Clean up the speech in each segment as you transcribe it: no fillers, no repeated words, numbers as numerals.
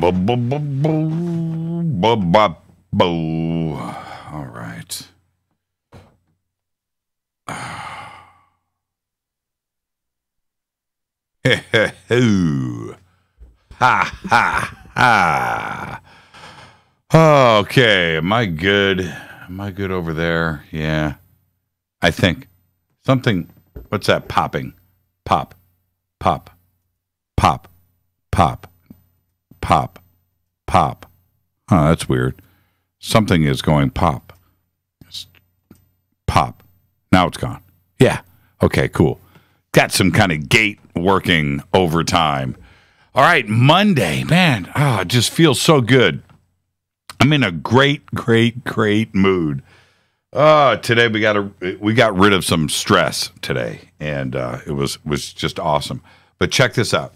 All right. Ha ha ha. Okay, am I good? Am I good over there? Yeah. I think something. What's that popping? Pop. Pop. Pop. Pop. Pop. Pop. Huh, that's weird. Something is going pop. It's pop. Now it's gone. Yeah. Okay, cool. Got some kind of gate working overtime. All right, Monday, man. Oh, it just feels so good. I'm in a great mood. Today we got rid of some stress today, and it was just awesome. But check this out.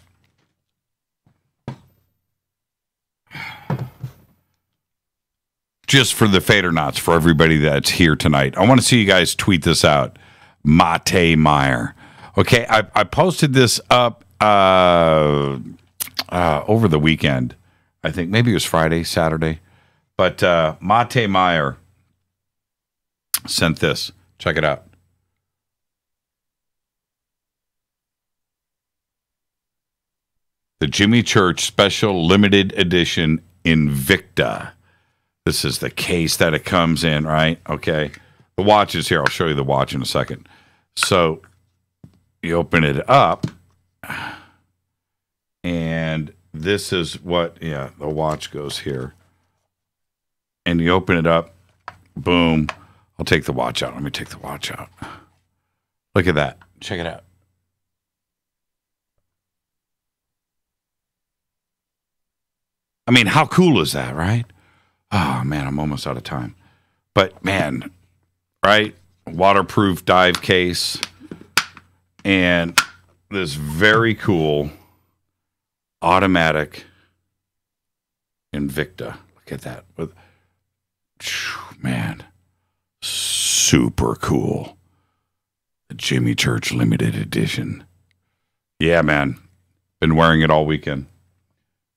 Just for the Fadernauts, for everybody that's here tonight, I want to see you guys tweet this out. Mate Meyer. Okay, I posted this up over the weekend. I think maybe it was Friday, Saturday. But Mate Meyer sent this. Check it out. The Jimmy Church Special Limited Edition Invicta. This is the case that it comes in, right? Okay. The watch is here. I'll show you the watch in a second. So you open it up, and this is what, the watch goes here. And you open it up, boom. I'll take the watch out. Let me take the watch out. Look at that. Check it out. I mean, how cool is that, right? Oh, man, I'm almost out of time. But, man, right? Waterproof dive case. And this very cool automatic Invicta. Look at that. Man, super cool. The Jimmy Church Limited Edition. Yeah, man. Been wearing it all weekend.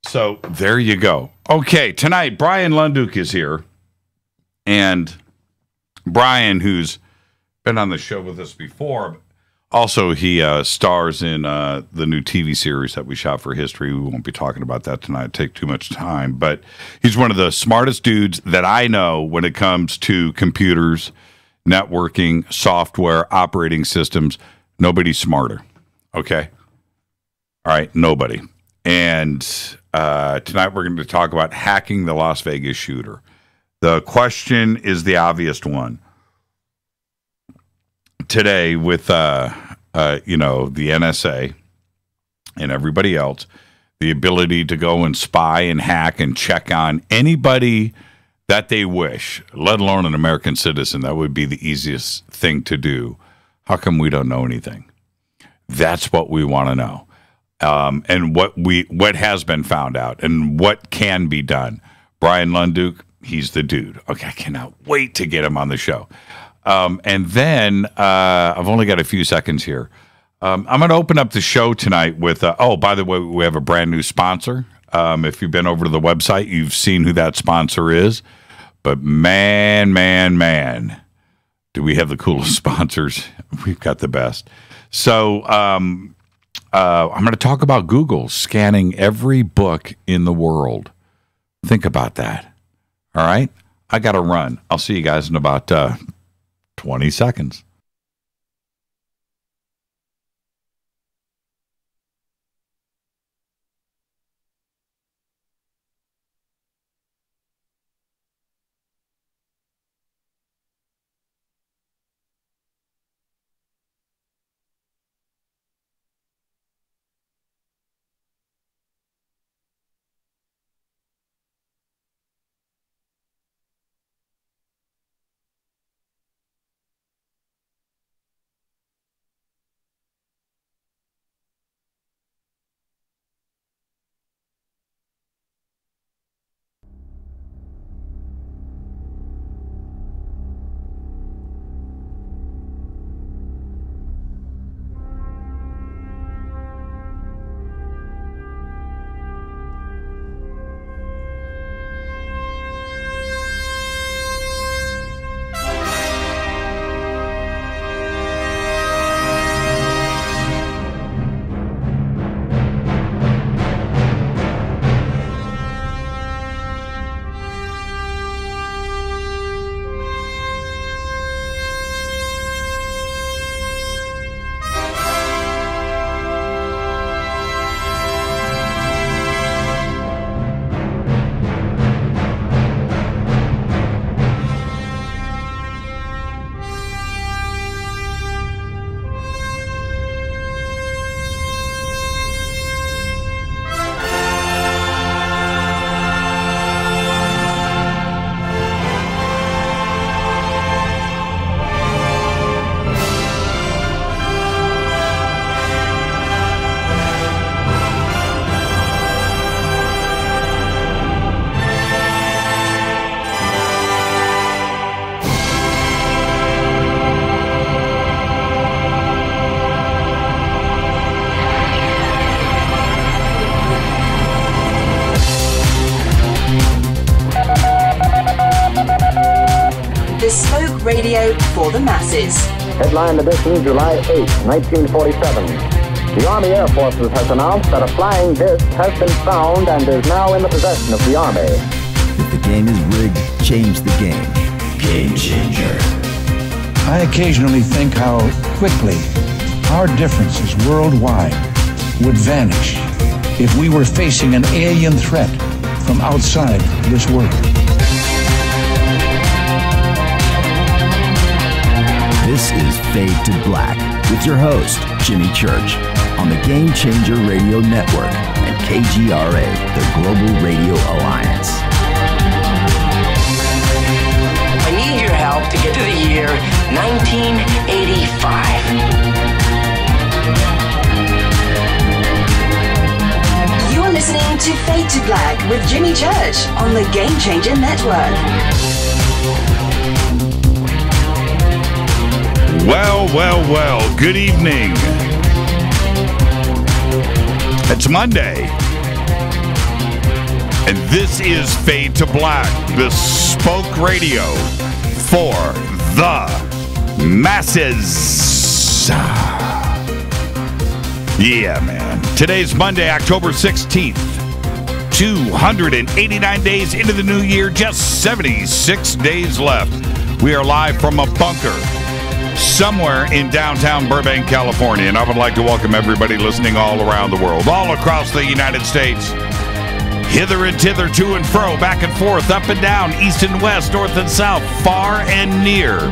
So there you go. Okay, tonight, Bryan Lunduke is here. And Bryan, who's been on the show with us before, also he stars in the new TV series that we shot for History. We won't be talking about that tonight. It'd take too much time. But he's one of the smartest dudes that I know when it comes to computers, networking, software, operating systems. Nobody's smarter. Okay? All right, nobody. And tonight we're going to talk about hacking the Las Vegas shooter. The question is the obvious one. Today with, the NSA and everybody else, the ability to go and spy and hack and check on anybody that they wish, let alone an American citizen, that would be the easiest thing to do. How come we don't know anything? That's what we want to know. And what has been found out and what can be done. Bryan Lunduke, he's the dude. Okay, I cannot wait to get him on the show. And then I've only got a few seconds here. I'm going to open up the show tonight with, by the way, we have a brand new sponsor. If you've been over to the website, you've seen who that sponsor is. But man, do we have the coolest sponsors. We've got the best. So I'm going to talk about Google scanning every book in the world. Think about that. All right? I got to run. I'll see you guys in about 20 seconds. bespoke radio for the masses. Headline edition, July 8, 1947. The Army Air Forces has announced that a flying disc has been found and is now in the possession of the Army. If the game is rigged, change the game. Game changer. I occasionally think how quickly our differences worldwide would vanish if we were facing an alien threat from outside this world. This is Fade to Black with your host, Jimmy Church, on the Game Changer Radio Network and KGRA, the Global Radio Alliance. I need your help to get to the year 1985. You are listening to Fade to Black with Jimmy Church on the Game Changer Network. Well, good evening. It's Monday, and this is Fade to Black, bespoke radio for the masses. Yeah, man. Today's Monday, October 16th. 289 days into the new year, just 76 days left. We are live from a bunker somewhere in downtown Burbank, California, and I would like to welcome everybody listening all around the world, all across the United States, hither and thither, to and fro, back and forth, up and down, east and west, north and south, far and near.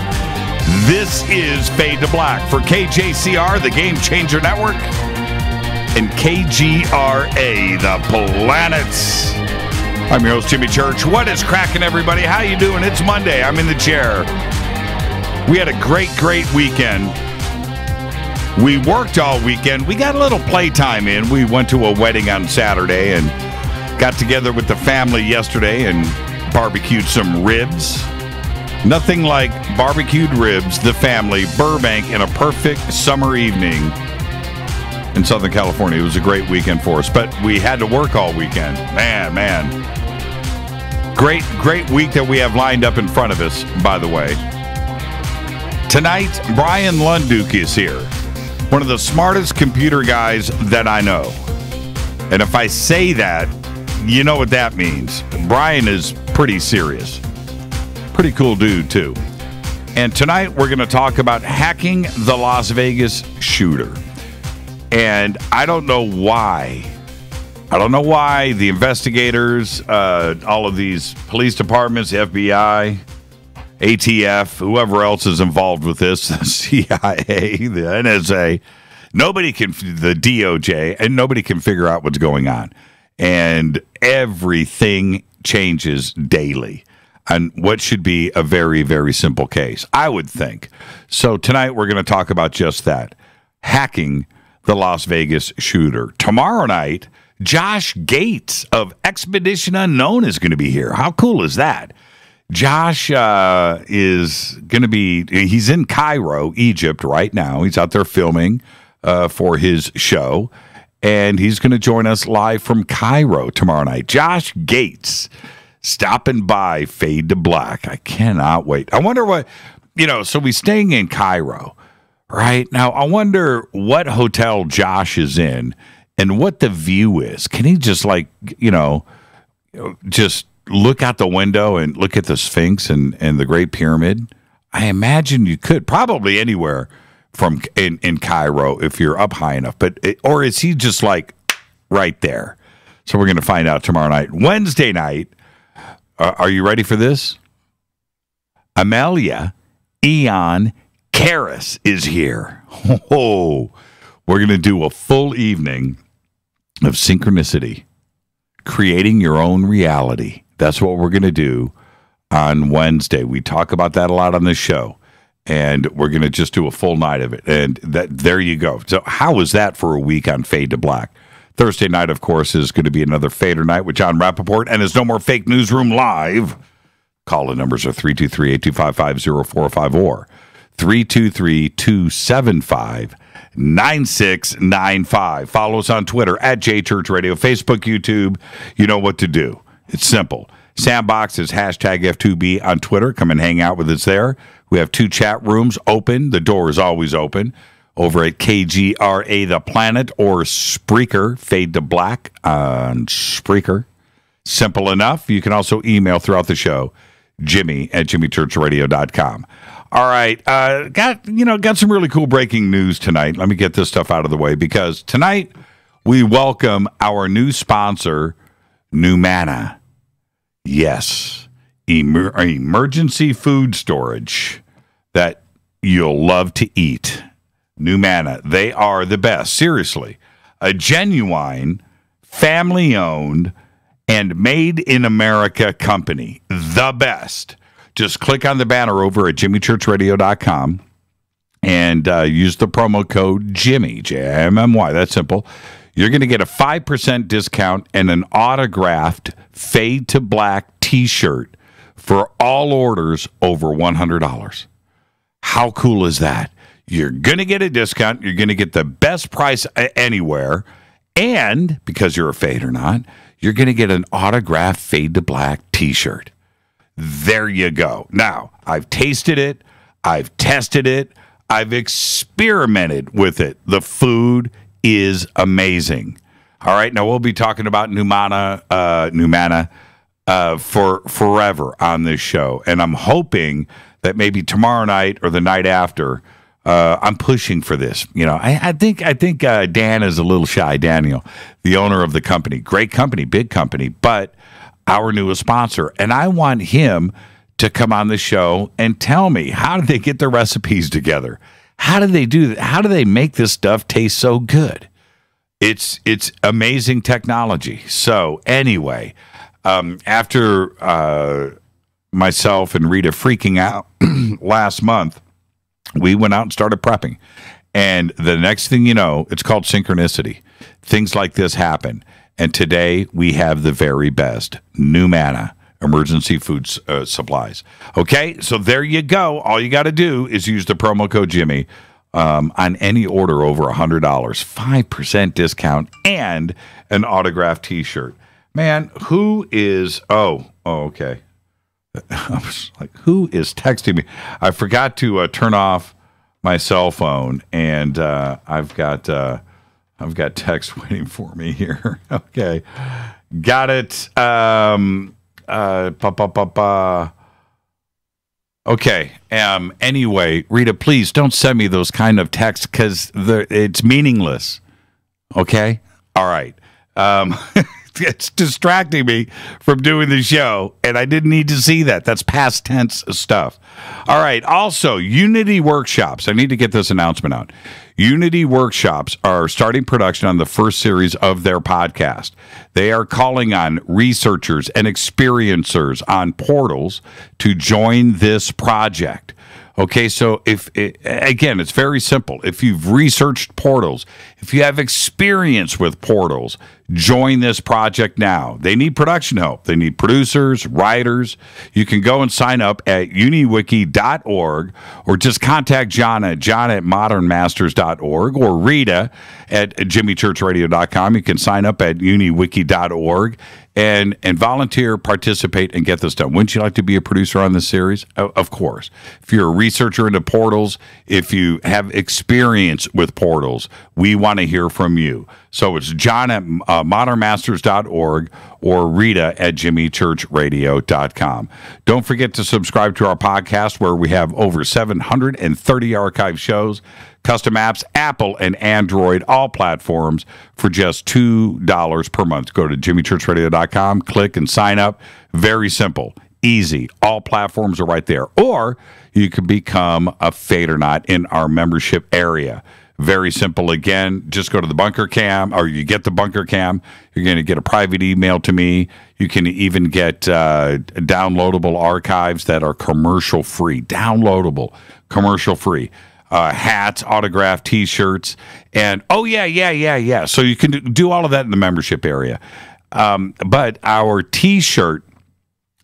This is Fade to Black for KJCR, the Game Changer Network, and KGRA, the planets. I'm your host, Jimmy Church. What is cracking, everybody? How you doing? It's Monday. I'm in the chair. We had a great weekend. We worked all weekend. We got a little playtime in. We went to a wedding on Saturday and got together with the family yesterday and barbecued some ribs. Nothing like barbecued ribs, the family, Burbank, in a perfect summer evening in Southern California. It was a great weekend for us, but we had to work all weekend. Man. Great week that we have lined up in front of us, by the way. Tonight, Bryan Lunduke is here, one of the smartest computer guys that I know. And if I say that, you know what that means. Bryan is pretty serious. Pretty cool dude, too. And tonight, we're going to talk about hacking the Las Vegas shooter. And I don't know why. The investigators, all of these police departments, the FBI, ATF, whoever else is involved with this, the CIA, the NSA, the DOJ, and nobody can figure out what's going on. And everything changes daily on what should be a very, very simple case, I would think. So tonight we're going to talk about just that, hacking the Las Vegas shooter. Tomorrow night, Josh Gates of Expedition Unknown is going to be here. How cool is that? Josh is going to he's in Cairo, Egypt right now. He's out there filming for his show, and he's going to join us live from Cairo tomorrow night. Josh Gates stopping by Fade to Black. I cannot wait. I wonder what, so we're staying in Cairo, right? Now, I wonder what hotel Josh is in and what the view is. Can he just just look out the window and look at the Sphinx and the Great Pyramid? I imagine you could, probably anywhere from in Cairo if you're up high enough. Or is he just right there? So we're going to find out tomorrow night. Wednesday night, are you ready for this? Amelia Eon Karis is here. Oh, we're going to do a full evening of synchronicity, creating your own reality. That's what we're going to do on Wednesday. We talk about that a lot on this show, and we're going to just do a full night of it. And there you go. So how is that for a week on Fade to Black? Thursday night, of course, is going to be another Fader night with John Rappaport, and it's No More Fake Newsroom Live. Call-in numbers are 323-825-5045 or 323-275-9695. Follow us on Twitter at JChurchRadio, Facebook, YouTube. You know what to do. It's simple. Sandbox is hashtag F2B on Twitter. Come and hang out with us there. We have 2 chat rooms open. The door is always open over at KGRA The Planet or Spreaker, Fade to Black on Spreaker. Simple enough. You can also email throughout the show, Jimmy@jimmychurchradio.com. All right. Got some really cool breaking news tonight. Let me get this stuff out of the way because tonight we welcome our new sponsor, Numana. Yes, emergency food storage that you'll love to eat. Numana, they are the best. Seriously, a genuine, family-owned, and made-in-America company. The best. Just click on the banner over at jimmychurchradio.com and use the promo code Jimmy, J-I-M-M-Y. That's simple. You're going to get a 5% discount and an autographed Fade to Black t-shirt for all orders over $100. How cool is that? You're going to get a discount. You're going to get the best price anywhere. And because you're a Fade or not, you're going to get an autographed Fade to Black t-shirt. There you go. Now, I've tasted it. I've tested it. I've experimented with it. The food is amazing. All right, now we'll be talking about Numana for forever on this show, and I'm hoping that maybe tomorrow night or the night after, I'm pushing for this. You know, I think Dan is a little shy. Daniel, the owner of the company, great company, big company, but our newest sponsor, and I want him to come on the show and tell me how did they get their recipes together. How do they do that? How do they make this stuff taste so good? It's amazing technology. So anyway, after myself and Rita freaking out last month, we went out and started prepping. And the next thing you know, it's called synchronicity. Things like this happen. And today we have the very best Numana emergency food supplies. Okay, so there you go. All you got to do is use the promo code Jimmy on any order over $100, 5% discount, and an autographed T-shirt. Man, who is? Okay. I was like, who is texting me? I forgot to turn off my cell phone, and I've got text waiting for me here. Okay, got it. Okay. Anyway, Rita, please don't send me those kind of texts because it's meaningless. Okay. All right. It's distracting me from doing the show, and I didn't need to see that. That's past tense stuff. All right. Also, Unity Workshops. I need to get this announcement out. Unity Workshops are starting production on the first series of their podcast. They are calling on researchers and experiencers on portals to join this project. Okay, so again, it's very simple. If you've researched portals, if you have experience with portals, join this project now. They need production help. They need producers, writers. You can go and sign up at uniwiki.org or just contact John at modernmasters.org or Rita at jimmychurchradio.com. You can sign up at uniwiki.org and volunteer, participate, and get this done. Wouldn't you like to be a producer on this series? Of course. If you're a researcher into portals, if you have experience with portals, we want to hear from you. So it's John at modernmasters.org or Rita at jimmychurchradio.com. Don't forget to subscribe to our podcast where we have over 730 archive shows, custom apps, Apple and Android, all platforms for just $2 per month. Go to jimmychurchradio.com, click and sign up. Very simple, easy. All platforms are right there. Or you can become a Fade or Not in our membership area. Very simple. Again, just go to the Bunker Cam, or you get the Bunker Cam. You're going to get a private email to me. You can even get downloadable archives that are commercial free. Downloadable, commercial free. Hats, autographed T-shirts, and yeah. So you can do all of that in the membership area. But our T-shirt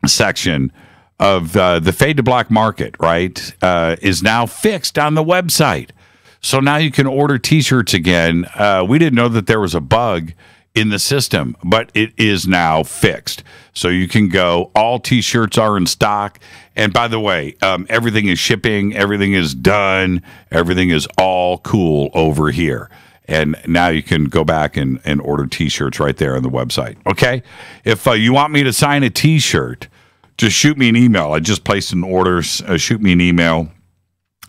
section of the Fade to Black market, right, is now fixed on the website. So now you can order T-shirts again. We didn't know that there was a bug in the system, but it is now fixed. So you can go. All T-shirts are in stock. And by the way, everything is shipping. Everything is done. Everything is all cool over here. And now you can go back and order T-shirts right there on the website. Okay? If you want me to sign a T-shirt, just shoot me an email. I just placed an order. Shoot me an email.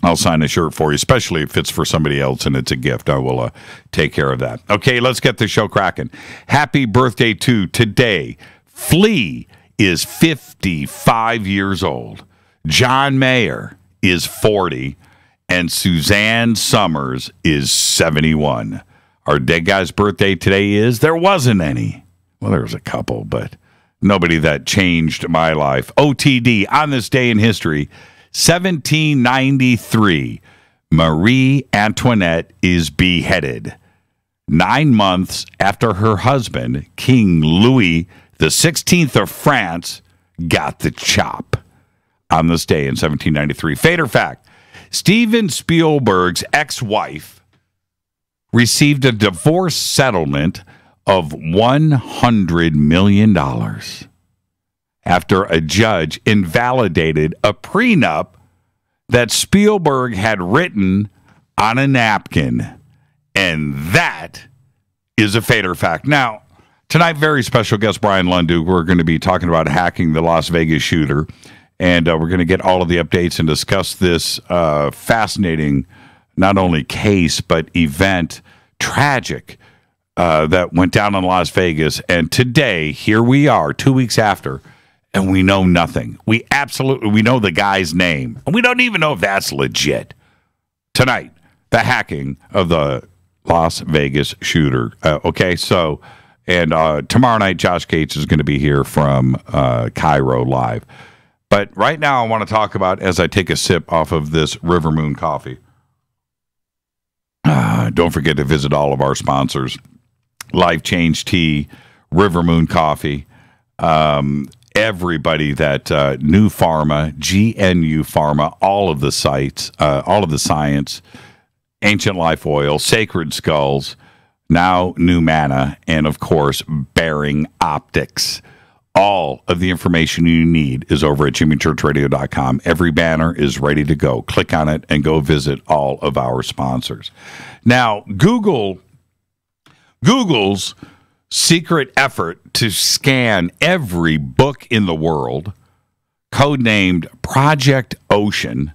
I'll sign a shirt for you, especially if it's for somebody else and it's a gift. I will take care of that. Okay, let's get the show cracking. Happy birthday to today. Flea is 55 years old. John Mayer is 40. And Suzanne Summers is 71. Our dead guy's birthday today is, there wasn't any. Well, there was a couple, but nobody that changed my life. OTD, on this day in history, 1793, Marie Antoinette is beheaded 9 months after her husband, King Louis XVI of France, got the chop. On this day in 1793. Fate or fact, Steven Spielberg's ex-wife received a divorce settlement of $100 million after a judge invalidated a prenup that Spielberg had written on a napkin. And that is a fate or fact. Now, tonight, very special guest Bryan Lunduke. We're going to be talking about hacking the Las Vegas shooter. And we're going to get all of the updates and discuss this fascinating, not only case, but event, tragic, that went down in Las Vegas. And today, here we are, 2 weeks after, and we know nothing. We know the guy's name, and we don't even know if that's legit. Tonight, the hacking of the Las Vegas shooter. Okay, so, and tomorrow night, Josh Gates is going to be here from Cairo Live. But right now, I want to talk about, as I take a sip off of this River Moon coffee. Don't forget to visit all of our sponsors. Life Change Tea, River Moon Coffee, everybody that New Pharma, GNU Pharma, all of the sites, all of the science, Ancient Life Oil, Sacred Skulls, now New Mana, and of course, Bearing Optics. All of the information you need is over at jimmychurchradio.com. Every banner is ready to go. Click on it and go visit all of our sponsors. Now, Google's secret effort to scan every book in the world, codenamed Project Ocean,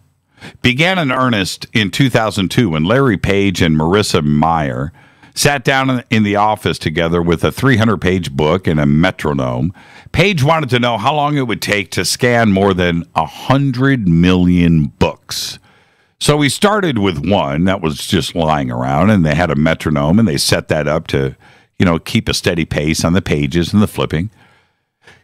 began in earnest in 2002 when Larry Page and Marissa Mayer sat down in the office together with a 300-page book and a metronome. Page wanted to know how long it would take to scan more than 100 million books. So we started with one that was just lying around, and they had a metronome, and they set that up to, keep a steady pace on the pages and the flipping.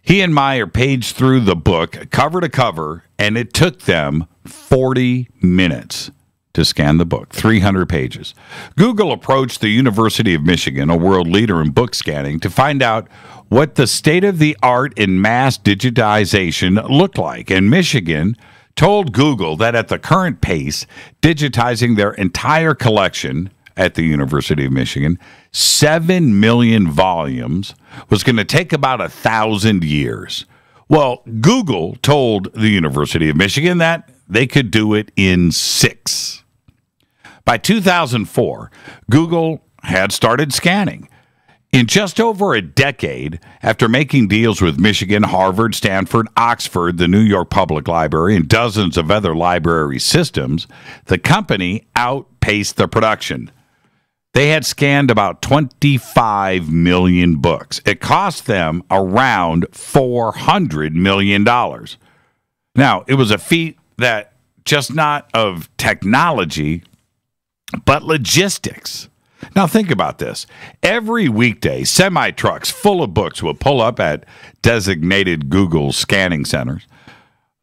He and Meyer paged through the book cover to cover, and it took them 40 minutes to scan the book, 300 pages. Google approached the University of Michigan, a world leader in book scanning, to find out what the state-of-the-art in mass digitization looked like. And Michigan told Google that at the current pace, digitizing their entire collection at the University of Michigan, 7 million volumes, was going to take about 1,000 years. Well, Google told the University of Michigan that they could do it in 6. By 2004, Google had started scanning. In just over a decade, after making deals with Michigan, Harvard, Stanford, Oxford, the New York Public Library, and dozens of other library systems, the company outpaced the production. They had scanned about 25 million books. It cost them around $400 million. Now, it was a feat that just not of technology, but logistics. Now think about this. Every weekday, semi-trucks full of books would pull up at designated Google scanning centers.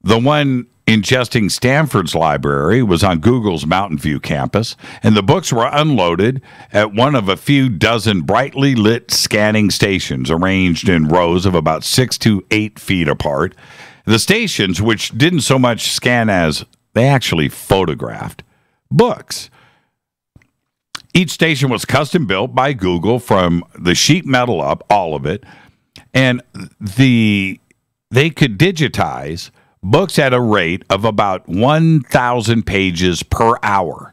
The one ingesting Stanford's library was on Google's Mountain View campus, and the books were unloaded at one of a few dozen brightly lit scanning stations arranged in rows of about 6 to 8 feet apart. The stations, which didn't so much scan as they actually photographed books. Each station was custom built by Google from the sheet metal up, all of it. And they could digitize books at a rate of about 1,000 pages per hour.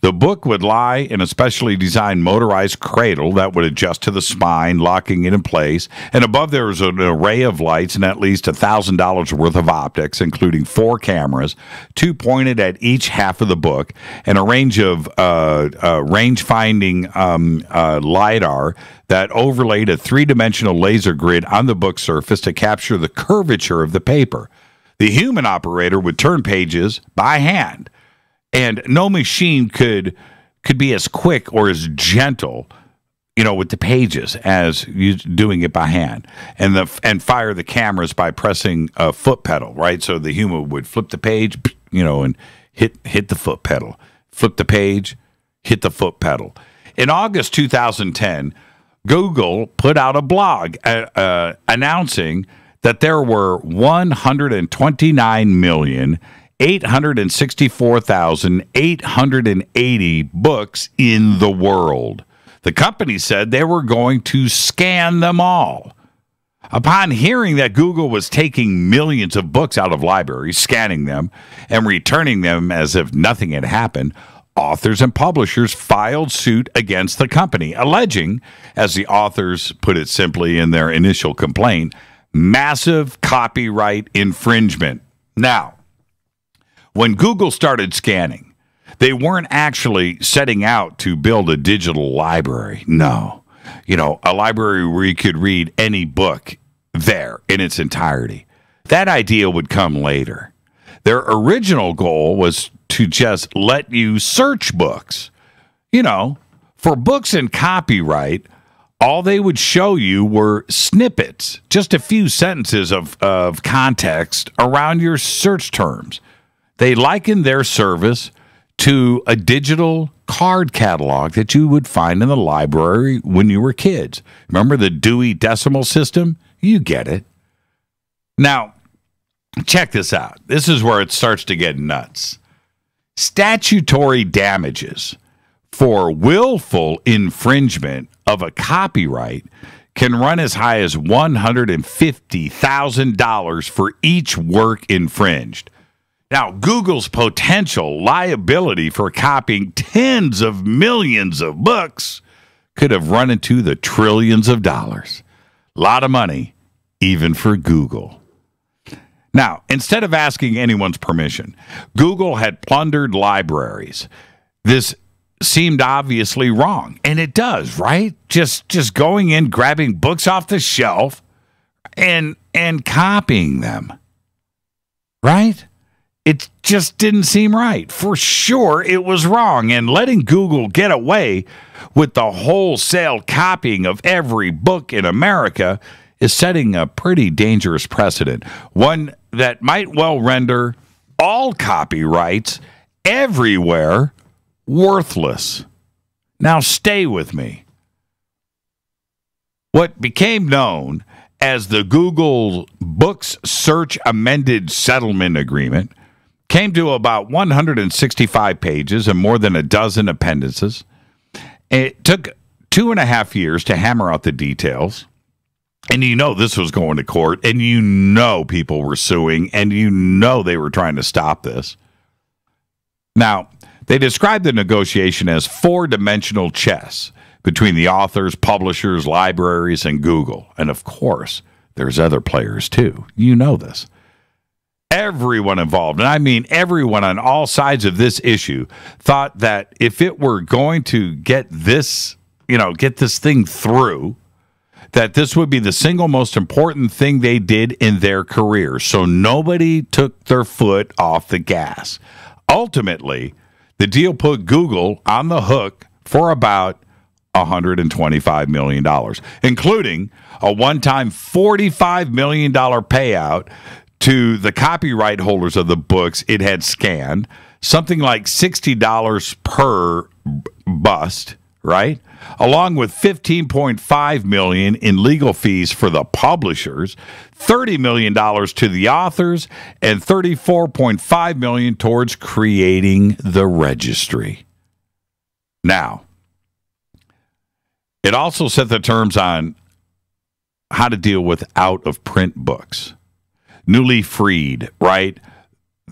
The book would lie in a specially designed motorized cradle that would adjust to the spine, locking it in place. And above there was an array of lights and at least $1,000 worth of optics, including 4 cameras, 2 pointed at each half of the book, and a range of range-finding LiDAR that overlaid a 3-dimensional laser grid on the book surface to capture the curvature of the paper. The human operator would turn pages by hand, and no machine could be as quick or as gentle, with the pages as you doing it by hand, and fire the cameras by pressing a foot pedal, right? So the human would flip the page, and hit the foot pedal, flip the page, hit the foot pedal. In August 2010, Google put out a blog announcing that there were 129,864,880 books in the world. The company said they were going to scan them all. Upon hearing that Google was taking millions of books out of libraries, scanning them, and returning them as if nothing had happened, authors and publishers filed suit against the company, alleging, as the authors put it simply in their initial complaint, massive copyright infringement. Now, when Google started scanning, they weren't actually setting out to build a digital library. No. A library where you could read any book there in its entirety. That idea would come later. Their original goal was to just let you search books. For books and copyright, all they would show you were snippets, just a few sentences of context around your search terms. They likened their service to a digital card catalog that you would find in the library when you were kids. Remember the Dewey Decimal System? You get it. Now, check this out. This is where it starts to get nuts. Statutory damages for willful infringement of a copyright can run as high as $150,000 for each work infringed. Now, Google's potential liability for copying tens of millions of books could have run into the trillions of dollars. A lot of money, even for Google. Now, instead of asking anyone's permission, Google had plundered libraries. This seemed obviously wrong, and it does, right? Just going in, grabbing books off the shelf and copying them, right? It just didn't seem right. For sure, it was wrong, and letting Google get away with the wholesale copying of every book in America is setting a pretty dangerous precedent, one that might well render all copyrights everywhere worthless. Now stay with me. What became known as the Google Books Search Amended Settlement Agreement came to about 165 pages and more than a dozen appendices. It took 2.5 years to hammer out the details. And this was going to court, and people were suing, and they were trying to stop this. Now, they described the negotiation as 4-dimensional chess between the authors, publishers, libraries, and Google. And of course, there's other players too. You know this. Everyone involved, and I mean everyone on all sides of this issue, thought that if it were going to get this thing through, that this would be the single most important thing they did in their career. So nobody took their foot off the gas. Ultimately, the deal put Google on the hook for about $125 million, including a one-time $45 million payout to the copyright holders of the books it had scanned, something like $60 per bust, right? Along with $15.5 million in legal fees for the publishers, $30 million to the authors, and $34.5 million towards creating the registry. Now, It also set the terms on how to deal with out-of-print books. Newly freed, right?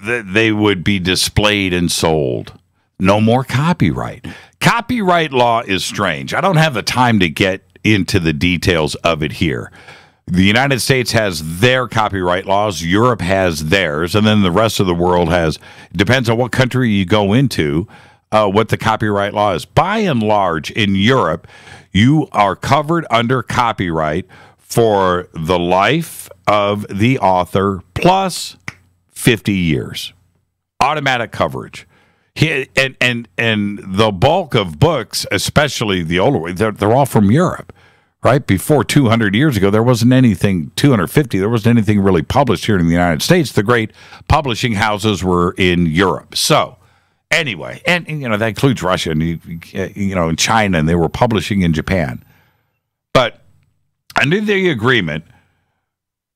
They would be displayed and sold. No more copyright. Copyright law is strange. I don't have the time to get into the details of it here. The United States has their copyright laws. Europe has theirs. And then the rest of the world has, depends on what country you go into, what the copyright law is. By and large, in Europe, you are covered under copyright for the life of the author plus 50 years. Automatic coverage. And the bulk of books, especially the older ones, they're all from Europe, right? Before 200 years ago, there wasn't anything, 250, there wasn't anything really published here in the United States. The great publishing houses were in Europe. So anyway, and that includes Russia and, and China, and they were publishing in Japan. But under the agreement,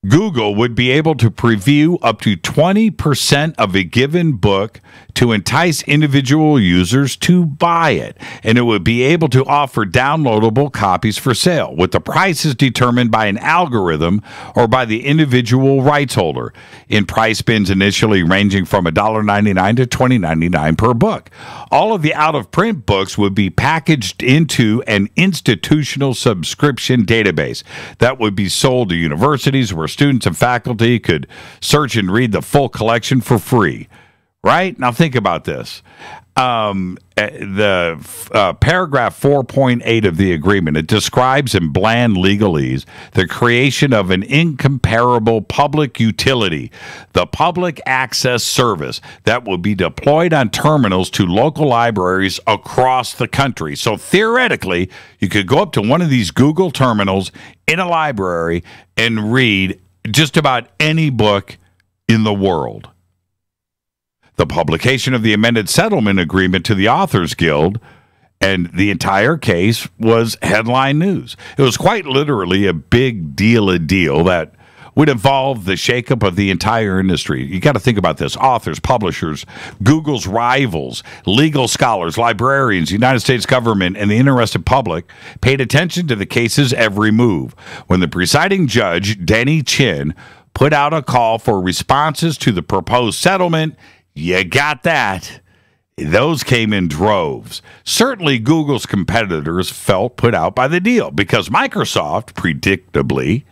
Google would be able to preview up to 20% of a given book to entice individual users to buy it, and it would be able to offer downloadable copies for sale, with the prices determined by an algorithm or by the individual rights holder, in price bins initially ranging from $1.99 to $20.99 per book. All of the out-of-print books would be packaged into an institutional subscription database that would be sold to universities where students and faculty could search and read the full collection for free. Right? Now think about this. The paragraph 4.8 of the agreement, it describes in bland legalese the creation of an incomparable public utility, the public access service that will be deployed on terminals to local libraries across the country. So theoretically, you could go up to one of these Google terminals in a library and read just about any book in the world. The publication of the amended settlement agreement to the Authors Guild and the entire case was headline news. It was quite literally a big deal that would involve the shakeup of the entire industry. You got to think about this. Authors, publishers, Google's rivals, legal scholars, librarians, United States government, and the interested public paid attention to the case's every move. When the presiding judge, Denny Chin, put out a call for responses to the proposed settlement, you got that. Those came in droves. Certainly, Google's competitors felt put out by the deal because Microsoft, predictably,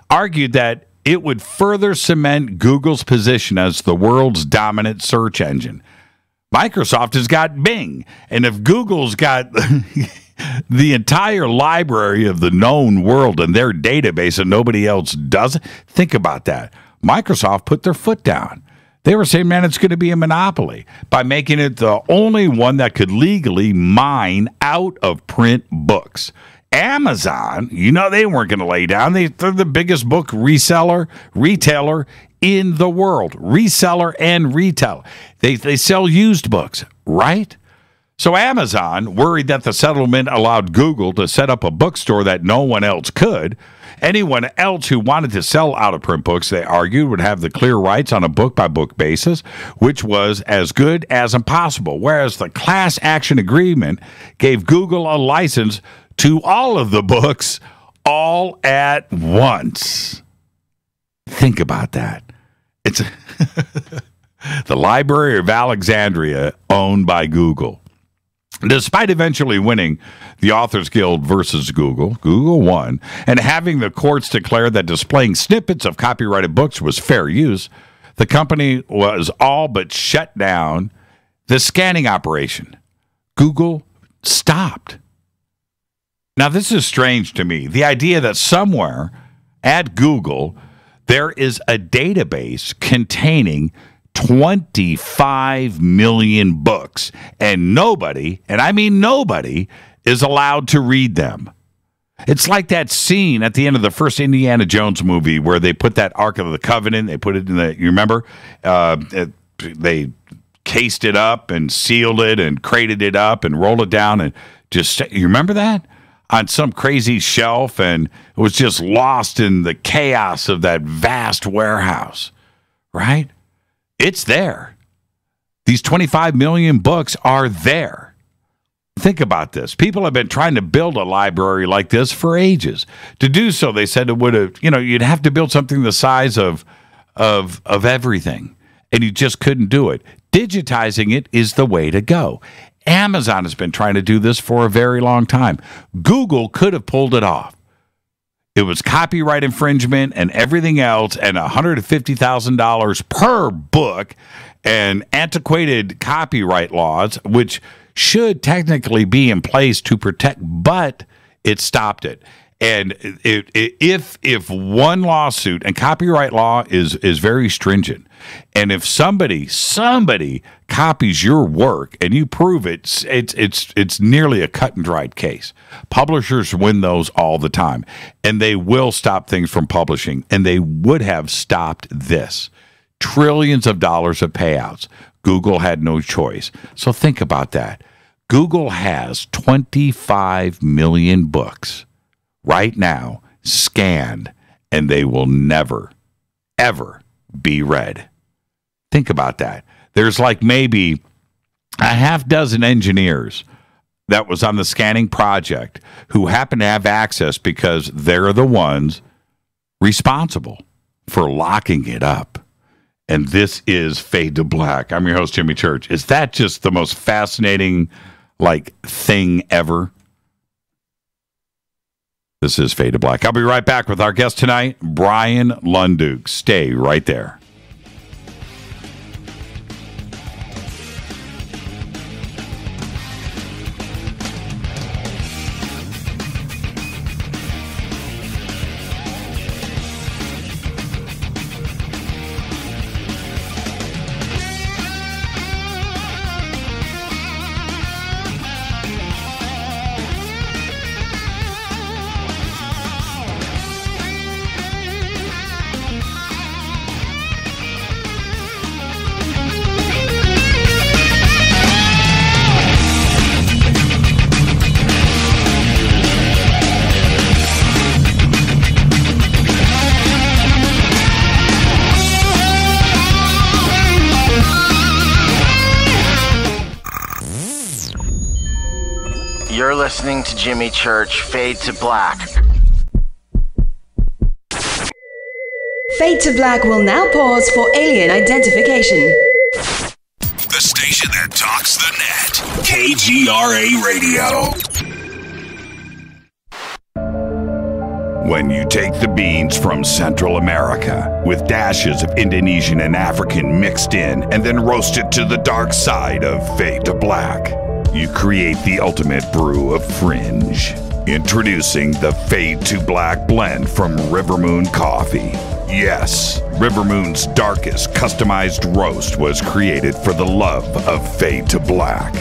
argued that it would further cement Google's position as the world's dominant search engine. Microsoft has got Bing, and if Google's got the entire library of the known world in their database and nobody else does, think about that. Microsoft put their foot down. They were saying, man, it's going to be a monopoly by making it the only one that could legally mine out-of-print books. Amazon, they weren't going to lay down. They're the biggest book retailer in the world. Reseller and retailer. They sell used books, right? So Amazon, worried that the settlement allowed Google to set up a bookstore that no one else could. Anyone else who wanted to sell out-of-print books, they argued, would have the clear rights on a book-by-book basis, which was as good as impossible, whereas the class action agreement gave Google a license to all of the books all at once. Think about that. It's the Library of Alexandria, owned by Google. Despite eventually winning the Authors Guild versus Google won, and having the courts declare that displaying snippets of copyrighted books was fair use, the company was all but shut down. The scanning operation, Google stopped. Now, this is strange to me. The idea that somewhere at Google there is a database containing 25 million books, and nobody, and I mean nobody, is allowed to read them. It's like that scene at the end of the first Indiana Jones movie where they put that Ark of the Covenant, they put it in the, you remember? They cased it up and sealed it and crated it up and rolled it down and just, you remember that? On some crazy shelf, and it was just lost in the chaos of that vast warehouse, right? It's there. These 25 million books are there. Think about this. People have been trying to build a library like this for ages. To do so, they said it would have, you'd have to build something the size of everything, and you just couldn't do it. Digitizing it is the way to go. Amazon has been trying to do this for a very long time. Google could have pulled it off. It was copyright infringement and everything else, and $150,000 per book, and antiquated copyright laws, which should technically be in place to protect, but it stopped it. And if one lawsuit, and copyright law is very stringent, and if somebody copies your work and you prove it's nearly a cut and dried case. Publishers win those all the time, and they will stop things from publishing, and they would have stopped this. Trillions of dollars of payouts. Google had no choice. So think about that. Google has 25 million books right now scanned, and they will never, ever be read. Think about that. There's like maybe a half dozen engineers that was on the scanning project who happen to have access because they're the ones responsible for locking it up. And this is Fade to Black. I'm your host, Jimmy Church. Is that just the most fascinating thing ever? This is Fade to Black. I'll be right back with our guest tonight, Bryan Lunduke. Stay right there. You're listening to Jimmy Church, Fade to Black. Fade to Black will now pause for alien identification. The station that talks the net. KGRA Radio. When you take the beans from Central America with dashes of Indonesian and African mixed in and then roast it to the dark side of Fade to Black, you create the ultimate brew of fringe. Introducing the Fade to Black blend from Rivermoon Coffee. Yes, Rivermoon's darkest customized roast was created for the love of Fade to Black.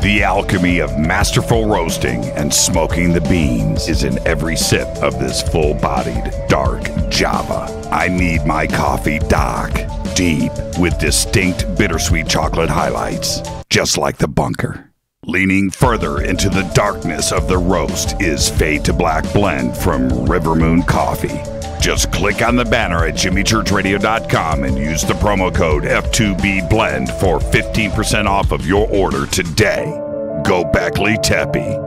The alchemy of masterful roasting and smoking the beans is in every sip of this full-bodied dark Java. I need my coffee dark, deep, with distinct bittersweet chocolate highlights, just like the bunker. Leaning further into the darkness of the roast is Fade to Black blend from Rivermoon Coffee. Just click on the banner at jimmychurchradio.com and use the promo code F2BBLEND for 15% off of your order today. Go Beckley Teppy.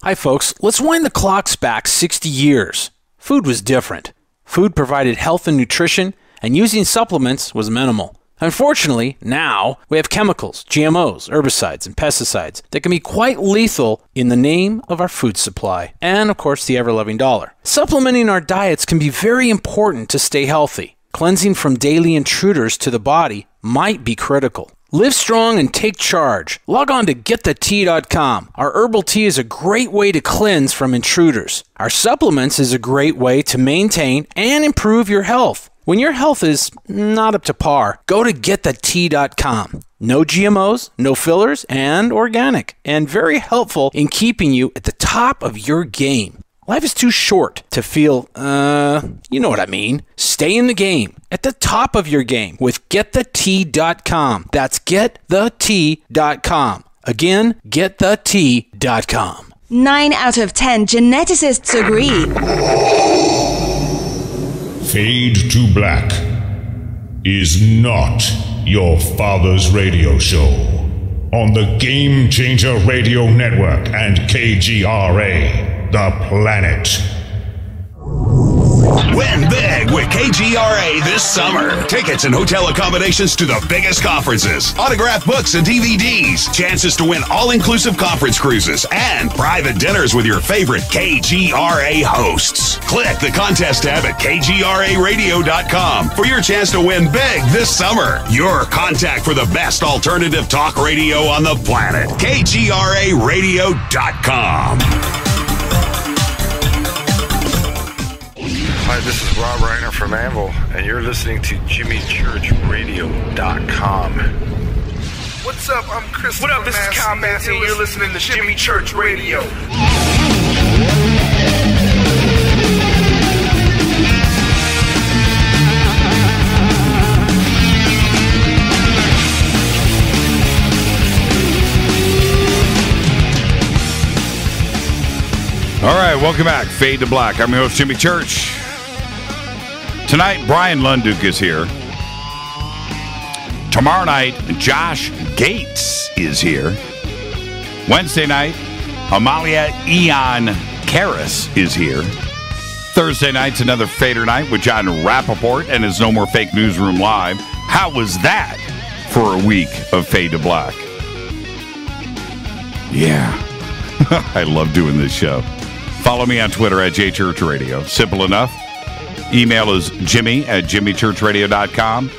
Hi folks, let's wind the clocks back 60 years. Food was different. Food provided health and nutrition, and using supplements was minimal. Unfortunately, now we have chemicals, GMOs, herbicides, and pesticides that can be quite lethal in the name of our food supply, and of course the ever-loving dollar. Supplementing our diets can be very important to stay healthy. Cleansing from daily intruders to the body might be critical. Live strong and take charge. Log on to getthetea.com. Our herbal tea is a great way to cleanse from intruders. Our supplements is a great way to maintain and improve your health. When your health is not up to par, go to getthetea.com. No GMOs, no fillers, and organic, and very helpful in keeping you at the top of your game. Life is too short to feel, you know what I mean. Stay in the game, at the top of your game with getthetea.com. That's getthetea.com. Again, getthetea.com. 9 out of 10 geneticists agree. Fade to Black is not your father's radio show. on the Game Changer Radio Network and KGRA, The Planet. Win big with KGRA this summer. Tickets and hotel accommodations to the biggest conferences, autographed books and DVDs, chances to win all-inclusive conference cruises, and private dinners with your favorite KGRA hosts. Click the contest tab at kgraradio.com for your chance to win big this summer. Your contact for the best alternative talk radio on the planet. kgraradio.com. Hi, this is Rob Reiner from Anvil, and you're listening to JimmyChurchRadio.com. What's up? I'm Chris. What up? This is Kyle Massey, and you're listening to Jimmy Church Radio. All right, welcome back. Fade to Black. I'm your host, Jimmy Church. Tonight, Bryan Lunduke is here. Tomorrow night, Josh Gates is here. Wednesday night, Amalia Eon Karras is here. Thursday night's another Fader night with John Rappaport and his No More Fake Newsroom Live. How was that for a week of Fade to Black? Yeah. I love doing this show. Follow me on Twitter at JChurchRadio. Simple enough. Email is jimmy@jimmychurchradio.com.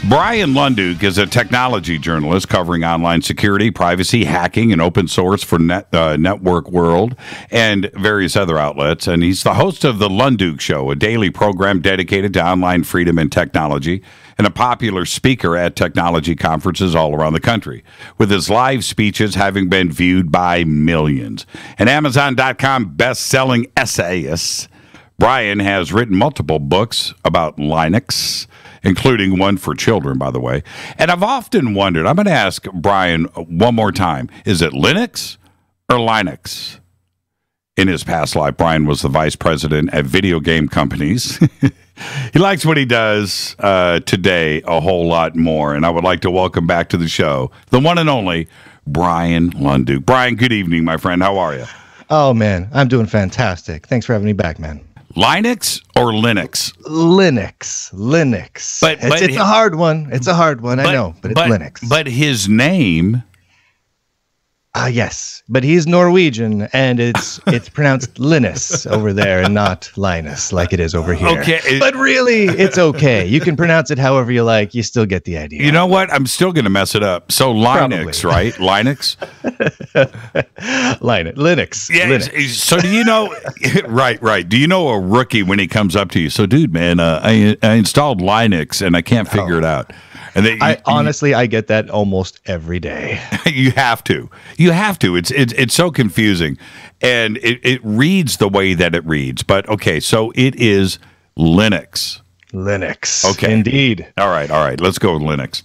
Bryan Lunduke is a technology journalist covering online security, privacy, hacking, and open source for Network World and various other outlets. And he's the host of The Lunduke Show, a daily program dedicated to online freedom and technology, and a popular speaker at technology conferences all around the country, with his live speeches having been viewed by millions. An Amazon.com best-selling essayist, Bryan has written multiple books about Linux, including one for children, by the way. And I've often wondered, I'm going to ask Bryan one more time, is it Linux or Linux? In his past life, Bryan was the vice president at video game companies. He likes what he does today a whole lot more. And I would like to welcome back to the show the one and only Bryan Lunduke. Bryan, good evening, my friend. How are you? Oh, man, I'm doing fantastic. Thanks for having me back, man. Linux or Linux? Linux. But it's a hard one. It's a hard one, I know, but it's Linux. But his name... yes, but he's Norwegian, and it's pronounced Linus over there and not Linus like it is over here. Okay. But really, it's okay. You can pronounce it however you like. You still get the idea. You know what? I'm still going to mess it up. So Linux, right? Linux? Linux. Yeah. Linux. So do you know... Right. Do you know a rookie when he comes up to you? So, dude, man, I installed Linux, and I can't figure it out. And honestly, I get that almost every day. You have to. It's so confusing, and it reads the way that it reads. But okay, so it is Linux. Okay, indeed. All right. Let's go with Linux.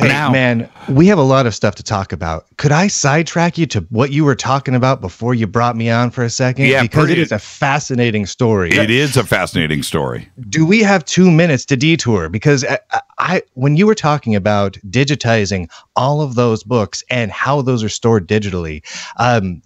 Hey, man, we have a lot of stuff to talk about. Could I sidetrack you to what you were talking about before you brought me on for a second? Yeah, because it is a fascinating story. It is a fascinating story. Do we have 2 minutes to detour? Because when you were talking about digitizing all of those books and how those are stored digitally,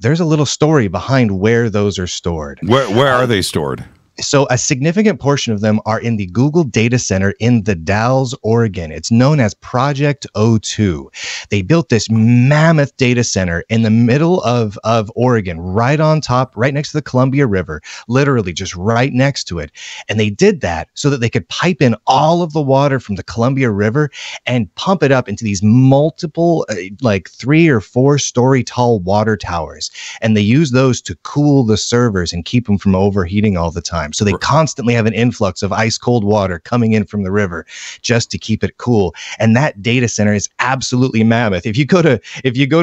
there's a little story behind where those are stored. Where are they stored? So a significant portion of them are in the Google data center in the Dalles, Oregon. It's known as Project O2. They built this mammoth data center in the middle of Oregon, right on top, right next to the Columbia River, literally just right next to it. And they did that so that they could pipe in all of the water from the Columbia River and pump it up into these multiple, like 3 or 4 story tall water towers. And they use those to cool the servers and keep them from overheating all the time. So they constantly have an influx of ice cold water coming in from the river just to keep it cool. And that data center is absolutely mammoth. If you go to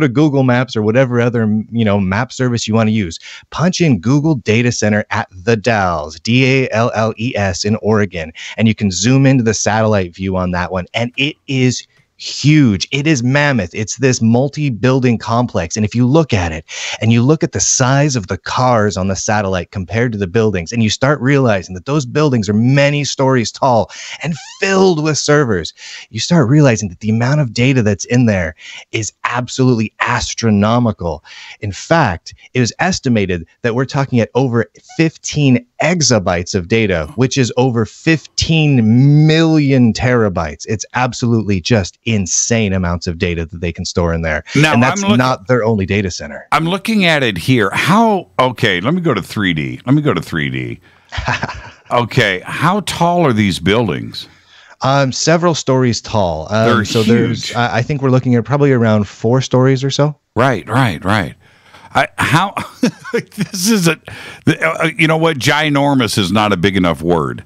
Google Maps or whatever other map service you want to use, punch in Google Data Center at the Dalles, DALLES in Oregon, and you can zoom into the satellite view on that one, and it is huge. It is mammoth. It's this multi-building complex. And if you look at it and you look at the size of the cars on the satellite compared to the buildings, and you start realizing that those buildings are many stories tall and filled with servers, you start realizing that the amount of data that's in there is absolutely astronomical. In fact, it was estimated that we're talking at over 15 exabytes of data, which is over 15 million terabytes. It's absolutely just insane amounts of data that they can store in there. Now, and that's not their only data center. I'm looking at it here. Okay, let me go to 3D. Okay, how tall are these buildings? Several stories tall. They're so huge. I think we're looking at probably around 4 stories or so. Right. How this is you know what? Ginormous is not a big enough word.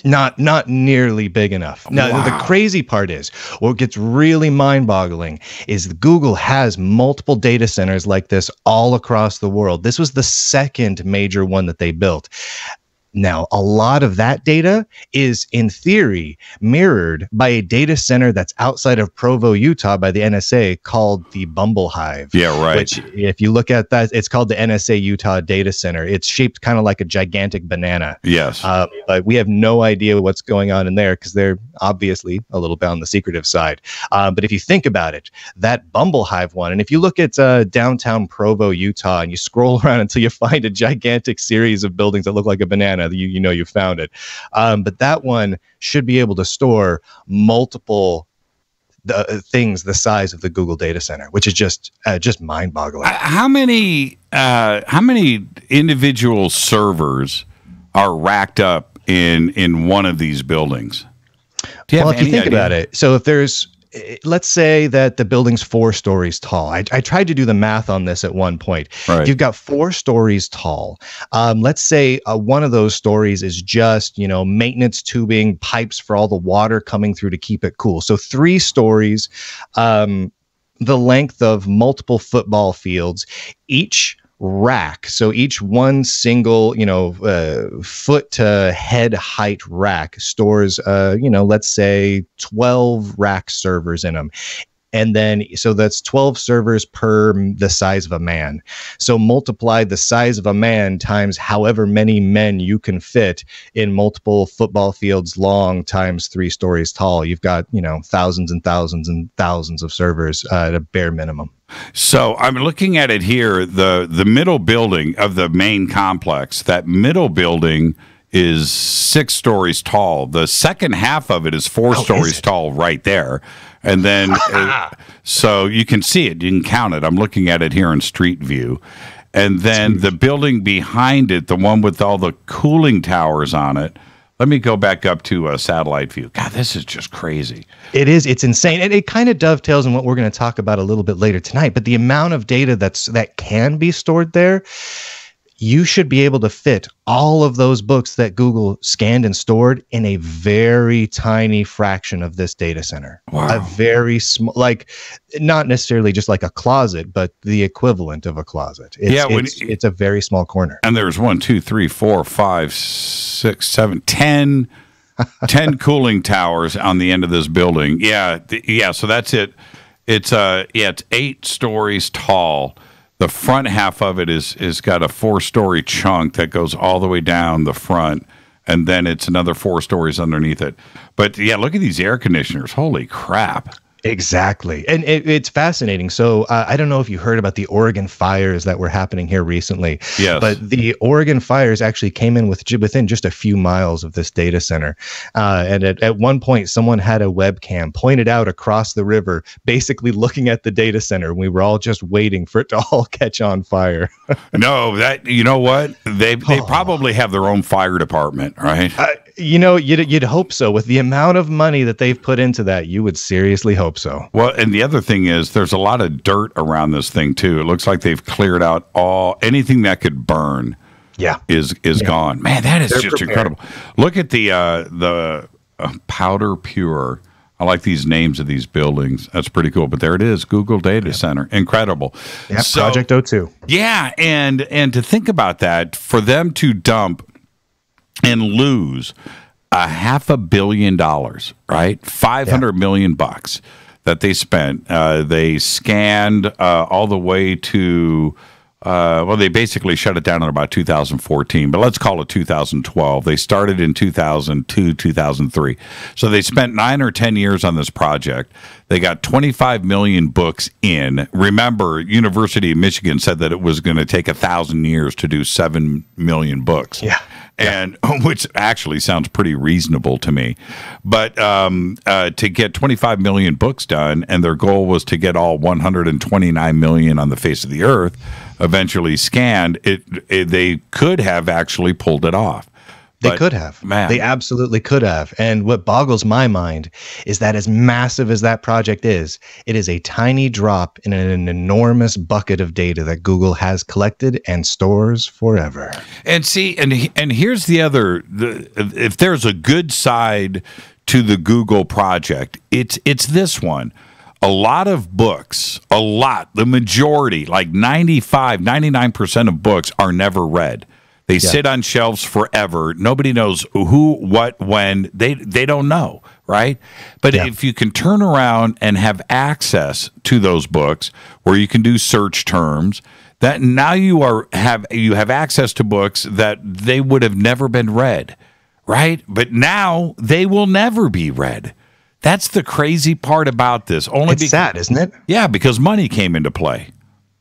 Not nearly big enough. Now, Wow. The crazy part is, what gets really mind-boggling is that Google has multiple data centers like this all across the world. This was the second major one that they built. Now, a lot of that data is, in theory, mirrored by a data center that's outside of Provo, Utah, by the NSA called the Bumble Hive. Yeah, right. Which, if you look at that, it's called the NSA Utah Data Center. It's shaped kind of like a gigantic banana. Yes. But we have no idea what's going on in there because they're obviously a little bit on the secretive side. But if you think about it, that Bumble Hive one, and if you look at downtown Provo, Utah, and you scroll around until you find a gigantic series of buildings that look like a banana, you know you found it. But that one should be able to store multiple things the size of the Google data center, which is just mind-boggling. How many individual servers are racked up in one of these buildings? Do you have if you any think idea? about it, so if there's, let's say that the building's 4 stories tall. I tried to do the math on this at one point. Right. You've got 4 stories tall. Let's say one of those stories is just, maintenance tubing, pipes for all the water coming through to keep it cool. So 3 stories, the length of multiple football fields, each rack. So each one single, foot to head height rack stores, let's say 12 rack servers in them. And then, so that's 12 servers per the size of a man. So multiply the size of a man times however many men you can fit in multiple football fields long times 3 stories tall. You've got, thousands and thousands and thousands of servers at a bare minimum. So I'm looking at it here. The middle building of the main complex, that middle building is 6 stories tall. The second half of it is 4 stories tall right there. And then, so you can see it, you can count it. I'm looking at it here in Street View. And then the building behind it, the one with all the cooling towers on it. Let me go back up to a satellite view. God, this is just crazy. It is. It's insane. And it kind of dovetails in what we're going to talk about a little bit later tonight. But the amount of data that can be stored there, you should be able to fit all of those books that Google scanned and stored in a very tiny fraction of this data center. Wow. A very small, like not necessarily just like a closet, but the equivalent of a closet. It's a very small corner. And there's 1, 2, 3, 4, 5, 6, 7, 10 cooling towers on the end of this building. Yeah. So that's it. It's 8 stories tall. The front half of it is got a 4-story chunk that goes all the way down the front, and then it's another 4 stories underneath it. But yeah, look at these air conditioners. Holy crap. Exactly. And it's fascinating. So I don't know if you heard about the Oregon fires that were happening here recently. Yes. But the Oregon fires actually came in within just a few miles of this data center. And at one point, someone had a webcam pointed out across the river, basically looking at the data center. We were all just waiting for it to all catch on fire. No, you know what? They probably have their own fire department, right? You'd hope so. With the amount of money that they've put into that, you would seriously hope so. Well, and the other thing is there's a lot of dirt around this thing too. It looks like they've cleared out anything that could burn. Yeah, is gone. Man, that is just incredible. Look at the Powder Pure. I like these names of these buildings. That's pretty cool. But there it is, Google Data Center. Incredible. Yeah, Project O2. Yeah, and to think about that, for them to dump and lose $500 million, right? $500 million bucks. that they spent. They scanned all the way to, they basically shut it down in about 2014, but let's call it 2012. They started in 2002, 2003. So they spent 9 or 10 years on this project. They got 25 million books in. Remember, University of Michigan said that it was going to take 1,000 years to do 7 million books. Yeah. And which actually sounds pretty reasonable to me. But to get 25 million books done, and their goal was to get all 129 million on the face of the earth eventually scanned, they could have actually pulled it off. They could have. Man. They absolutely could have. And what boggles my mind is that as massive as that project is, it is a tiny drop in an enormous bucket of data that Google has collected and stores forever. And see, and here's the other, if there's a good side to the Google project, it's this one. A lot of books, the majority, like 99% of books are never read. They sit on shelves forever. Nobody knows who, what, when. They don't know, right? But if you can turn around and have access to those books, where you can do search terms, that now you have access to books that they would have never been read, right? But now they will never be read. That's the crazy part about this. It's sad, isn't it? Yeah, because money came into play.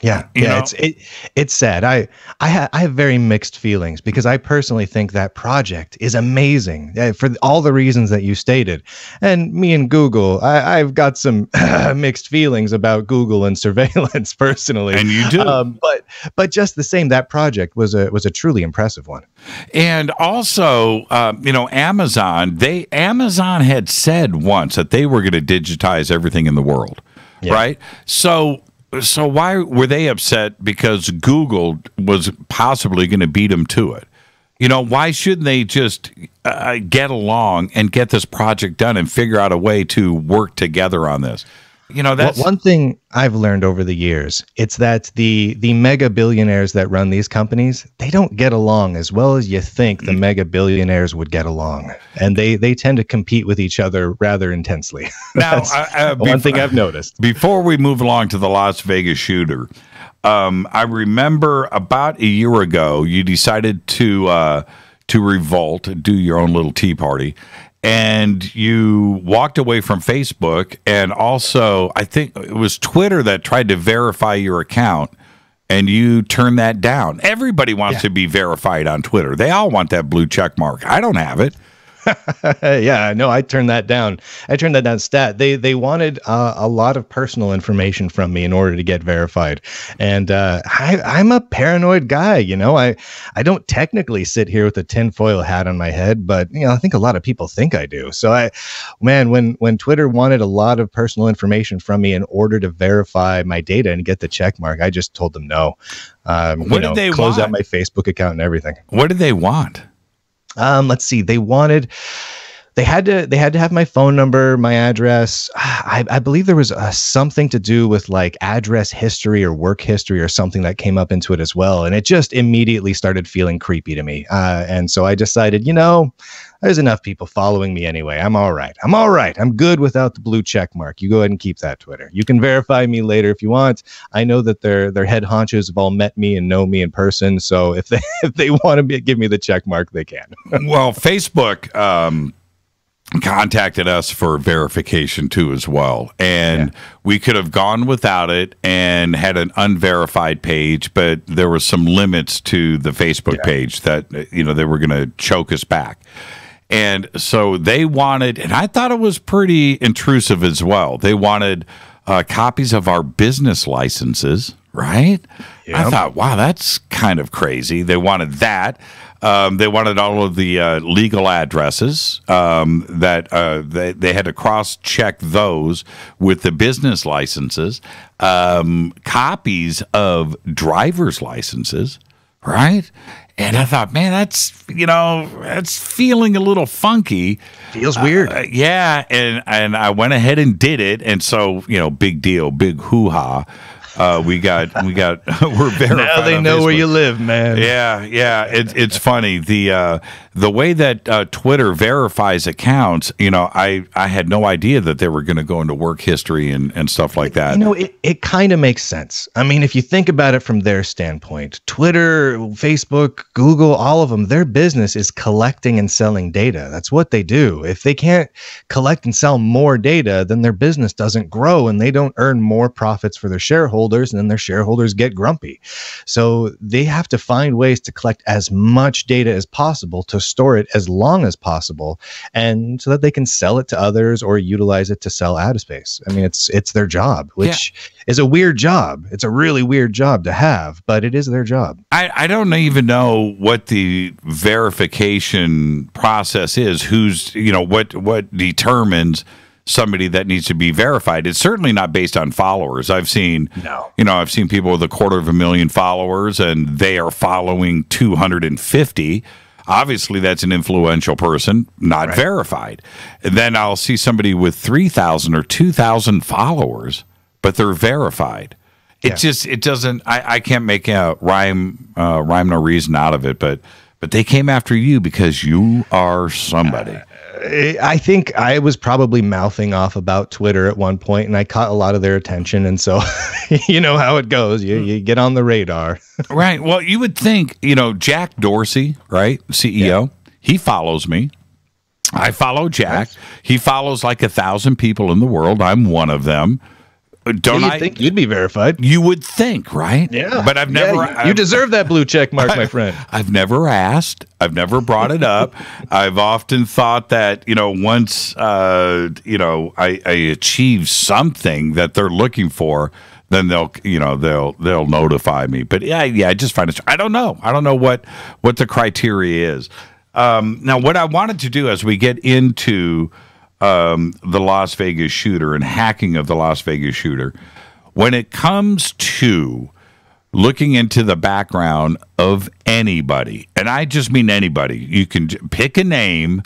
Yeah, it's sad. I have very mixed feelings because I personally think that project is amazing for all the reasons that you stated. And me and Google, I've got some mixed feelings about Google and surveillance personally. And you do. But just the same, that project was a truly impressive one. And also, Amazon had said once that they were going to digitize everything in the world, right? So why were they upset? Because Google was possibly going to beat them to it. Why shouldn't they just get along and get this project done and figure out a way to work together on this? That's one thing I've learned over the years. It's that the mega billionaires that run these companies, they don't get along as well as you think the mega billionaires would get along, and they tend to compete with each other rather intensely. That's one thing I've noticed. Before we move along to the Las Vegas shooter, I remember about a year ago you decided to revolt, do your own little tea party. And you walked away from Facebook, and also I think it was Twitter that tried to verify your account, and you turned that down. Everybody wants to be verified on Twitter. They all want that blue check mark. I don't have it. Yeah, no, I turned that down. Stat. They wanted a lot of personal information from me in order to get verified, and I'm a paranoid guy. I don't technically sit here with a tinfoil hat on my head, but I think a lot of people think I do. So when Twitter wanted a lot of personal information from me in order to verify my data and get the check mark, I just told them no. What did they close want? out my Facebook account and everything. What did they want? Let's see. They had to have my phone number, my address. I believe there was something to do with like address history or work history or something that came up into it as well. And it just immediately started feeling creepy to me. And so I decided, there's enough people following me anyway. I'm all right. I'm good without the blue check mark. You go ahead and keep that, Twitter. You can verify me later if you want. I know that their head honchos have all met me and know me in person. So if they want to give me the check mark, they can. Well, Facebook contacted us for verification too as well, and we could have gone without it and had an unverified page, but there were some limits to the Facebook page that they were going to choke us back. And so they wanted, and I thought it was pretty intrusive as well, they wanted copies of our business licenses, right? Yep. I thought, wow, that's kind of crazy. They wanted that. They wanted all of the legal addresses that they had to cross-check those with the business licenses, copies of driver's licenses, right? And I thought, man, that's feeling a little funky. Feels weird. Yeah, and I went ahead and did it, and so big deal, big hoo-ha. We're verified. Now they know where you live, man. Yeah. It's funny. The the way that Twitter verifies accounts, I had no idea that they were going to go into work history and stuff like that. It kind of makes sense. I mean, if you think about it from their standpoint, Twitter, Facebook, Google, all of them, their business is collecting and selling data. That's what they do. If they can't collect and sell more data, then their business doesn't grow and they don't earn more profits for their shareholders, and then their shareholders get grumpy. So they have to find ways to collect as much data as possible to store it as long as possible, and so that they can sell it to others or utilize it to sell out of space. I mean, it's their job, which is a weird job. It's a really weird job to have, but it is their job. I don't even know what the verification process is. Who's, what determines somebody that needs to be verified? It's certainly not based on followers. I've seen people with 250,000 followers and they are following 250. Obviously, that's an influential person, not verified. And then I'll see somebody with 3,000 or 2,000 followers, but they're verified. It doesn't. I can't make a rhyme no reason out of it. But they came after you because you are somebody. I think I was probably mouthing off about Twitter at one point, and I caught a lot of their attention. And so, you know how it goes. You get on the radar. Right. Well, you would think, Jack Dorsey, right, CEO, he follows me. I follow Jack. Yes. He follows like 1,000 people in the world. I'm one of them. Don't I think you'd be verified? You would think, right? Yeah. But I've never. You deserve that blue check mark, my friend. I've never asked. I've never brought it up. I've often thought that once I achieve something that they're looking for, then they'll notify me. But I just find it. I don't know. I don't know what the criteria is. Now, what I wanted to do as we get into the Las Vegas shooter and hacking of the Las Vegas shooter, when it comes to looking into the background of anybody, and I just mean anybody, you can pick a name,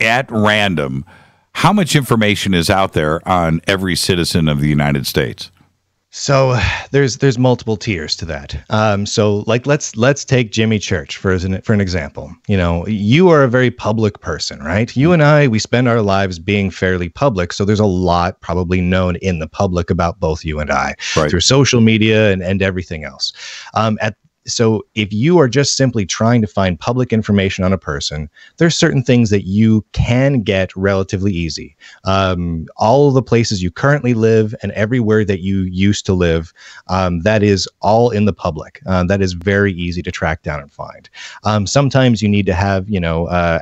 at random, how much information is out there on every citizen of the United States? So there's multiple tiers to that. So like let's take Jimmy Church for an example. You are a very public person, right? You and I, we spend our lives being fairly public, so there's a lot probably known in the public about both you and I through social media and everything else. So if you are just simply trying to find public information on a person, there's certain things that you can get relatively easy. All of the places you currently live and everywhere that you used to live, that is all in the public. That is very easy to track down and find. Sometimes you need to have,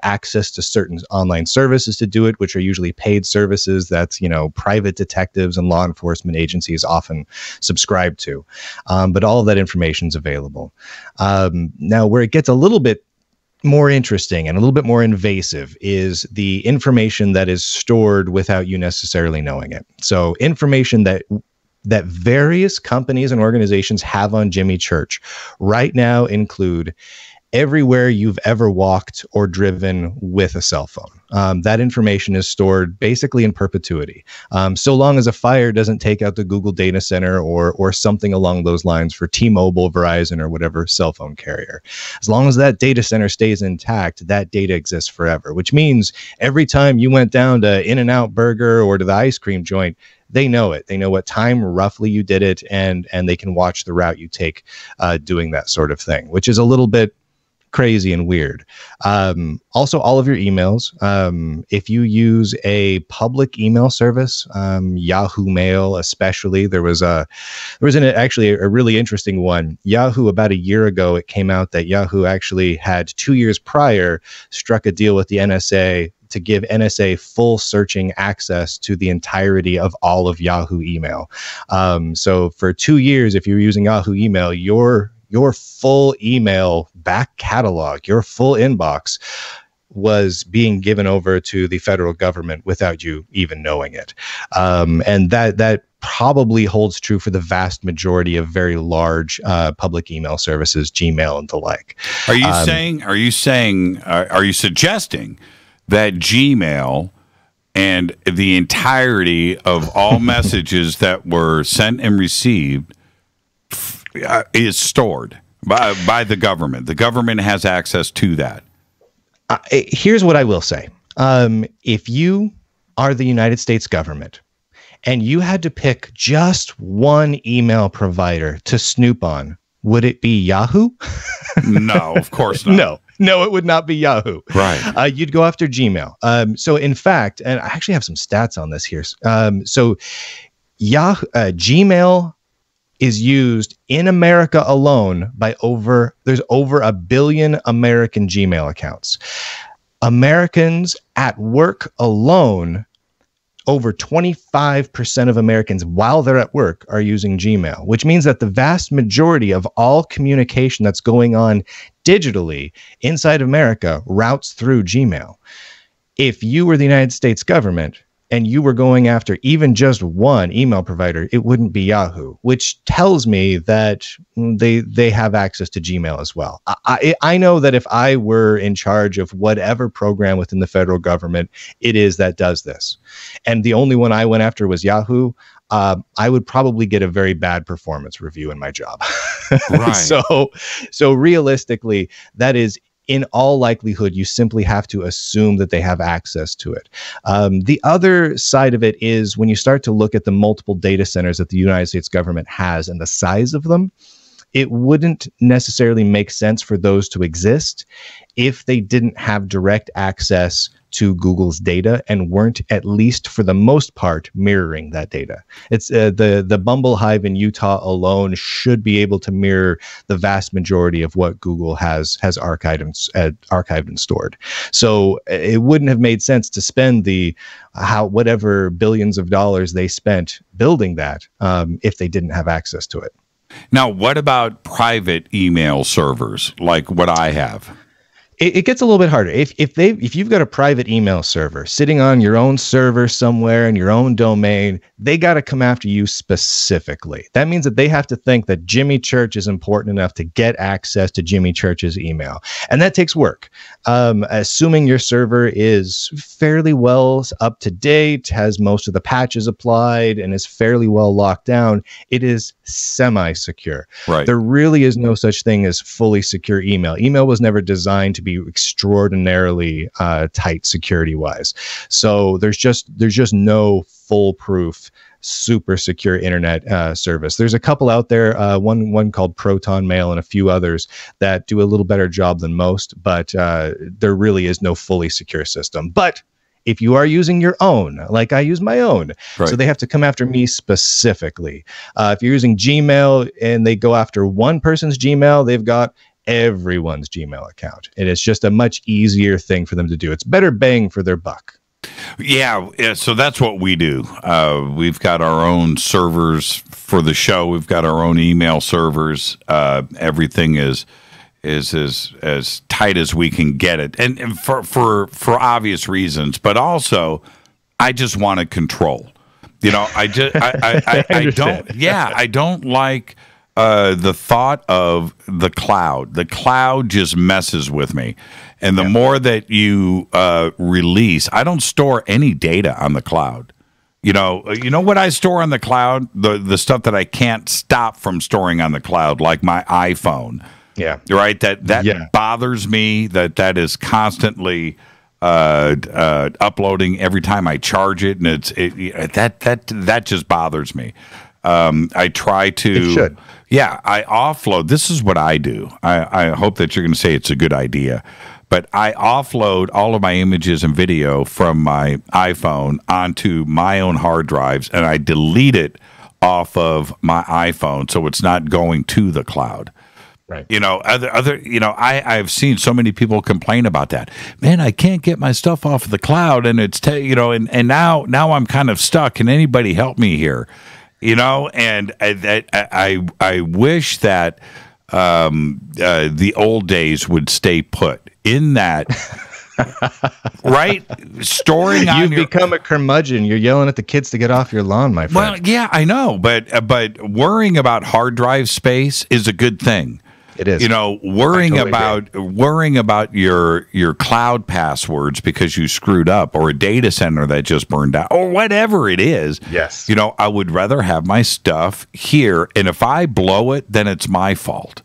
access to certain online services to do it, which are usually paid services that, private detectives and law enforcement agencies often subscribe to. But all of that information is available. Now, where it gets a little bit more interesting and a little bit more invasive is the information that is stored without you necessarily knowing it. So information that various companies and organizations have on Jimmy Church right now include everywhere you've ever walked or driven with a cell phone. That information is stored basically in perpetuity. So long as a fire doesn't take out the Google data center or something along those lines for T-Mobile, Verizon, or whatever cell phone carrier. As long as that data center stays intact, that data exists forever, which means every time you went down to In-N-Out Burger or to the ice cream joint, they know it. They know what time roughly you did it, and they can watch the route you take doing that sort of thing, which is a little bit crazy and weird. Also, all of your emails. If you use a public email service, Yahoo Mail especially, there was actually a really interesting one. Yahoo, about a year ago, it came out that Yahoo actually had 2 years prior struck a deal with the NSA to give NSA full searching access to the entirety of all of Yahoo email. So for 2 years, if you're using Yahoo email, your full email back catalog, your full inbox was being given over to the federal government without you even knowing it. And that probably holds true for the vast majority of very large public email services, Gmail and the like. Are you suggesting that Gmail and the entirety of all messages that were sent and received is stored by the government? The government has access to that. Here's what I will say. If you are the United States government and you had to pick just one email provider to snoop on, would it be Yahoo? No, of course not. No, it would not be Yahoo. Right. You'd go after Gmail. So in fact, and I actually have some stats on this here. So Gmail is used in America alone by there's over 1 billion American Gmail accounts. Americans at work alone, over 25% of Americans while they're at work are using Gmail, which means that the vast majority of all communication that's going on digitally inside America routes through Gmail. If you were the United States government and you were going after even just one email provider, it wouldn't be Yahoo, which tells me that they have access to Gmail as well. I know that if I were in charge of whatever program within the federal government it is that does this, and the only one I went after was Yahoo, I would probably get a very bad performance review in my job. Right. So realistically, that is, in all likelihood, you simply have to assume that they have access to it. The other side of it is when you start to look at the multiple data centers that the United States government has and the size of them, it wouldn't necessarily make sense for those to exist if they didn't have direct access to Google's data and weren't, at least for the most part, mirroring that data. It's the Bumble Hive in Utah alone should be able to mirror the vast majority of what Google has archived and stored. So it wouldn't have made sense to spend whatever billions of dollars they spent building that if they didn't have access to it. Now, what about private email servers like what I have? It gets a little bit harder. If you've got a private email server sitting on your own server somewhere in your own domain, they got to come after you specifically. That means that they have to think that Jimmy Church is important enough to get access to Jimmy Church's email. And that takes work. Assuming your server is fairly well up to date, has most of the patches applied, and is fairly well locked down, it is semi-secure. Right. There really is no such thing as fully secure email. Email was never designed to be extraordinarily tight security-wise. So there's just no foolproof, super secure internet service. There's a couple out there, one called Proton Mail and a few others that do a little better job than most, but there really is no fully secure system. But if you are using your own, like I use my own, right. So they have to come after me specifically. If you're using Gmail and they go after one person's Gmail, they've got everyone's Gmail account. And it's just a much easier thing for them to do. It's better bang for their buck. Yeah, so that's what we do. We've got our own servers for the show. We've got our own email servers. Everything is as tight as we can get it, and for obvious reasons. But also, I just want to control. I don't. Yeah, I don't like the thought of the cloud. The cloud just messes with me. And the more that you release, I don't store any data on the cloud. You know what I store on the cloud? The stuff that I can't stop from storing on the cloud, like my iPhone. Yeah. Right? That bothers me, that is constantly uploading every time I charge it, and that just bothers me. I try to. It should. Yeah, I offload. This is what I do. I hope that you're going to say it's a good idea. But I offload all of my images and video from my iPhone onto my own hard drives, and I delete it off of my iPhone so it's not going to the cloud. Right. I've seen so many people complain about that. Man, I can't get my stuff off of the cloud, and it's and now I'm kind of stuck. Can anybody help me here? And I wish that the old days would stay put in that. Right? Storing on You've become a curmudgeon. You're yelling at the kids to get off your lawn, my friend. Well, yeah, I know, but worrying about hard drive space is a good thing. It is. Worrying about your cloud passwords because you screwed up, or a data center that just burned out, or whatever it is. Yes. I would rather have my stuff here, and if I blow it, then it's my fault.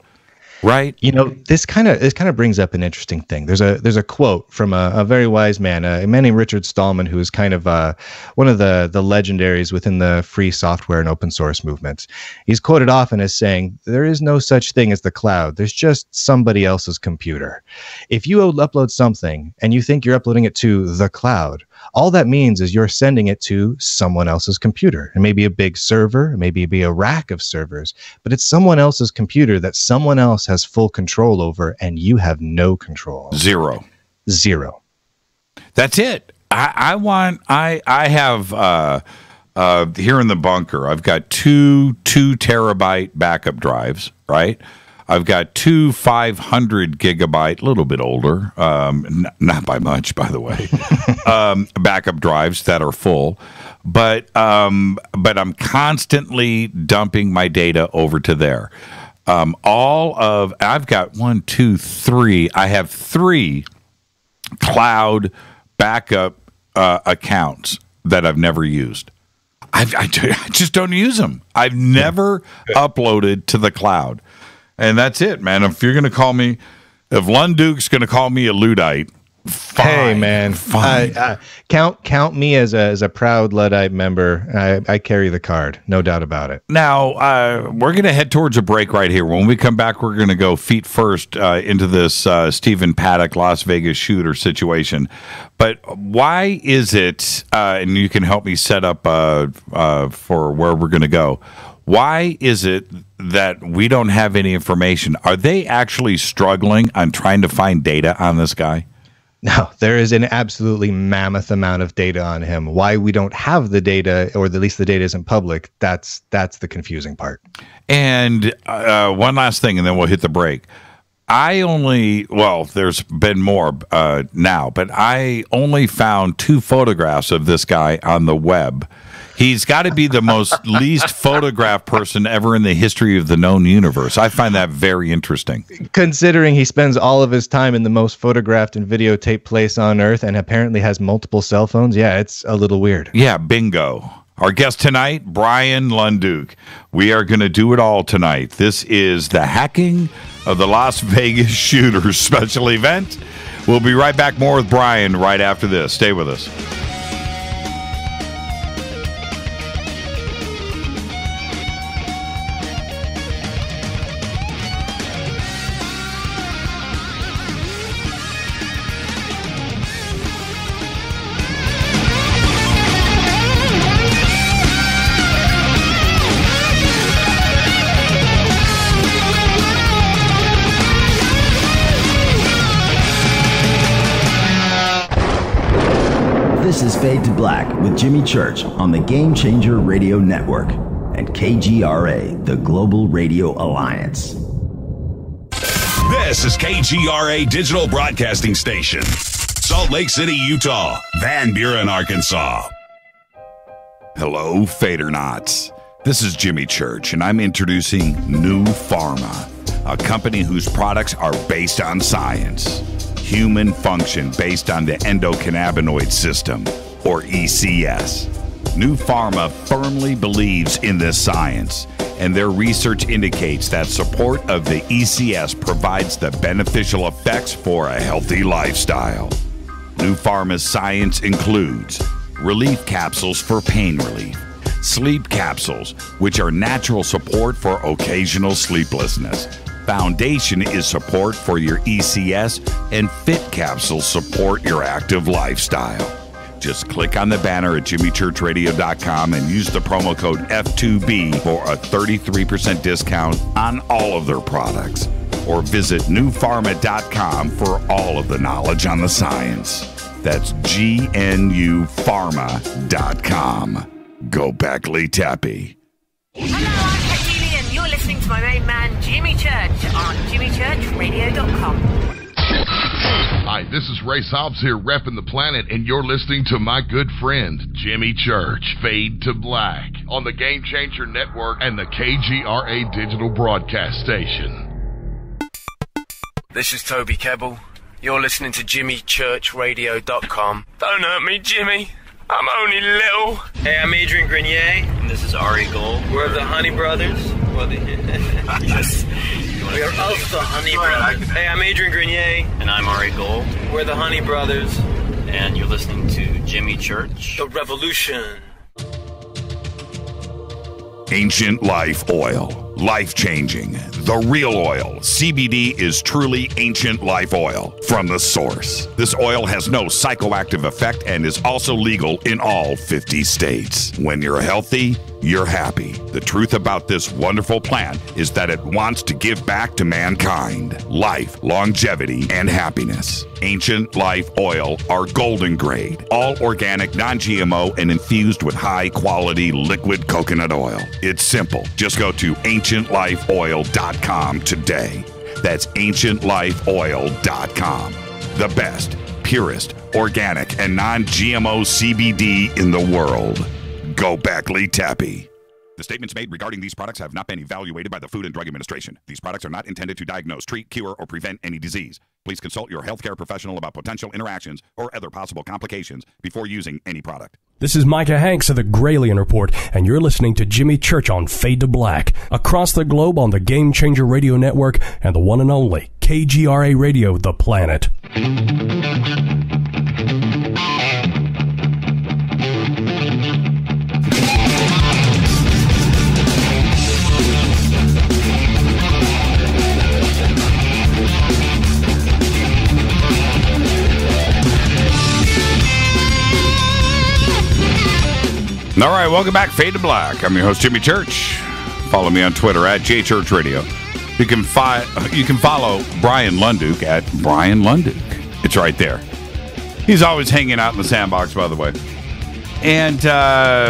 Right. You know, this kind of brings up an interesting thing. There's a quote from a very wise man, a man named Richard Stallman, who is kind of one of the legendaries within the free software and open source movements. He's quoted often as saying, "There is no such thing as the cloud. There's just somebody else's computer." If you upload something and you think you're uploading it to the cloud, all that means is you're sending it to someone else's computer. It may be a big server, it may be a rack of servers, but it's someone else's computer that someone else has full control over, and you have no control. Zero. That's it. I have here in the bunker, I've got two 2-terabyte backup drives, right? I've got 2 500 gigabyte, a little bit older, not by much, by the way, backup drives that are full. But I'm constantly dumping my data over to there. I've got 1, 2, 3. I have 3 cloud backup accounts that I've never used. I just don't use them. I've never uploaded to the cloud. And that's it, man. If you're going to call me, if Lunduke's going to call me a Luddite, fine. Hey, man. Fine. Count me as a proud Luddite member. I carry the card, no doubt about it. Now, we're going to head towards a break right here. When we come back, we're going to go feet first into this Stephen Paddock Las Vegas shooter situation. But why is it, and you can help me set up for where we're going to go, why is it that we don't have any information? Are they actually struggling on trying to find data on this guy? No, there is an absolutely mammoth amount of data on him. Why we don't have the data, or at least the data isn't public, that's the confusing part. And one last thing, and then we'll hit the break. There's been more now, but I only found 2 photographs of this guy on the web. He's got to be the most least photographed person ever in the history of the known universe. I find that very interesting. Considering he spends all of his time in the most photographed and videotaped place on Earth and apparently has multiple cell phones, yeah, it's a little weird. Yeah, bingo. Our guest tonight, Bryan Lunduke. We are going to do it all tonight. This is the Hacking of the Las Vegas Shooters special event. We'll be right back more with Bryan right after this. Stay with us. This is Fade to Black with Jimmy Church on the Game Changer Radio Network and KGRA, the Global Radio Alliance. This is KGRA Digital Broadcasting Station, Salt Lake City, Utah, Van Buren, Arkansas. Hello, Fadernauts. This is Jimmy Church, and I'm introducing New Pharma, a company whose products are based on science. Human function based on the endocannabinoid system, or ECS. New Pharma firmly believes in this science, and their research indicates that support of the ECS provides the beneficial effects for a healthy lifestyle. New Pharma's science includes relief capsules for pain relief, sleep capsules, which are natural support for occasional sleeplessness. Foundation is support for your ECS, and Fit capsules support your active lifestyle. Just click on the banner at jimmychurchradio.com and use the promo code F2B for a 33% discount on all of their products. Or visit newpharma.com for all of the knowledge on the science. That's GNUpharma.com. Go back, Lee Tappy. Hello, I'm Katie Lee, and you're listening to my main man, Jimmy Church, on jimmychurchradio.com. Hi, this is Ray Hobbs here, repping the planet, and you're listening to my good friend, Jimmy Church, Fade to Black, on the Game Changer Network and the KGRA Digital Broadcast Station. This is Toby Kebbell. You're listening to jimmychurchradio.com. Don't hurt me, Jimmy. I'm only little. Hey, I'm Adrian Grenier. And this is Ari Gold. We're the Honey Brothers. Yes. We are of the Honey Brothers. Hey, I'm Adrian Grenier. And I'm Ari Gold. We're the Honey Brothers. And you're listening to Jimmy Church. The Revolution. Ancient Life Oil. Life-changing. The real oil. CBD is truly ancient life oil from the source. This oil has no psychoactive effect and is also legal in all 50 states. When you're healthy, you're happy. The truth about this wonderful plant is that it wants to give back to mankind life, longevity, and happiness. Ancient Life Oil are golden grade, all organic, non-GMO, and infused with high-quality liquid coconut oil. It's simple. Just go to ancientlifeoil.com today. That's ancientlifeoil.com. The best, purest, organic, and non-GMO CBD in the world. Go Beckley Tappy. The statements made regarding these products have not been evaluated by the Food and Drug Administration. These products are not intended to diagnose, treat, cure, or prevent any disease. Please consult your healthcare professional about potential interactions or other possible complications before using any product. This is Micah Hanks of the Gralien Report, and you're listening to Jimmy Church on Fade to Black, across the globe on the Game Changer Radio Network and the one and only KGRA Radio, The Planet. All right, welcome back, Fade to Black. I'm your host, Jimmy Church. Follow me on Twitter at JChurchRadio. You can follow Bryan Lunduke at Bryan Lunduke. It's right there. He's always hanging out in the sandbox, by the way. And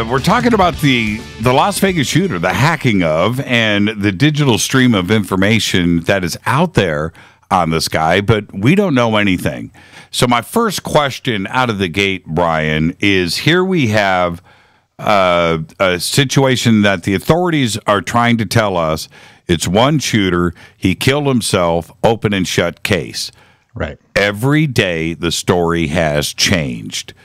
we're talking about the Las Vegas shooter, the hacking of, and the digital stream of information that is out there on this guy, but we don't know anything. So my first question out of the gate, Bryan, is here we have a situation that the authorities are trying to tell us it's one shooter, he killed himself, open and shut case. Right. Every day the story has changed.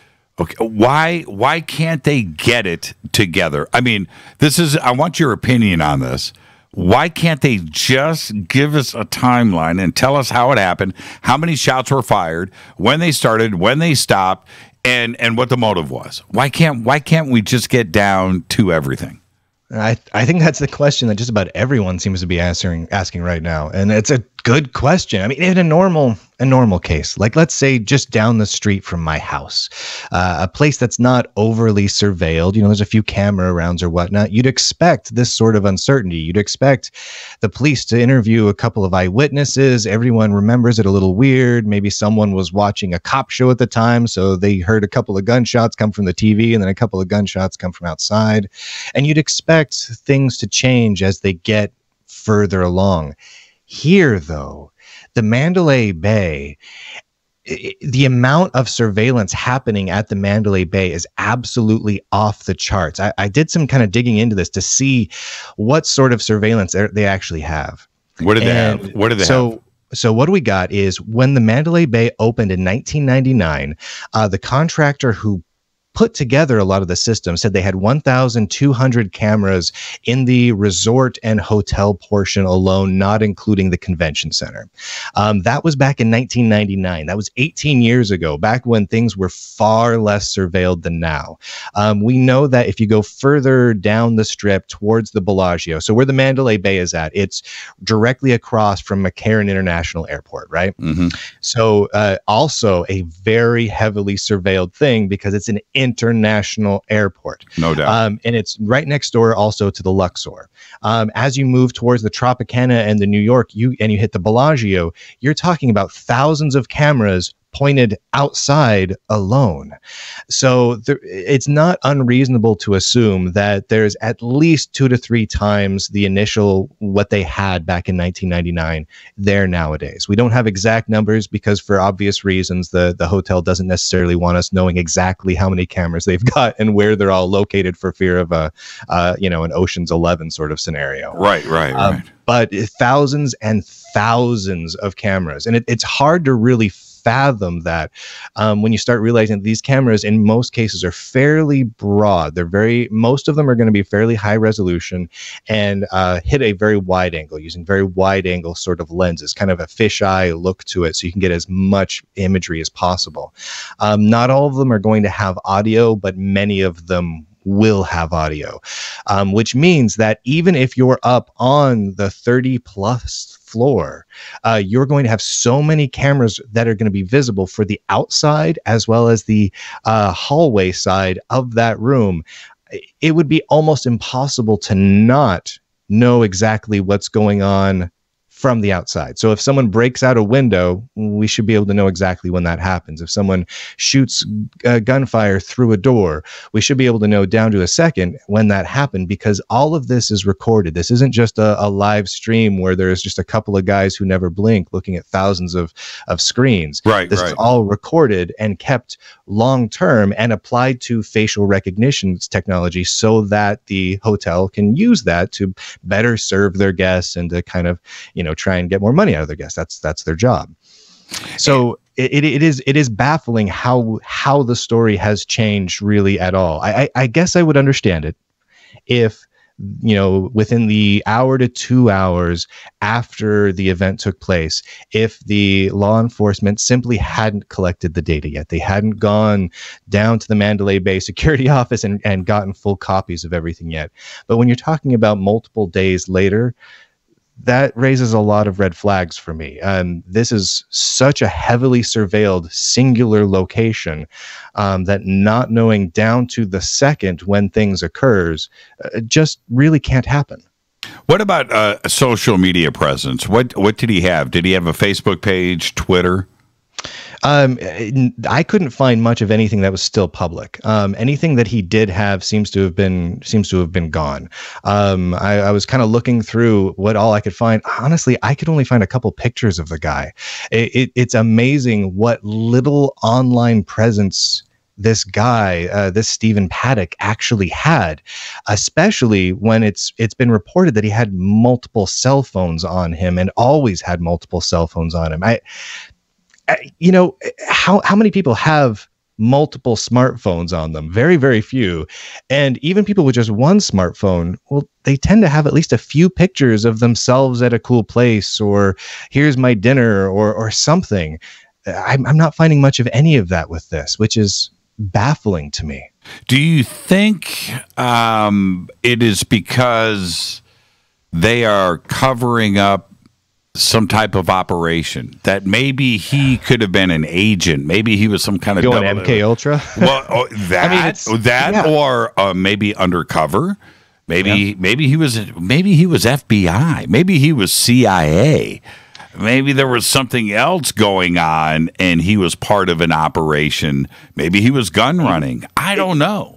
Okay, why can't they get it together? I mean, I want your opinion on this. Why can't they just give us a timeline and tell us how it happened, how many shots were fired, when they started, when they stopped, and what the motive was? Why can't we just get down to everything? I think that's the question that just about everyone seems to be asking right now, and it's a good question. I mean, in a normal case, like let's say just down the street from my house, a place that's not overly surveilled, there's a few camera rounds or whatnot, you'd expect this sort of uncertainty. You'd expect the police to interview a couple of eyewitnesses. Everyone remembers it a little weird. Maybe someone was watching a cop show at the time, so they heard a couple of gunshots come from the TV and then a couple of gunshots come from outside. And you'd expect things to change as they get further along. Here, though, the Mandalay Bay, the amount of surveillance happening at the Mandalay Bay is absolutely off the charts. I did some kind of digging into this to see what sort of surveillance they actually have. What did they have? So what we got is when the Mandalay Bay opened in 1999, the contractor who put together a lot of the systems said they had 1,200 cameras in the resort and hotel portion alone, not including the convention center. That was back in 1999. That was 18 years ago, back when things were far less surveilled than now. We know that if you go further down the strip towards the Bellagio, so where the Mandalay Bay is at, it's directly across from McCarran International Airport, right? Mm-hmm. So also a very heavily surveilled thing because it's an international airport. No doubt. And it's right next door also to the Luxor. As you move towards the Tropicana and the New York, you hit the Bellagio, you're talking about thousands of cameras pointed outside alone. So it's not unreasonable to assume that there's at least 2 to 3 times the initial what they had back in 1999 there nowadays. We don't have exact numbers because for obvious reasons, the hotel doesn't necessarily want us knowing exactly how many cameras they've got and where they're all located for fear of an Ocean's 11 sort of scenario. Right. But thousands and thousands of cameras. And it's hard to really fathom that when you start realizing that these cameras in most cases are fairly broad. Most of them are going to be fairly high resolution and hit a very wide angle using very wide angle sort of lenses, kind of a fisheye look to it, so you can get as much imagery as possible. Not all of them are going to have audio, but many of them will have audio, which means that even if you're up on the 30 plus floor, you're going to have so many cameras that are going to be visible for the outside as well as the hallway side of that room. It would be almost impossible to not know exactly what's going on from the outside. So if someone breaks out a window, we should be able to know exactly when that happens. If someone shoots gunfire through a door, we should be able to know down to a second when that happened, because all of this is recorded. This isn't just a live stream where there's just a couple of guys who never blink looking at thousands of screens. Right. This is all recorded and kept long term and applied to facial recognition technology so that the hotel can use that to better serve their guests and to kind of, try and get more money out of their guests. That's their job. So it is baffling how the story has changed really at all. I guess I would understand it if, within the hour to 2 hours after the event took place, if the law enforcement simply hadn't collected the data yet. They hadn't gone down to the Mandalay Bay security office and gotten full copies of everything yet. But when you're talking about multiple days later, that raises a lot of red flags for me. This is such a heavily surveilled singular location that not knowing down to the second when things occurs just really can't happen. What about a social media presence? What did he have? Did he have a Facebook page, Twitter? I couldn't find much of anything that was still public. Anything that he did have seems to have been gone. I was kind of looking through what all I could find. Honestly, I could only find a couple pictures of the guy. It's amazing what little online presence this guy, this Stephen Paddock, actually had, especially when it's been reported that he had multiple cell phones on him and always had multiple cell phones on him. How many people have multiple smartphones on them? Very, very few. And even people with just one smartphone, well, they tend to have at least a few pictures of themselves at a cool place, or here's my dinner, or something. I'm not finding much of any of that with this, which is baffling to me. Do you think it is because they are covering up some type of operation, that maybe he could have been an agent, maybe he was some kind of MK Ultra? Well, or maybe undercover, maybe he was FBI, maybe he was CIA, maybe there was something else going on and he was part of an operation, maybe he was gun running. I don't know.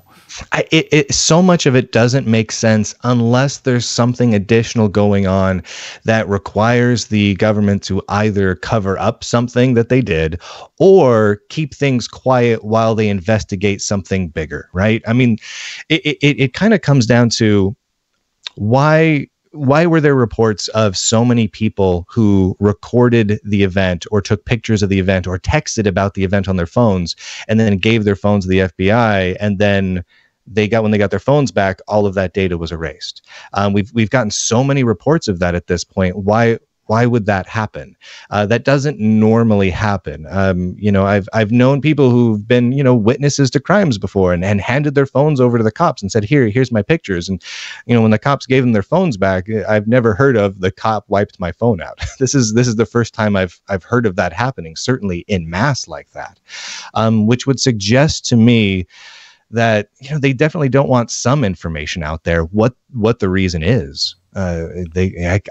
So much of it doesn't make sense unless there's something additional going on that requires the government to either cover up something that they did or keep things quiet while they investigate something bigger, right? I mean, it kind of comes down to why were there reports of so many people who recorded the event or took pictures of the event or texted about the event on their phones and then gave their phones to the FBI, and then when they got their phones back, all of that data was erased? We've gotten so many reports of that at this point. Why would that happen? That doesn't normally happen. I've known people who've been, witnesses to crimes before and handed their phones over to the cops and said, here's my pictures. And, when the cops gave them their phones back, I've never heard of the cop wiped my phone out. This is the first time I've heard of that happening, certainly in mass like that, which would suggest to me that, they definitely don't want some information out there. What the reason is. I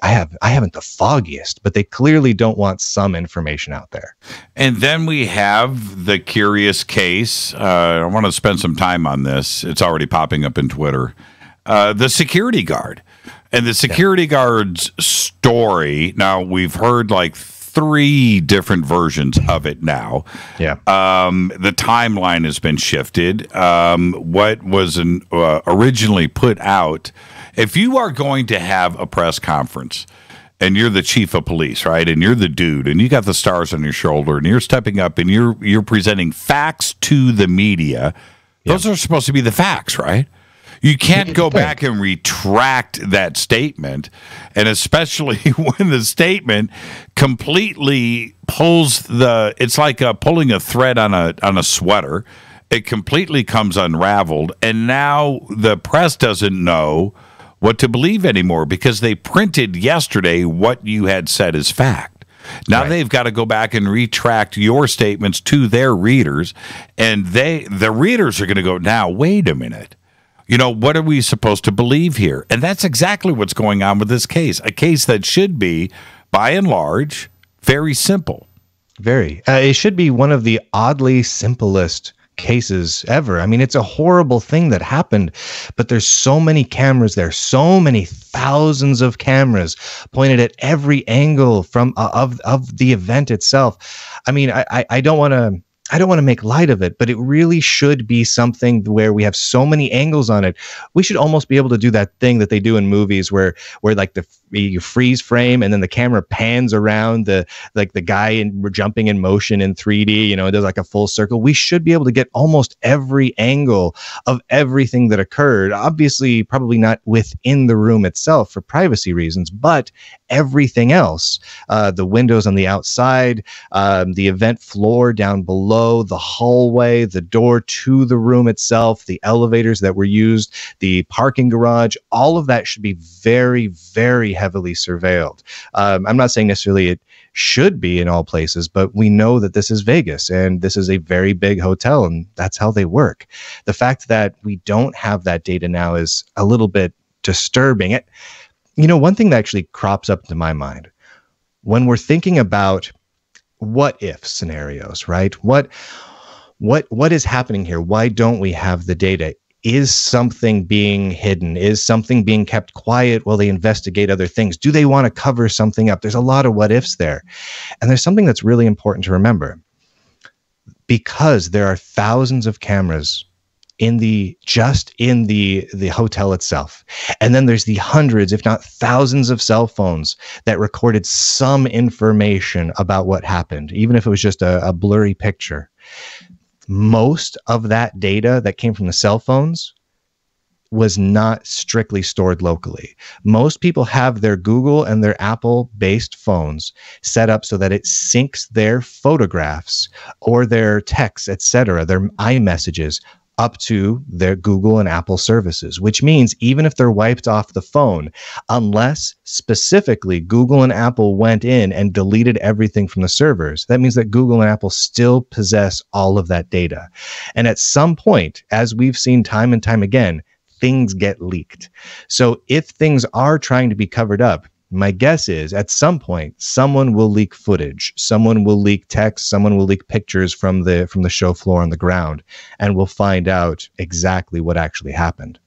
haven't the foggiest, but they clearly don't want some information out there. And then we have the curious case. I want to spend some time on this. It's already popping up in Twitter. The security guard and the security guard's story. Now, we've heard like 3 different versions of it now. Yeah. The timeline has been shifted. What was originally put out, if you are going to have a press conference and you're the chief of police, right? And you're the dude, and you got the stars on your shoulder, and you're stepping up, and you're presenting facts to the media. Those are supposed to be the facts, right? You can't go back and retract that statement, and especially when the statement completely pulls it's like pulling a thread on a sweater. It completely comes unraveled, and now the press doesn't know what to believe anymore because they printed yesterday what you had said as fact. Now they've got to go back and retract your statements to their readers, and the readers are going to go, now, wait a minute. What are we supposed to believe here? And that's exactly what's going on with this case, a case that should be, by and large, very simple. Very. It should be one of the oddly simplest cases ever. I mean, it's a horrible thing that happened, but there's so many cameras there, so many thousands of cameras pointed at every angle of the event itself. I mean, I don't want to make light of it, but it really should be something where we have so many angles on it. We should almost be able to do that thing that they do in movies where like you freeze frame and then the camera pans around the guy jumping in motion in 3D, it does like a full circle. We should be able to get almost every angle of everything that occurred. Obviously, probably not within the room itself for privacy reasons, but everything else, the windows on the outside, the event floor down below, the hallway, the door to the room itself, the elevators that were used, the parking garage, all of that should be very, very heavily surveilled. I'm not saying necessarily it should be in all places, but we know that this is Vegas and this is a very big hotel and that's how they work. The fact that we don't have that data now is a little bit disturbing. One thing that actually crops up into my mind when we're thinking about what if scenarios, right? What is happening here? Why don't we have the data? Is something being hidden? Is something being kept quiet while they investigate other things? Do they want to cover something up? There's a lot of what ifs there. And there's something that's really important to remember. Because there are thousands of cameras in the hotel itself. And then there's the hundreds, if not thousands of cell phones that recorded some information about what happened, even if it was just a blurry picture. Most of that data that came from the cell phones was not strictly stored locally. Most people have their Google and their Apple-based phones set up so that it syncs their photographs or their texts, etc., their iMessages up to their Google and Apple services, which means even if they're wiped off the phone, unless specifically Google and Apple went in and deleted everything from the servers, that means that Google and Apple still possess all of that data. And at some point, as we've seen time and time again, things get leaked. So if things are trying to be covered up, my guess is at some point someone will leak footage, someone will leak text, someone will leak pictures from the show floor on the ground, and we'll find out exactly what actually happened.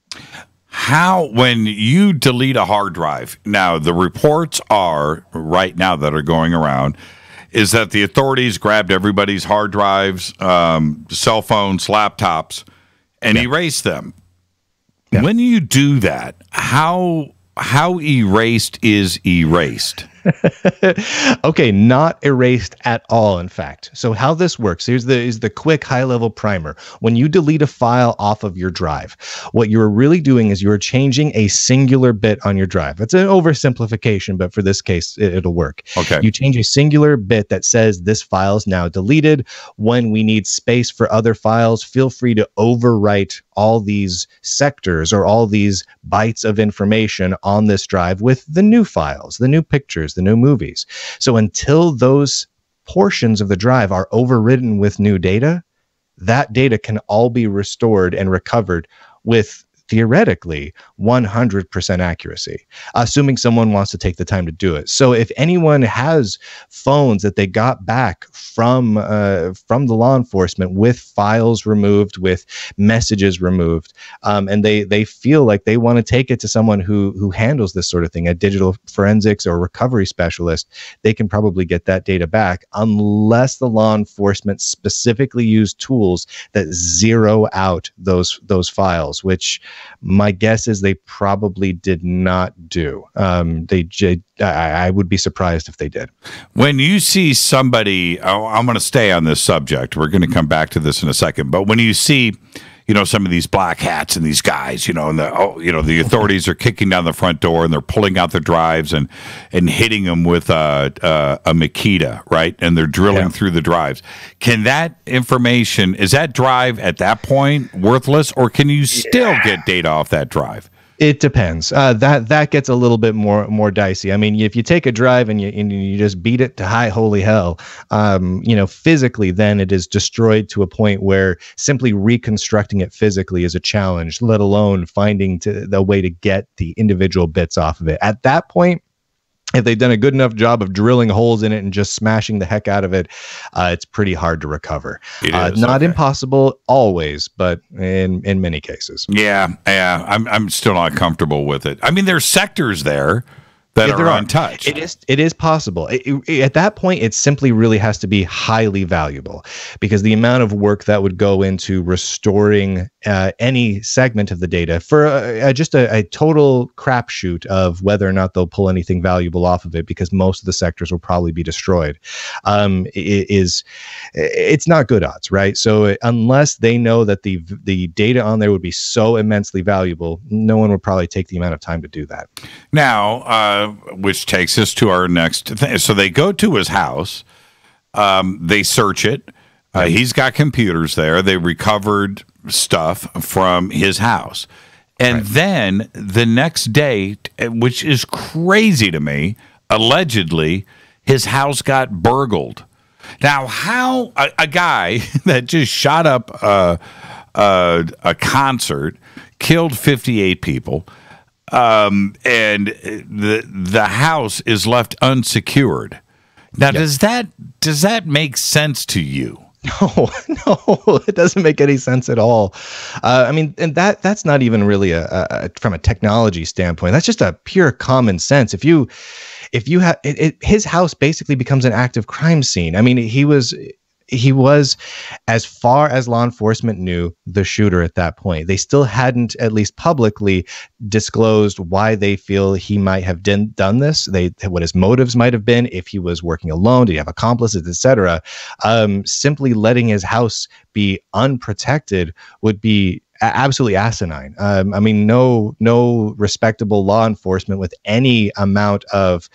How, when you delete a hard drive, now the reports are right now that are going around is that the authorities grabbed everybody's hard drives, cell phones, laptops, and erased them. Yeah. When you do that, how erased is erased? Okay, not erased at all, in fact. So how this works, here's the quick high-level primer. When you delete a file off of your drive, what you're really doing is you're changing a singular bit on your drive. It's an oversimplification, but for this case, it'll work. Okay. You change a singular bit that says this file is now deleted. When we need space for other files, feel free to overwrite all these sectors or all these bytes of information on this drive with the new files, the new pictures, the new movies. So until those portions of the drive are overridden with new data, that data can all be restored and recovered with theoretically 100% accuracy, assuming someone wants to take the time to do it. So if anyone has phones that they got back from the law enforcement with files removed, with messages removed, and they feel like they want to take it to someone who handles this sort of thing, a digital forensics or recovery specialist, they can probably get that data back unless the law enforcement specifically use tools that zero out those files, which My guess is they probably did not do. I would be surprised if they did. When you see somebody, I'm going to stay on this subject. We're going to come back to this in a second. But when you see, some of these black hats and these guys, and the authorities are kicking down the front door and they're pulling out the drives and hitting them with a Makita, right? And they're drilling through the drives. Can that information, is that drive at that point worthless, or can you still get data off that drive? It depends. That gets a little bit more dicey. I mean, if you take a drive and you just beat it to high holy hell, physically, then it is destroyed to a point where simply reconstructing it physically is a challenge, let alone finding the way to get the individual bits off of it. At that point, if they've done a good enough job of drilling holes in it and just smashing the heck out of it, it's pretty hard to recover. Not impossible always, but in many cases. Yeah. I'm still not comfortable with it. I mean, there's sectors there that are untouched. It is possible. At that point, it simply really has to be highly valuable, because the amount of work that would go into restoring any segment of the data for just a total crapshoot of whether or not they'll pull anything valuable off of it, because most of the sectors will probably be destroyed. It's not good odds, right? So unless they know that the data on there would be so immensely valuable, no one would probably take the amount of time to do that. Now, which takes us to our next thing. So they go to his house, they search it. He's got computers there. They recovered stuff from his house. And then the next day, which is crazy to me, allegedly, his house got burgled. Now, how a guy that just shot up a concert, killed 58 people, and the house is left unsecured. Now, does that make sense to you? No, it doesn't make any sense at all. I mean, and that's not even really from a technology standpoint. That's just a pure common sense. If you have his house basically becomes an active crime scene. I mean, he was, as far as law enforcement knew, the shooter at that point. They still hadn't, at least publicly, disclosed why they feel he might have done this. What his motives might have been, if he was working alone, did he have accomplices, etc. Simply letting his house be unprotected would be absolutely asinine. I mean, no respectable law enforcement with any amount of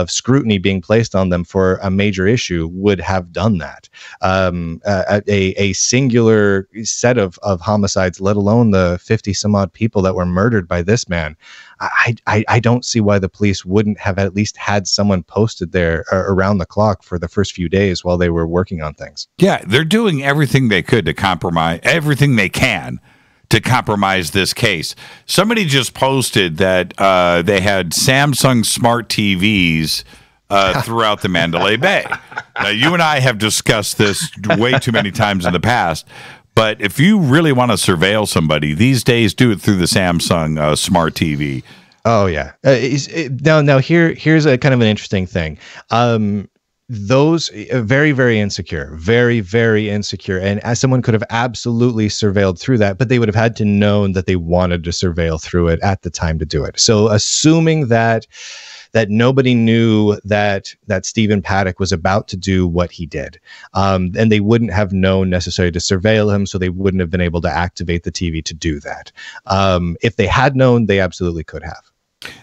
scrutiny being placed on them for a major issue would have done that. A singular set of homicides, let alone the 50 some odd people that were murdered by this man. I don't see why the police wouldn't have at least had someone posted there around the clock for the first few days while they were working on things. Yeah, they're doing everything they could to compromise, everything they can to compromise this case. Somebody just posted that they had Samsung smart TVs throughout the Mandalay Bay. Now, you and I have discussed this way too many times in the past, but if you really want to surveil somebody these days, do it through the Samsung smart TV. Oh, yeah. Now, here's a kind of an interesting thing. Those very, very insecure, very, very insecure. And as someone could have absolutely surveilled through that, but they would have had to know that they wanted to surveil through it at the time to do it. So assuming that nobody knew that Stephen Paddock was about to do what he did, and they wouldn't have known necessarily to surveil him, so they wouldn't have been able to activate the TV to do that. If they had known, they absolutely could have.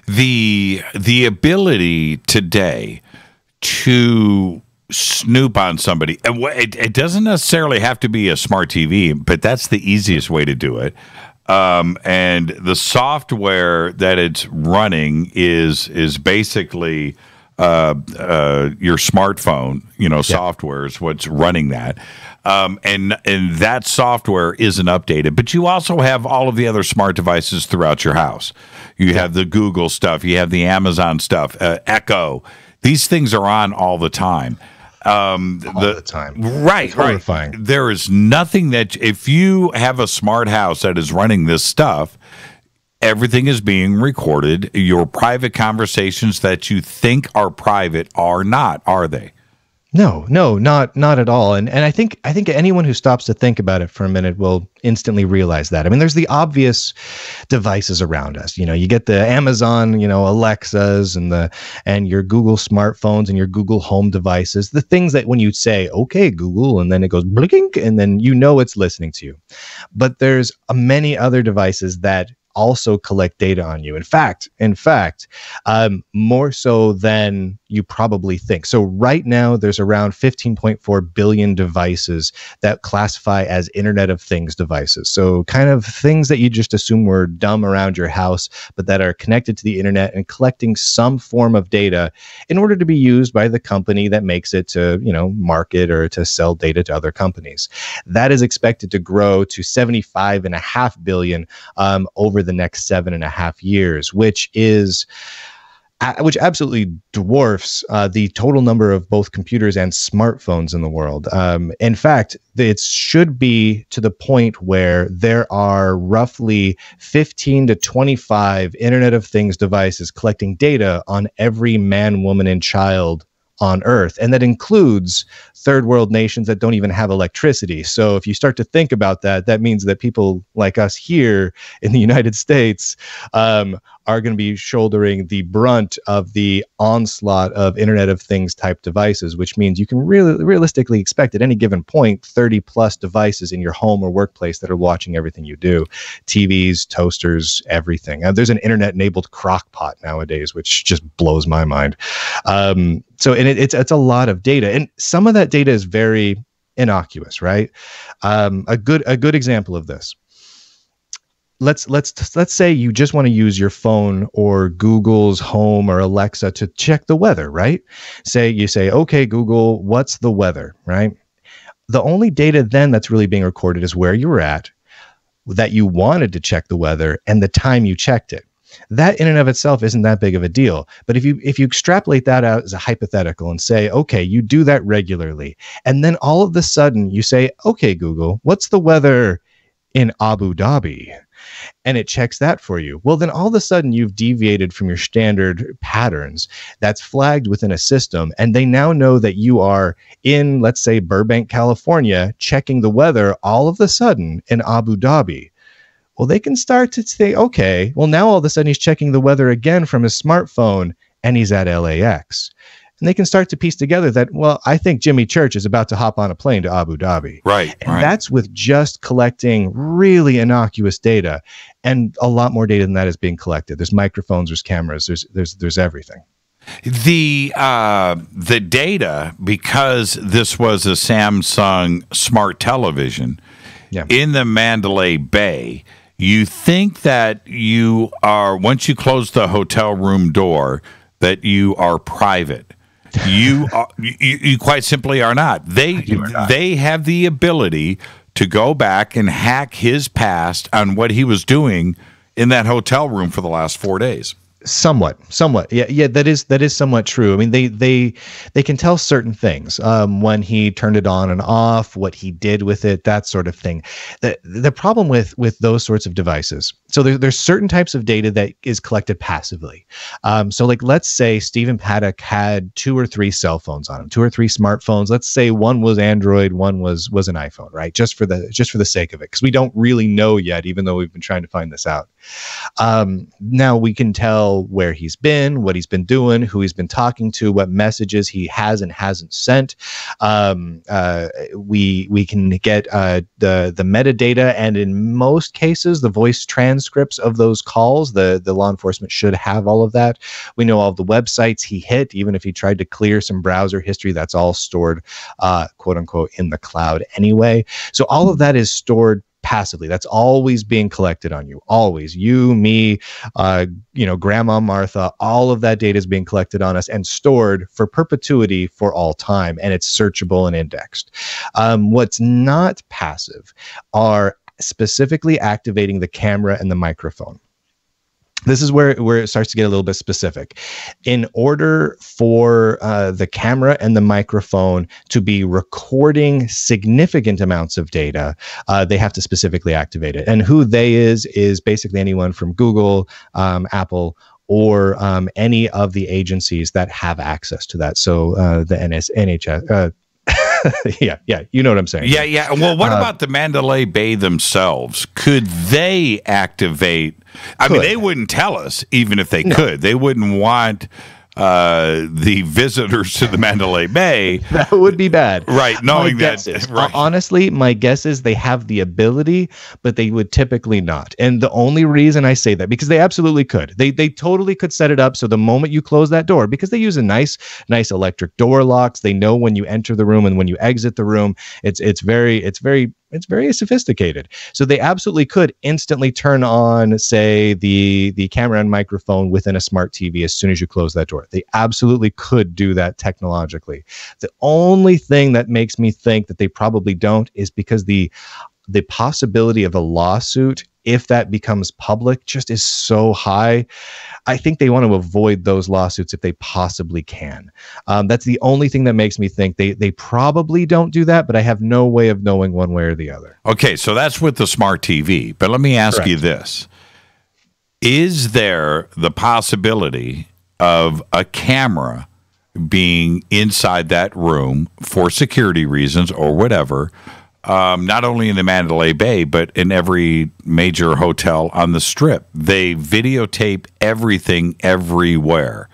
The ability today to snoop on somebody, it doesn't necessarily have to be a smart TV, but that's the easiest way to do it. And the software that it's running is basically your smartphone, software is what's running that. And that software isn't updated, but you also have all of the other smart devices throughout your house. You have the Google stuff, you have the Amazon stuff, Echo. These things are on all the time. All the time. Right, it's horrifying. Right. There is nothing that, if you have a smart house that is running this stuff, everything is being recorded. Your private conversations that you think are private are not, are they? No, not at all. And I think anyone who stops to think about it for a minute will instantly realize that. I mean, there's the obvious devices around us. You know, you get the Amazon, Alexas and your Google smartphones and your Google Home devices, the things that when you say, "Okay, Google," and then it goes blinking, and then it's listening to you. But there's many other devices that also collect data on you. In fact, more so than you probably think. So right now, there's around 15.4 billion devices that classify as Internet of Things devices. So kind of things that you just assume were dumb around your house, but that are connected to the internet and collecting some form of data in order to be used by the company that makes it to, market or to sell data to other companies. That is expected to grow to 75.5 billion over the next 7.5 years, which absolutely dwarfs the total number of both computers and smartphones in the world. In fact, it should be to the point where there are roughly 15 to 25 Internet of Things devices collecting data on every man, woman, and child on Earth. And that includes third world nations that don't even have electricity. So if you start to think about that, that means that people like us here in the United States are going to be shouldering the brunt of the onslaught of Internet of Things type devices, which means you can really realistically expect at any given point 30 plus devices in your home or workplace that are watching everything you do. TVs, toasters, everything. There's an internet enabled crock pot nowadays, which just blows my mind. So it's a lot of data, and some of that data is very innocuous, right? A good example of this. Let's say you just want to use your phone or Google's Home or Alexa to check the weather, right? You say, "Okay, Google, what's the weather?" Right? The only data then that's really being recorded is where you were at, that you wanted to check the weather, and the time you checked it. That in and of itself isn't that big of a deal. But if you extrapolate that out as a hypothetical and say, okay, you do that regularly, and then all of a sudden you say, "Okay, Google, what's the weather in Abu Dhabi?" And it checks that for you. Well, then all of a sudden you've deviated from your standard patterns. That's flagged within a system. And they now know that you are in, let's say, Burbank, California, checking the weather all of a sudden in Abu Dhabi. Well, they can start to say, okay, well, now all of a sudden he's checking the weather again from his smartphone and he's at LAX. And they can start to piece together that, well, I think Jimmy Church is about to hop on a plane to Abu Dhabi. Right. And that's with just collecting really innocuous data. And a lot more data than that is being collected. There's microphones, there's cameras, there's everything. The data, because this was a Samsung smart television in the Mandalay Bay, you think that you are, once you close the hotel room door, that you are private. You quite simply are not. They have the ability to go back and hack his past on what he was doing in that hotel room for the last 4 days. Somewhat. Yeah, that is somewhat true. I mean, they can tell certain things, when he turned it on and off, what he did with it, that sort of thing. The problem with those sorts of devices, so there's certain types of data that is collected passively. So like, let's say Stephen Paddock had 2 or 3 cell phones on him, 2 or 3 smartphones. Let's say one was Android, one was an iPhone, right? Just for the sake of it, because we don't really know yet, even though we've been trying to find this out. Now we can tell where he's been, what he's been doing, who he's been talking to, what messages he has and hasn't sent. We can get the metadata, and in most cases, the voice transcripts of those calls. The law enforcement should have all of that. We know all of the websites he hit, even if he tried to clear some browser history. That's all stored, quote unquote, in the cloud anyway. So all of that is stored passively. That's always being collected on you. Always. You, me, Grandma Martha, all of that data is being collected on us and stored for perpetuity for all time. And it's searchable and indexed. What's not passive are specifically activating the camera and the microphone. This is where it starts to get a little bit specific. In order for the camera and the microphone to be recording significant amounts of data, they have to specifically activate it. And who they is basically anyone from Google, Apple, or any of the agencies that have access to that. So the NHS. Yeah, you know what I'm saying. Yeah. Well, what about the Mandalay Bay themselves? Could they activate? I mean, they wouldn't tell us, even if they could. They wouldn't want the visitors to the Mandalay Bay. That would be bad. Right, knowing that. Right. Honestly, my guess is they have the ability, but they would typically not. And the only reason I say that, because they absolutely could. They totally could set it up so the moment you close that door, because they use a nice electric door locks. They know when you enter the room and when you exit the room. It's very sophisticated. So they absolutely could instantly turn on, say, the camera and microphone within a smart TV as soon as you close that door. They absolutely could do that technologically. The only thing that makes me think that they probably don't is because the possibility of a lawsuit, if that becomes public, just is so high. I think they want to avoid those lawsuits if they possibly can. That's the only thing that makes me think they probably don't do that, but I have no way of knowing one way or the other. Okay, so that's with the smart TV. But let me ask you this. Is there the possibility of a camera being inside that room for security reasons or whatever, not only in the Mandalay Bay, but in every major hotel on the Strip? They videotape everything everywhere.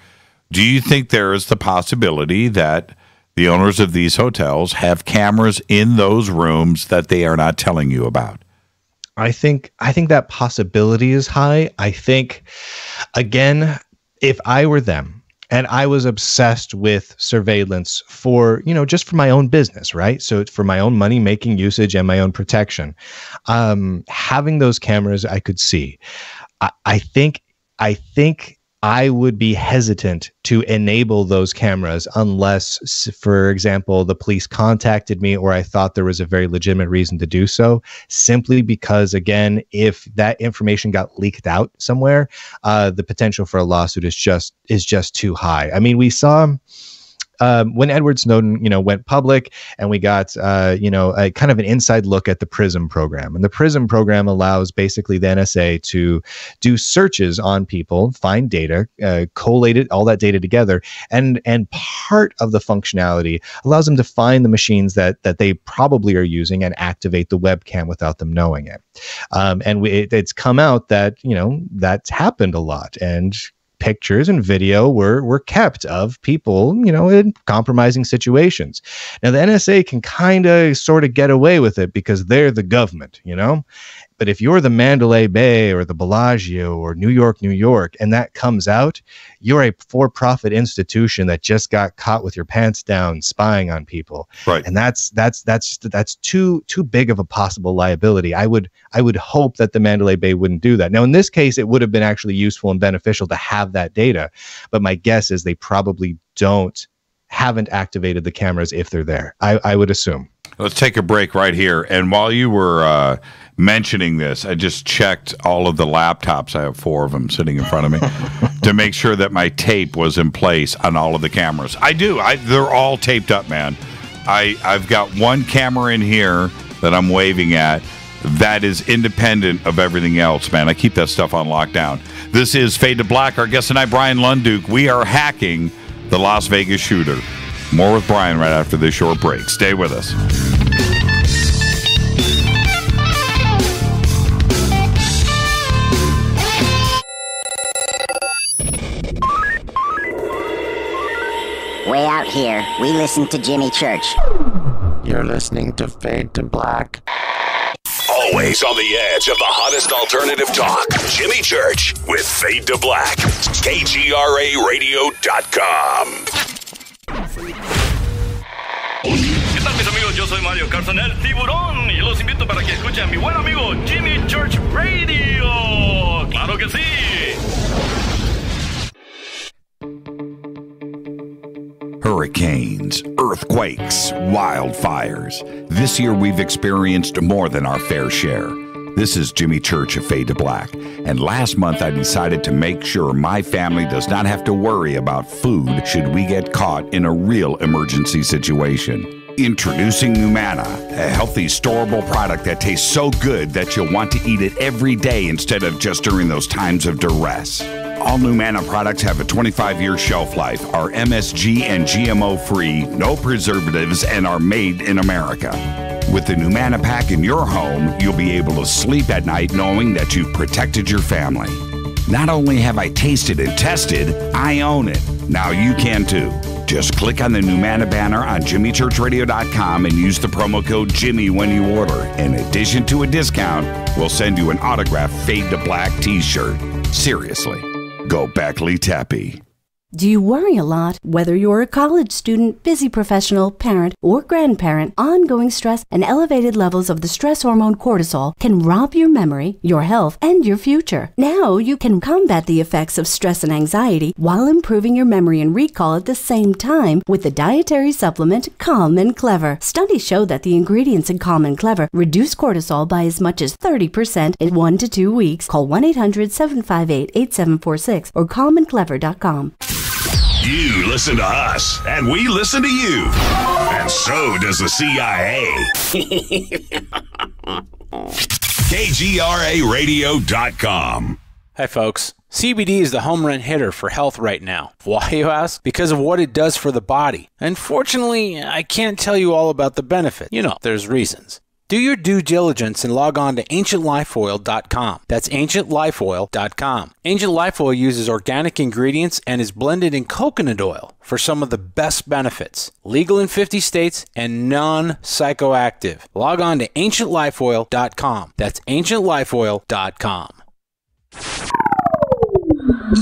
Do you think there is the possibility that the owners of these hotels have cameras in those rooms that they are not telling you about? I think that possibility is high. I think, again, if I were them and I was obsessed with surveillance for, just for my own business, right? So it's for my own money making usage and my own protection. Having those cameras, I could see. I think I would be hesitant to enable those cameras unless, for example, the police contacted me or I thought there was a very legitimate reason to do so, simply because, again, if that information got leaked out somewhere, the potential for a lawsuit is just too high. I mean, we saw when Edward Snowden, went public, and we got, a kind of an inside look at the PRISM program. And the PRISM program allows basically the NSA to do searches on people, find data, collate it, all that data together, and part of the functionality allows them to find the machines that they probably are using and activate the webcam without them knowing it. It's come out that that's happened a lot, and pictures and video were kept of people, in compromising situations. Now, the NSA can kind of sort of get away with it because they're the government, But if you're the Mandalay Bay or the Bellagio or New York, and that comes out, you're a for-profit institution that just got caught with your pants down spying on people. Right. And that's too big of a possible liability. I would hope that the Mandalay Bay wouldn't do that. Now, in this case, it would have been actually useful and beneficial to have that data, but my guess is they probably haven't activated the cameras if they're there. I would assume. Let's take a break right here. And while you were mentioning this, I just checked all of the laptops. I have 4 of them sitting in front of me to make sure that my tape was in place on all of the cameras. I do. They're all taped up, man. I've got one camera in here that I'm waving at that is independent of everything else, man. I keep that stuff on lockdown. This is Fade to Black. Our guest tonight, Bryan Lunduke. We are hacking the Las Vegas shooter. More with Bryan right after this short break. Stay with us. Way out here, we listen to Jimmy Church. You're listening to Fade to Black. Always on the edge of the hottest alternative talk. Jimmy Church with Fade to Black. KGRARadio.com. ¿Qué tal, mis amigos? Yo soy Mario Carson, el tiburón, y los invito para que escuchen a mi buen amigo Jimmy Church Radio. ¡Claro que sí! Hurricanes, earthquakes, wildfires. This year we've experienced more than our fair share. This is Jimmy Church of Fade to Black, and last month I decided to make sure my family does not have to worry about food should we get caught in a real emergency situation. Introducing Humana, a healthy, storable product that tastes so good that you'll want to eat it every day instead of just during those times of duress. All Numana products have a 25-year shelf life, are MSG and GMO free, no preservatives, and are made in America. With the Numana pack in your home, you'll be able to sleep at night knowing that you've protected your family. Not only have I tasted and tested, I own it. Now you can too. Just click on the Numana banner on JimmyChurchRadio.com and use the promo code Jimmy when you order. In addition to a discount, we'll send you an autographed Fade to Black t-shirt. Seriously, go Beckley Tappy. Do you worry a lot? Whether you're a college student, busy professional, parent, or grandparent, ongoing stress and elevated levels of the stress hormone cortisol can rob your memory, your health, and your future. Now you can combat the effects of stress and anxiety while improving your memory and recall at the same time with the dietary supplement Calm and Clever. Studies show that the ingredients in Calm and Clever reduce cortisol by as much as 30% in 1 to 2 weeks. Call 1-800-758-8746 or calmandclever.com. You listen to us, and we listen to you. And so does the CIA. KGRARadio.com. Hi, folks. CBD is the home run hitter for health right now. Why, you ask? Because of what it does for the body. Unfortunately, I can't tell you all about the benefit. You know, there's reasons. Do your due diligence and log on to ancientlifeoil.com. That's ancientlifeoil.com. Ancient Life Oil uses organic ingredients and is blended in coconut oil for some of the best benefits. Legal in 50 states and non-psychoactive. Log on to ancientlifeoil.com. That's ancientlifeoil.com.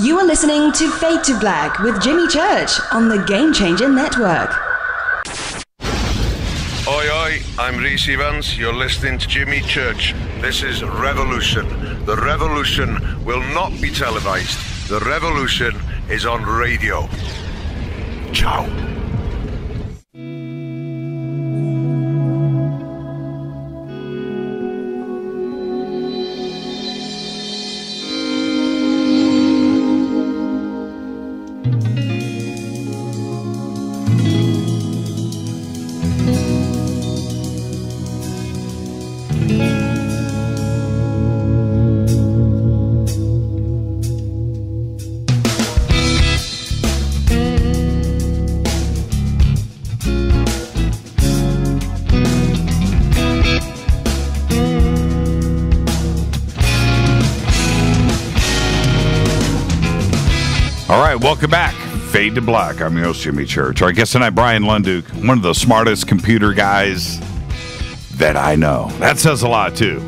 You are listening to Fade to Black with Jimmy Church on the Game Changer Network. Oi, oi, I'm Reese Evans. You're listening to Jimmy Church. This is Revolution. The revolution will not be televised. The revolution is on radio. Ciao. All right, welcome back. Fade to Black. I'm your host, Jimmy Church. Our guest tonight, Bryan Lunduke, one of the smartest computer guys that I know. That says a lot, too.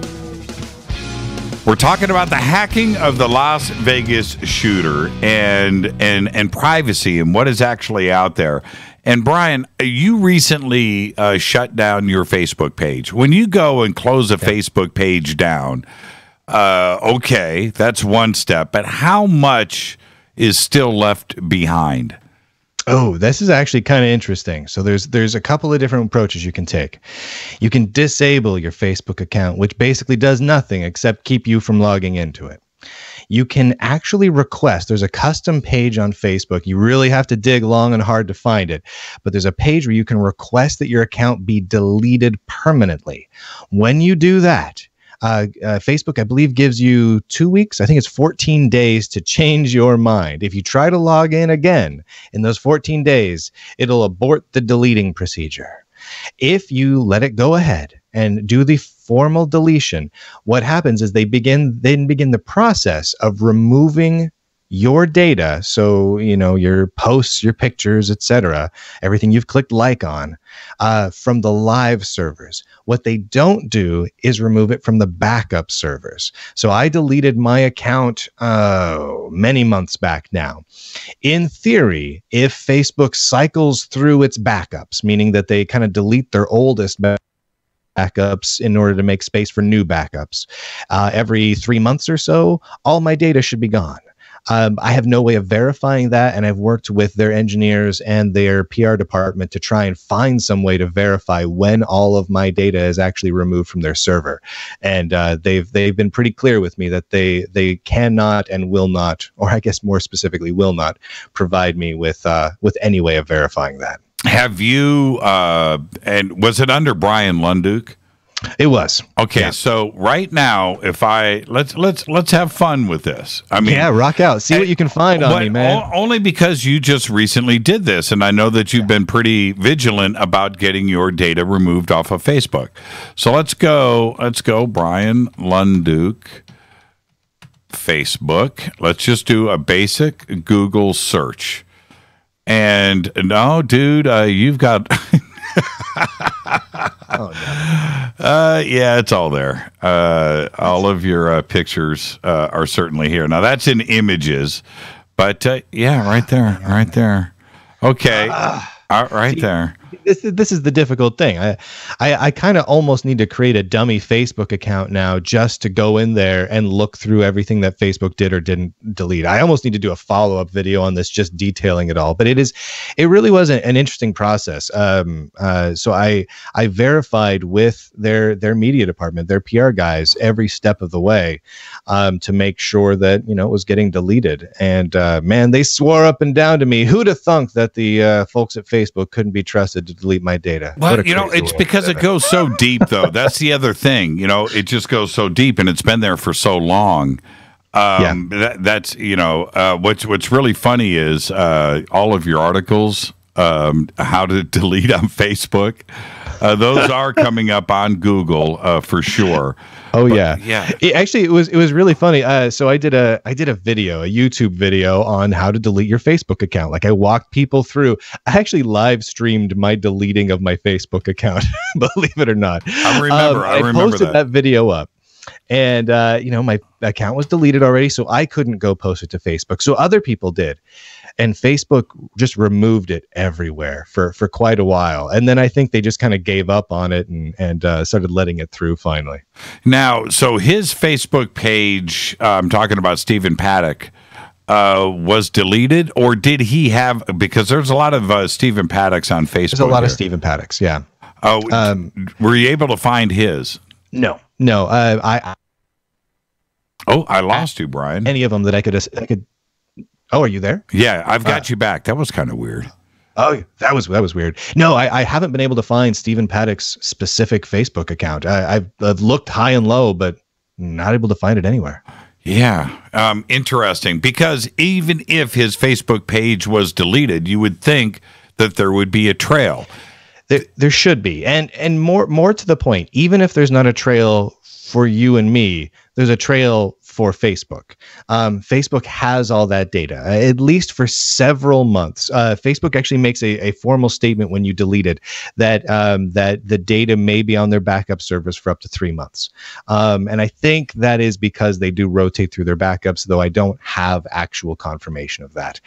We're talking about the hacking of the Las Vegas shooter and privacy and what is actually out there. And Bryan, you recently shut down your Facebook page. When you go and close a Facebook page down, okay, that's one step. But how much is still left behind? Oh, this is actually kind of interesting. So there's a couple of different approaches you can take. You can disable your Facebook account, which basically does nothing except keep you from logging into it. You can actually request, there's a custom page on Facebook. You really have to dig long and hard to find it, but there's a page where you can request that your account be deleted permanently. When you do that, Facebook, I believe, gives you 2 weeks. I think it's 14 days to change your mind. If you try to log in again in those 14 days, it'll abort the deleting procedure. If you let it go ahead and do the formal deletion, what happens is they begin the process of removing your data. So, you know, your posts, your pictures, etc., everything you've clicked like on, from the live servers. What they don't do is remove it from the backup servers. So I deleted my account many months back now. In theory, if Facebook cycles through its backups, meaning that they kind of delete their oldest backups in order to make space for new backups, every 3 months or so, all my data should be gone. I have no way of verifying that, and I've worked with their engineers and their PR department to try and find some way to verify when all of my data is actually removed from their server. And they've been pretty clear with me that they cannot and will not, or I guess more specifically will not, provide me with any way of verifying that. Have you, and was it under Bryan Lunduke? It was. Okay, Yeah. so right now, if let's have fun with this. I mean, yeah, rock out. See what you can find on me, man. Only because you just recently did this, and I know that you've been pretty vigilant about getting your data removed off of Facebook. So let's go, Bryan Lunduke, Facebook. Let's just do a basic Google search. And no, dude, you've got. Oh, no. Yeah, it's all there. All of your pictures are certainly here. Now that's in images, but yeah, right there. Okay, right there. This is the difficult thing. I kind of almost need to create a dummy Facebook account now just to go in there and look through everything that Facebook did or didn't delete. I almost need to do a follow-up video on this, just detailing it all. But it really was an interesting process. So I verified with their media department, their PR guys, every step of the way to make sure that it was getting deleted. And man, they swore up and down to me, who'd have thunk that the folks at Facebook couldn't be trusted to delete my data. Well, it's because it goes so deep, though. That's the other thing. It just goes so deep, and it's been there for so long. That's what's really funny is all of your articles, how to delete on Facebook. Those are coming up on Google for sure. Oh, yeah. Yeah. It was really funny. So I did a video, a YouTube video on how to delete your Facebook account. Like I walked people through. I actually live streamed my deleting of my Facebook account, believe it or not. I remember. I posted that video up. And, my account was deleted already, so I couldn't go post it to Facebook. So other people did. And Facebook just removed it everywhere for quite a while. And then I think they just kind of gave up on it and started letting it through finally. Now, so his Facebook page, I'm talking about Stephen Paddock, was deleted, or did he have, because there's a lot of Stephen Paddocks on Facebook. There's a lot of Stephen Paddocks, yeah. Oh, were you able to find his? No. I lost you, Bryan. Any of them that I could. Oh, are you there? Yeah, I've got you back. That was kind of weird. Oh, that was weird. No, I haven't been able to find Stephen Paddock's specific Facebook account. I've looked high and low, but not able to find it anywhere. Yeah, interesting. Because even if his Facebook page was deleted, you would think that there would be a trail. There should be, and more to the point, even if there's not a trail for you and me, there's a trail for Facebook. Facebook has all that data, at least for several months. Facebook actually makes a formal statement when you delete it that the data may be on their backup servers for up to 3 months. And I think that is because they do rotate through their backups, though I don't have actual confirmation of that.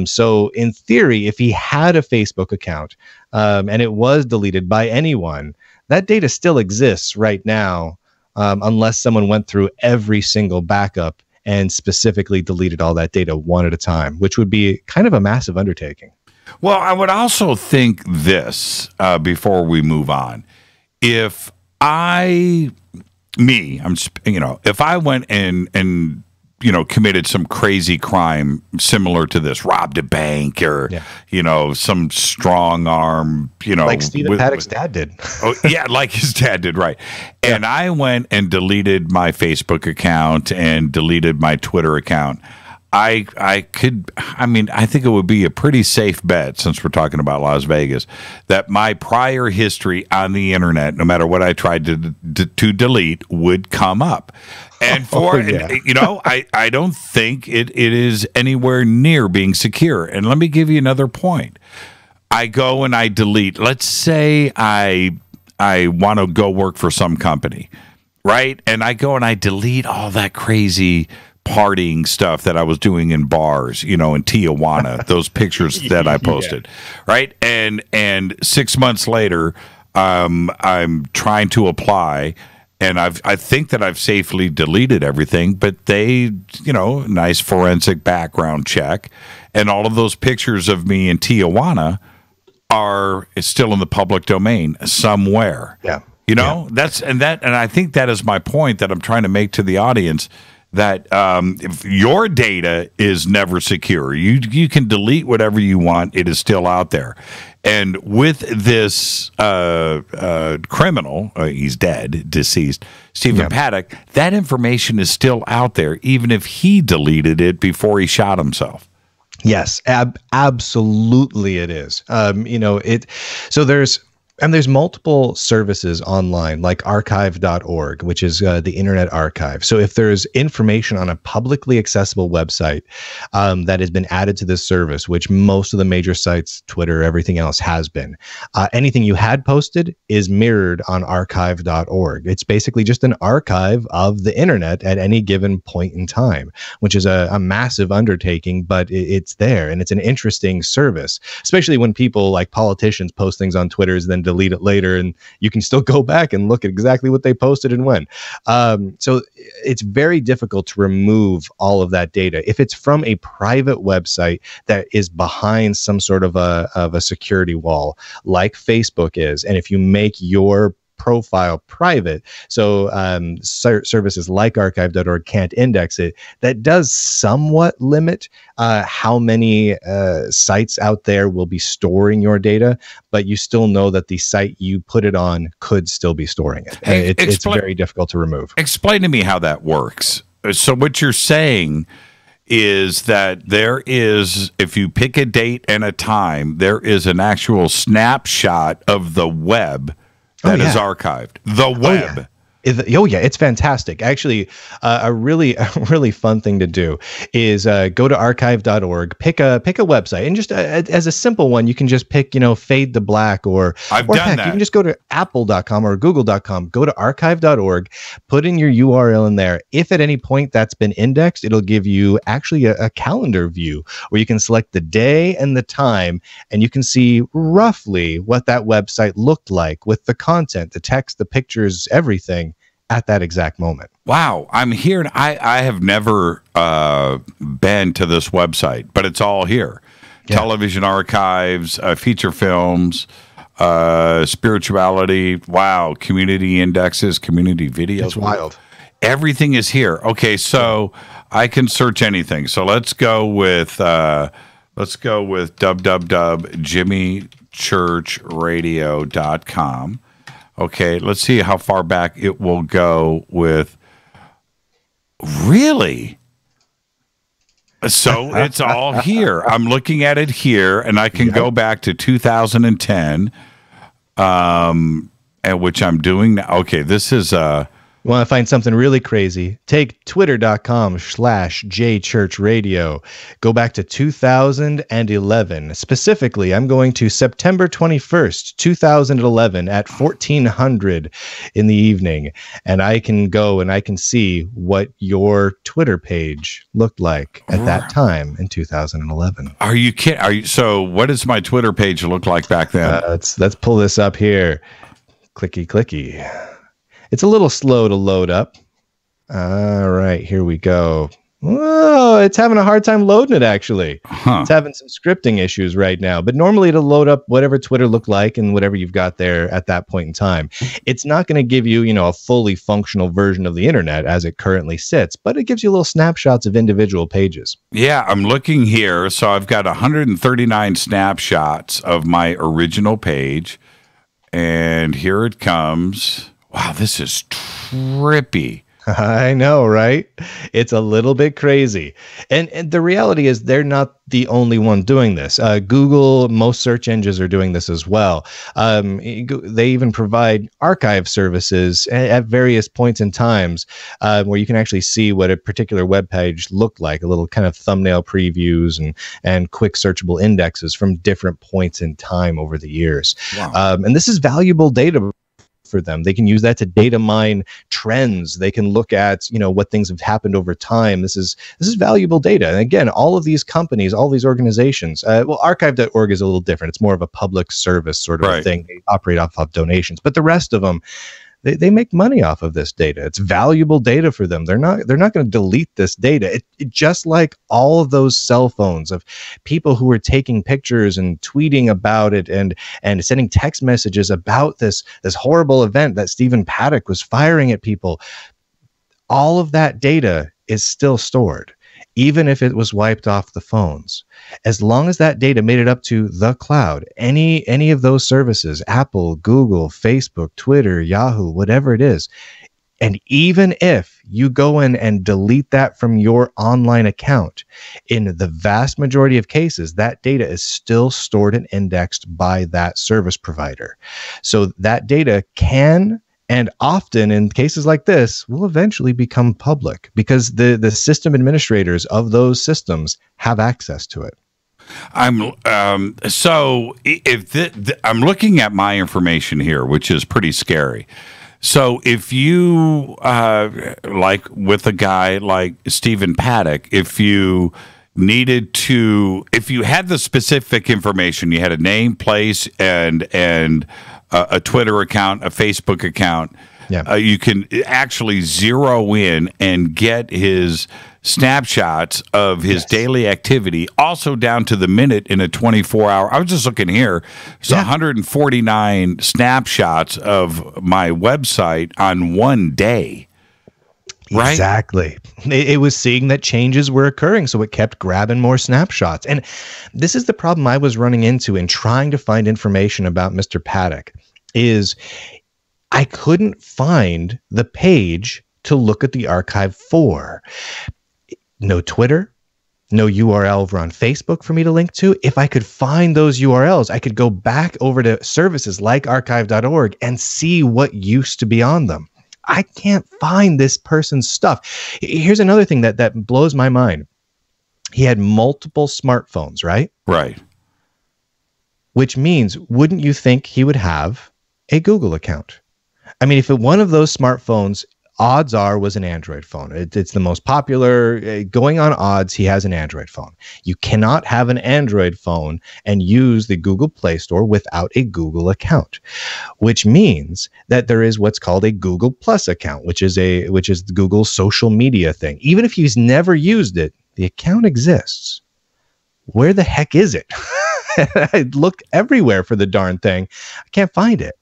So in theory, if he had a Facebook account and it was deleted by anyone, that data still exists right now. Unless someone went through every single backup and specifically deleted all that data one at a time, which would be kind of a massive undertaking. Well, I would also think this before we move on. If I went and committed some crazy crime similar to this, robbed a bank or, some strong arm, like Stephen Paddock's dad did. Oh, yeah, like his dad did, right. Yeah. And I went and deleted my Facebook account and deleted my Twitter account. I think it would be a pretty safe bet, since we're talking about Las Vegas, that my prior history on the internet, no matter what I tried to delete, would come up. And I don't think it is anywhere near being secure. And let me give you another point. I go and I delete. Let's say I want to go work for some company, right? And I go and I delete all that crazy partying stuff that I was doing in bars, in Tijuana, those pictures that I posted, right? And 6 months later, I'm trying to apply, and I think that I've safely deleted everything, but they, nice forensic background check, and all of those pictures of me in Tijuana are still in the public domain somewhere. Yeah. And I think that is my point that I'm trying to make to the audience. that if your data is never secure. You can delete whatever you want. It is still out there. And with this criminal, he's dead, deceased, Stephen Paddock, that information is still out there, even if he deleted it before he shot himself. Yes, absolutely it is. So there's multiple services online like archive.org, which is the Internet Archive. So if there's information on a publicly accessible website that has been added to this service, which most of the major sites, Twitter, everything else has been, anything you had posted is mirrored on archive.org. It's basically just an archive of the internet at any given point in time, which is a massive undertaking, but it's there. And it's an interesting service, especially when people like politicians post things on Twitter and then delete it later, and you can still go back and look at exactly what they posted and when. So it's very difficult to remove all of that data if it's from a private website that is behind some sort of a security wall, like Facebook is. And if you make your profile private, so services like archive.org can't index it, that does somewhat limit how many sites out there will be storing your data, but you still know that the site you put it on could still be storing it. It's very difficult to remove. Explain to me how that works. So what you're saying is that there is, if you pick a date and a time, there is an actual snapshot of the web that is archived. The web. It's fantastic. Actually, a really fun thing to do is go to archive.org, pick a website, and just as a simple one, you can just pick, Fade to Black, or I've done that. You can just go to apple.com or google.com, go to archive.org, put in your URL in there. If at any point that's been indexed, it'll give you actually a calendar view where you can select the day and the time, and you can see roughly what that website looked like with the content, the text, the pictures, everything at that exact moment. Wow. I'm here. I have never been to this website, but it's all here. Yeah. Television archives, feature films, spirituality. Wow. Community indexes, community videos. It's wild. Everything is here. Okay. So I can search anything. So let's go with www.jimmychurchradio.com. Okay, let's see how far back it will go with. Really? So it's all here. I'm looking at it here, and I can go back to 2010, at which I'm doing now. Okay, this is Want to find something really crazy? Take twitter.com/jchurchradio. Go back to 2011. Specifically, I'm going to September 21st, 2011 at 1400 in the evening. And I can go and I can see what your Twitter page looked like at that time in 2011. Are you kidding? So what does my Twitter page look like back then? Let's pull this up here. Clicky, clicky. It's a little slow to load up. All right, here we go. Whoa, it's having a hard time loading it, actually. It's having some scripting issues right now. But normally it'll load up whatever Twitter looked like and whatever you've got there at that point in time. It's not going to give you, a fully functional version of the internet as it currently sits, but it gives you little snapshots of individual pages. Yeah, I'm looking here. So I've got 139 snapshots of my original page. And here it comes. Wow, this is trippy. I know, right? It's a little bit crazy. And the reality is they're not the only one doing this. Google, most search engines are doing this as well. They even provide archive services at various points in times where you can actually see what a particular web page looked like, a little kind of thumbnail previews and quick searchable indexes from different points in time over the years. Wow. And this is valuable data for them. They can use that to data mine trends. They can look at, what things have happened over time. This is valuable data. And again, all of these companies, all these organizations, archive.org is a little different. It's more of a public service sort of thing. They operate off of donations, but the rest of them, they make money off of this data. It's valuable data for them. They're not going to delete this data. It just like all of those cell phones of people who were taking pictures and tweeting about it and sending text messages about this horrible event that Stephen Paddock was firing at people. All of that data is still stored, even if it was wiped off the phones. As long as that data made it up to the cloud, any of those services, Apple, Google, Facebook, Twitter, Yahoo, whatever it is, and even if you go in and delete that from your online account, in the vast majority of cases, that data is still stored and indexed by that service provider. So that data can, and often in cases like this, will eventually become public because the system administrators of those systems have access to it. I'm I'm looking at my information here, which is pretty scary. So if you, like with a guy like Stephen Paddock, if you had the specific information, you had a name, place, and a Twitter account, a Facebook account, you can actually zero in and get his snapshots of his daily activity, also down to the minute in a 24-hour. I was just looking here. So 149 snapshots of my website on one day. Right? Exactly. It was seeing that changes were occurring, so it kept grabbing more snapshots. And this is the problem I was running into in trying to find information about Mr. Paddock, is I couldn't find the page to look at the archive for. No Twitter, no URL over on Facebook for me to link to. If I could find those URLs, I could go back over to services like archive.org and see what used to be on them. I can't find this person's stuff. Here's another thing that blows my mind. He had multiple smartphones, right? Right. Which means, wouldn't you think he would have a Google account? I mean, if one of those smartphones, odds are, was an Android phone. It's the most popular. Going on odds, he has an Android phone. You cannot have an Android phone and use the Google Play Store without a Google account, which means that there is what's called a Google Plus account, which is Google's social media thing. Even if he's never used it, the account exists. Where the heck is it? I looked everywhere for the darn thing. I can't find it.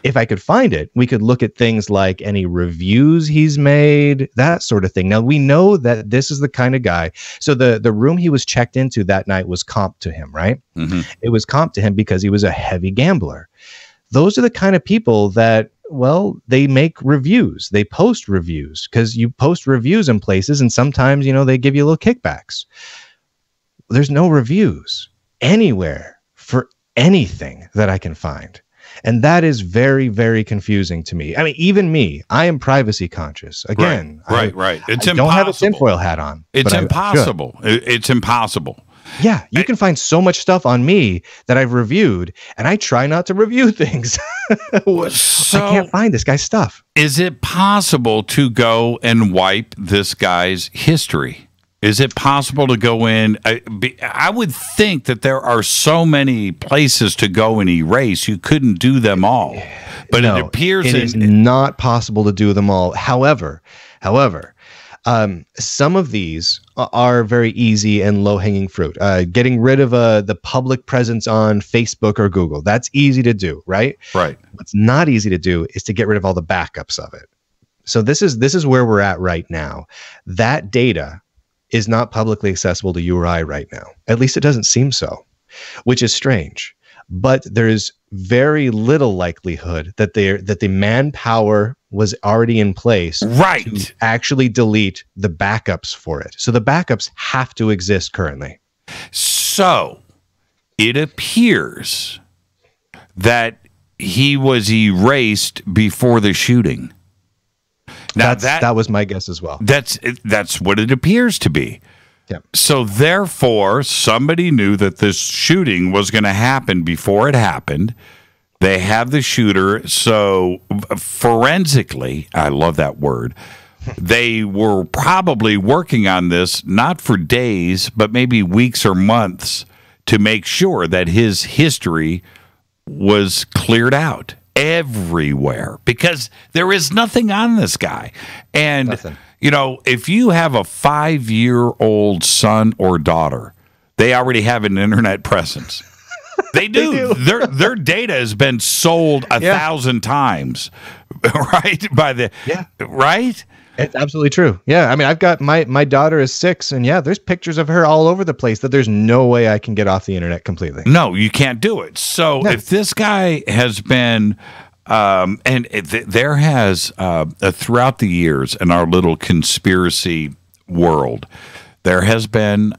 If I could find it, we could look at things like any reviews he's made, that sort of thing. Now, we know that this is the kind of guy. So the room he was checked into that night was comped to him, right? Mm-hmm. It was comped to him because he was a heavy gambler. Those are the kind of people that, well, they make reviews. They post reviews because you post reviews in places and sometimes, they give you little kickbacks. There's no reviews anywhere for anything that I can find. And that is very, very confusing to me. I mean, even me, I am privacy conscious. Again, right. It's impossible. Don't have a tinfoil hat on. It's impossible. It's impossible. Yeah, you can find so much stuff on me that I've reviewed, and I try not to review things. So I can't find this guy's stuff. Is it possible to go and wipe this guy's history? Is it possible to go in? I would think that there are so many places to go and erase. You couldn't do them all. But no, it appears it is not possible to do them all. However, some of these are very easy and low-hanging fruit. Getting rid of the public presence on Facebook or Google. That's easy to do, right? Right. What's not easy to do is to get rid of all the backups of it. So this is where we're at right now. That data is not publicly accessible to you or I right now. At least it doesn't seem so, which is strange. But there is very little likelihood that the manpower was already in place to actually delete the backups for it. So the backups have to exist currently. So it appears that he was erased before the shooting. Now that was my guess as well. That's what it appears to be. Yeah. So therefore, somebody knew that this shooting was going to happen before it happened. They have the shooter. So forensically, I love that word, they were probably working on this not for days, but maybe weeks or months to make sure that his history was cleared out everywhere, because there is nothing on this guy. And nothing. If you have a 5-year-old son or daughter, they already have an internet presence. They do. Their data has been sold 1,000 times, right? Right? It's absolutely true. Yeah. I mean, I've got my daughter is 6, and yeah, there's pictures of her all over the place that there's no way I can get off the internet completely. No, you can't do it. So if this guy has been, there has, throughout the years in our little conspiracy world, there has been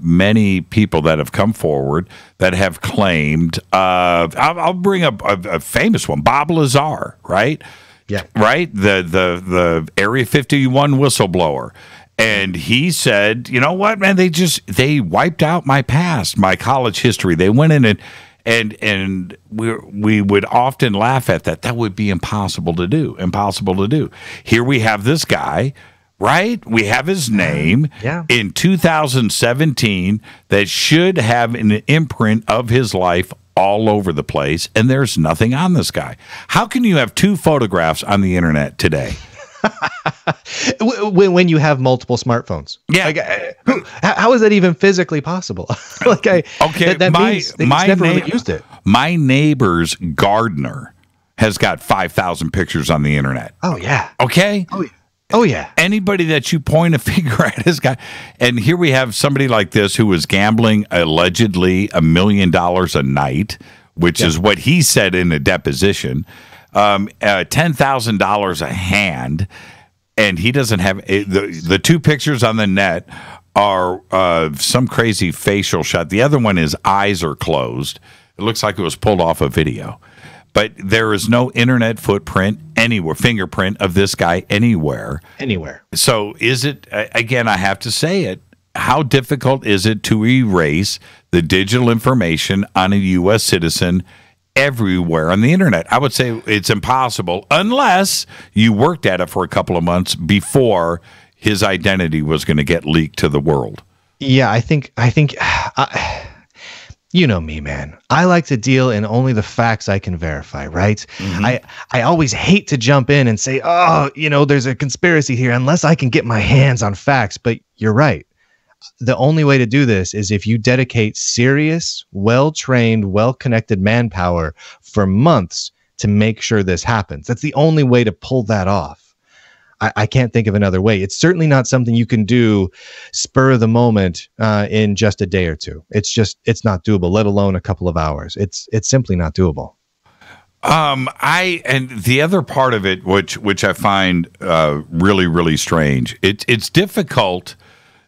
many people that have come forward that have claimed, I'll bring up a famous one, Bob Lazar, right? Yeah. Right? The Area 51 whistleblower. And he said, you know what, man, they wiped out my past, my college history. They went in and we would often laugh at that. That would be impossible to do. Here we have this guy, right? We have his name in 2017 that should have an imprint of his life all over the place, and there's nothing on this guy. How can you have 2 photographs on the internet today? when you have multiple smartphones. Yeah. Like, how is that even physically possible? That means they never really used it. My neighbor's gardener has got 5,000 pictures on the internet. Oh, yeah. Okay? Oh, yeah. Anybody that you point a finger at has got, and here we have somebody like this who was gambling allegedly $1 million a night, which is what he said in a deposition, $10,000 a hand, and he doesn't have the 2 pictures on the net are some crazy facial shot. The other one, his eyes are closed. It looks like it was pulled off a video. But there is no internet footprint anywhere, fingerprint of this guy anywhere. So is it, again, I have to say it, how difficult is it to erase the digital information on a U.S. citizen everywhere on the internet? I would say it's impossible unless you worked at it for a couple of months before his identity was going to get leaked to the world. Yeah, I think you know me, man. I like to deal in only the facts I can verify, right? Mm-hmm. I always hate to jump in and say, oh, there's a conspiracy here unless I can get my hands on facts. But you're right. The only way to do this is if you dedicate serious, well-trained, well-connected manpower for months to make sure this happens. That's the only way to pull that off. I can't think of another way. It's certainly not something you can do spur of the moment in just a day or two. It's not doable, let alone a couple of hours. It's simply not doable. And the other part of it, which I find really, really strange, it's difficult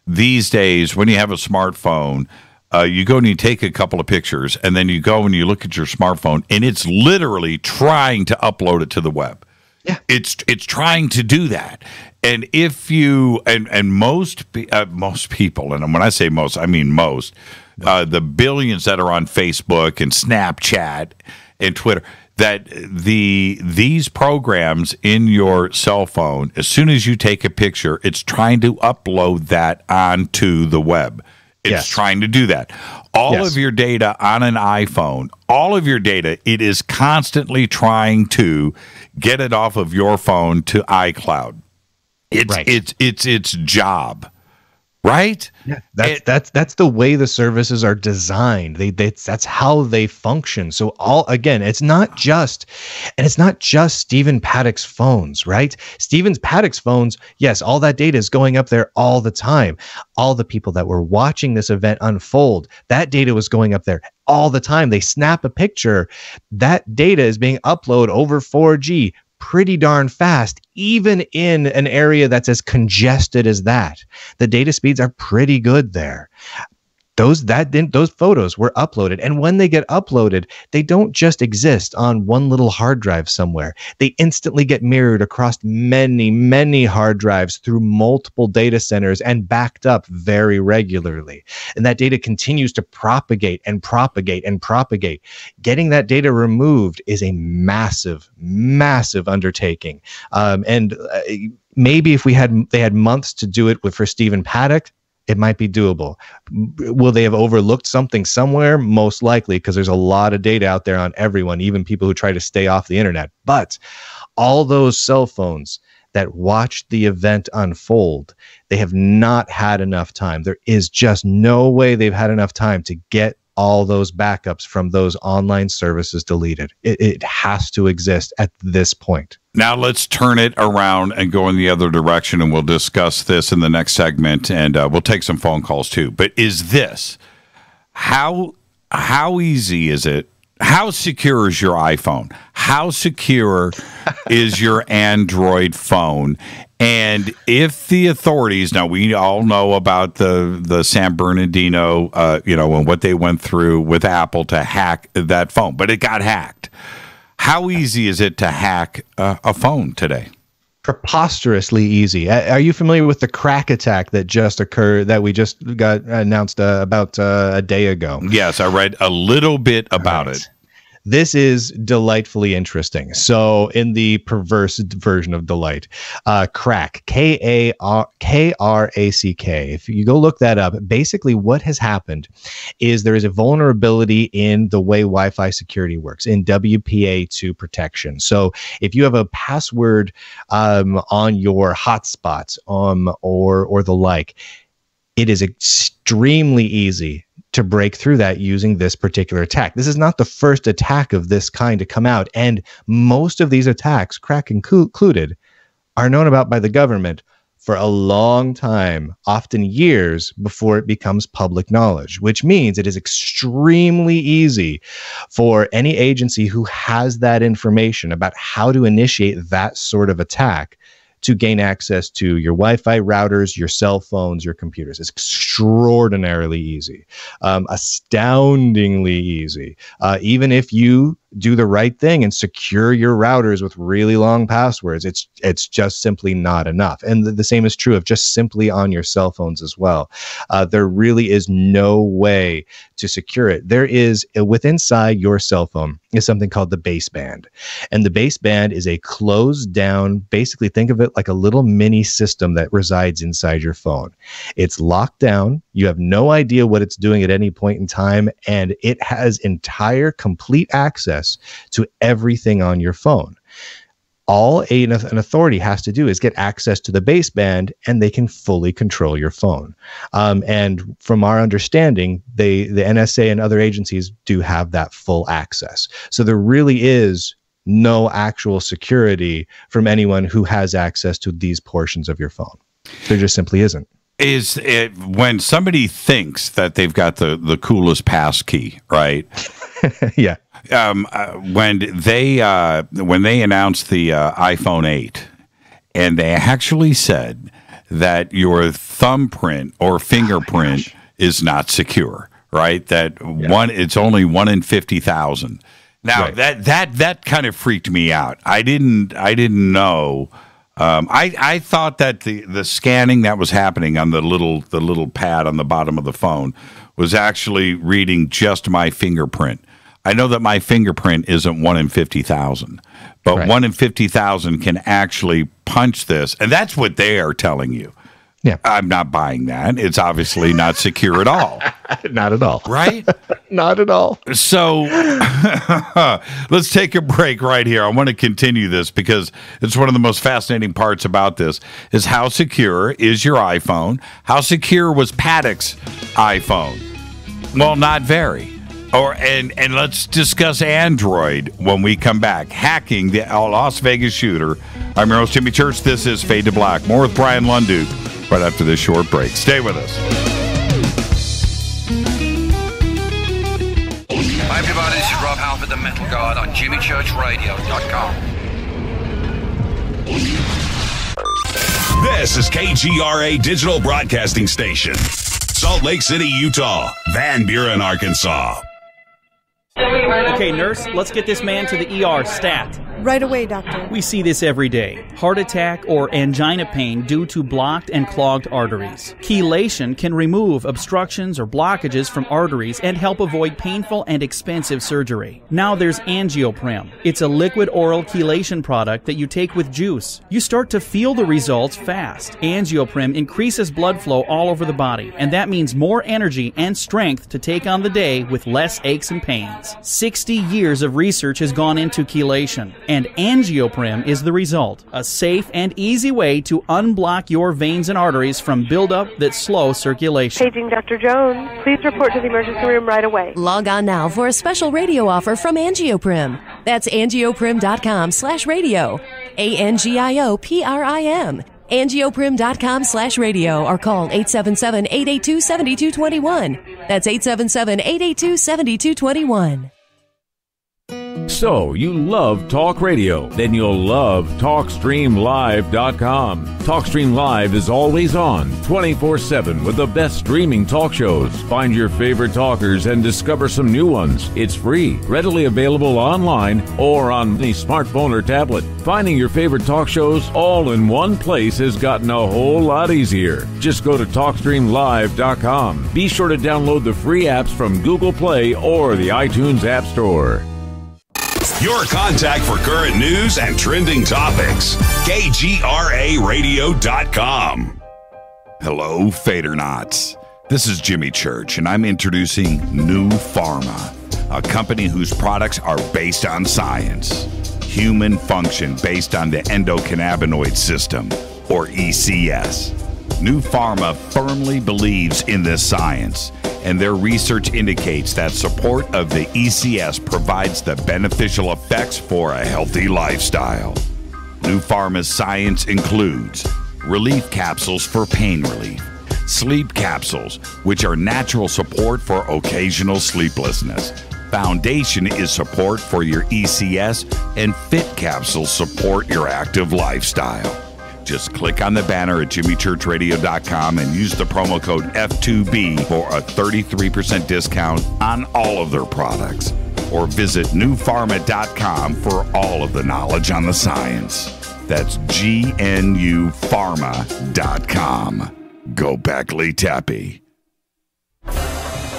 these days when you have a smartphone. You go and you take a couple of pictures, and then you go and you look at your smartphone, and it's literally trying to upload it to the web. Yeah, it's trying to do that, and if you and most people, and when I say most, I mean most, the billions that are on Facebook and Snapchat and Twitter, that these programs in your cell phone, as soon as you take a picture, it's trying to upload that onto the web. It's trying to do that. All of your data on an iPhone, all of your data, it is constantly trying to get it off of your phone to iCloud. It's its job. Right? Yeah, that's the way the services are designed. That's how they function. So it's not just Stephen Paddock's phones, right? Stephen Paddock's phones, yes, all that data is going up there all the time. All the people that were watching this event unfold, that data was going up there all the time. They snap a picture, that data is being uploaded over 4G pretty darn fast, even in an area that's as congested as that. The data speeds are pretty good there. Those photos were uploaded, and when they get uploaded, they don't just exist on one little hard drive somewhere. They instantly get mirrored across many, many hard drives through multiple data centers and backed up very regularly. And that data continues to propagate and propagate and propagate. Getting that data removed is a massive, massive undertaking. Maybe if they had months to do it for Stephen Paddock, it might be doable. Will they have overlooked something somewhere? Most likely, because there's a lot of data out there on everyone, even people who try to stay off the internet. But all those cell phones that watched the event unfold, they have not had enough time. There is just no way they've had enough time to get all those backups from those online services deleted. It has to exist at this point. Now let's turn it around and go in the other direction, and we'll discuss this in the next segment, and we'll take some phone calls too. But is this, how easy is it? How secure is your iPhone? How secure is your Android phone? And if the authorities, now we all know about the San Bernardino, and what they went through with Apple to hack that phone, but it got hacked. How easy is it to hack a phone today? Preposterously easy. Are you familiar with the crack attack that just occurred, that we just got announced about a day ago? Yes, I read a little bit about it. This is delightfully interesting. So in the perverse version of delight, crack, K-A-R-A-C-K. If you go look that up, basically what has happened is there is a vulnerability in the way Wi-Fi security works, in WPA2 protection. So if you have a password on your hotspots or the like, it is extremely easy to break through that using this particular attack. This is not the first attack of this kind to come out, and most of these attacks, crack included, are known about by the government for a long time, often years before it becomes public knowledge, which means it is extremely easy for any agency who has that information about how to initiate that sort of attack to gain access to your Wi-Fi routers, your cell phones, your computers. It's extraordinarily easy, astoundingly easy. Even if you do the right thing and secure your routers with really long passwords, it's just simply not enough. And the same is true of just simply on your cell phones as well. There really is no way to secure it. There is, inside your cell phone is something called the baseband. And the baseband is a closed down, basically think of it like a little mini system that resides inside your phone. It's locked down. You have no idea what it's doing at any point in time, and it has complete access to everything on your phone. All an authority has to do is get access to the baseband, and they can fully control your phone. And from our understanding, the NSA and other agencies do have that full access. So there really is no actual security from anyone who has access to these portions of your phone. There just simply isn't. Is it when somebody thinks that they've got the coolest pass key, right? Yeah. When they announced the iPhone 8, and they actually said that your thumbprint or fingerprint is not secure, right? That it's only 1 in 50,000. Now that kind of freaked me out. I didn't know. I thought that the scanning that was happening on the little pad on the bottom of the phone was actually reading just my fingerprint. I know that my fingerprint isn't 1 in 50,000, but 1 in 50,000 can actually punch this, and that's what they are telling you. Yeah, I'm not buying that. It's obviously not secure at all. Not at all. Right? Not at all. So let's take a break right here. I want to continue this because it's one of the most fascinating parts about this is how secure is your iPhone? How secure was Paddock's iPhone? Well, not very. And let's discuss Android when we come back. Hacking the Las Vegas shooter. I'm your host, Jimmy Church. This is Fade to Black. More with Bryan Lunduke right after this short break. Stay with us. Hi, everybody. This is Rob Halford, the Metal Guard on JimmyChurchRadio.com. This is KGRA Digital Broadcasting Station. Salt Lake City, Utah. Van Buren, Arkansas. Okay, nurse, let's get this man to the ER stat. Right away, doctor. We see this every day. Heart attack or angina pain due to blocked and clogged arteries. Chelation can remove obstructions or blockages from arteries and help avoid painful and expensive surgery. Now there's Angioprim. It's a liquid oral chelation product that you take with juice. You start to feel the results fast. Angioprim increases blood flow all over the body, and that means more energy and strength to take on the day with less aches and pains. 60 years of research has gone into chelation, and Angioprim is the result. A safe and easy way to unblock your veins and arteries from buildup that slow circulation. Paging Dr. Jones. Please report to the emergency room right away. Log on now for a special radio offer from Angioprim. That's angioprim.com/radio. ANGIOPRIM. angioprim.com/radio or call 877-882-7221. That's 877-882-7221. So, you love talk radio? Then you'll love TalkStreamLive.com. TalkStream Live is always on, 24/7, with the best streaming talk shows. Find your favorite talkers and discover some new ones. It's free, readily available online or on any smartphone or tablet. Finding your favorite talk shows all in one place has gotten a whole lot easier. Just go to TalkStreamLive.com. Be sure to download the free apps from Google Play or the iTunes App Store. Your contact for current news and trending topics. KGRAradio.com. Hello, Fadernauts. This is Jimmy Church, and I'm introducing New Pharma, a company whose products are based on science. Human function based on the endocannabinoid system, or ECS. New Pharma firmly believes in this science, and their research indicates that support of the ECS provides the beneficial effects for a healthy lifestyle. New Pharma's science includes relief capsules for pain relief, sleep capsules, which are natural support for occasional sleeplessness. Foundation is support for your ECS, and Fit capsules support your active lifestyle. Just click on the banner at jimmychurchradio.com and use the promo code F2B for a 33% discount on all of their products. Or visit newpharma.com for all of the knowledge on the science. That's GNUpharma.com. Go Beckley Tappy.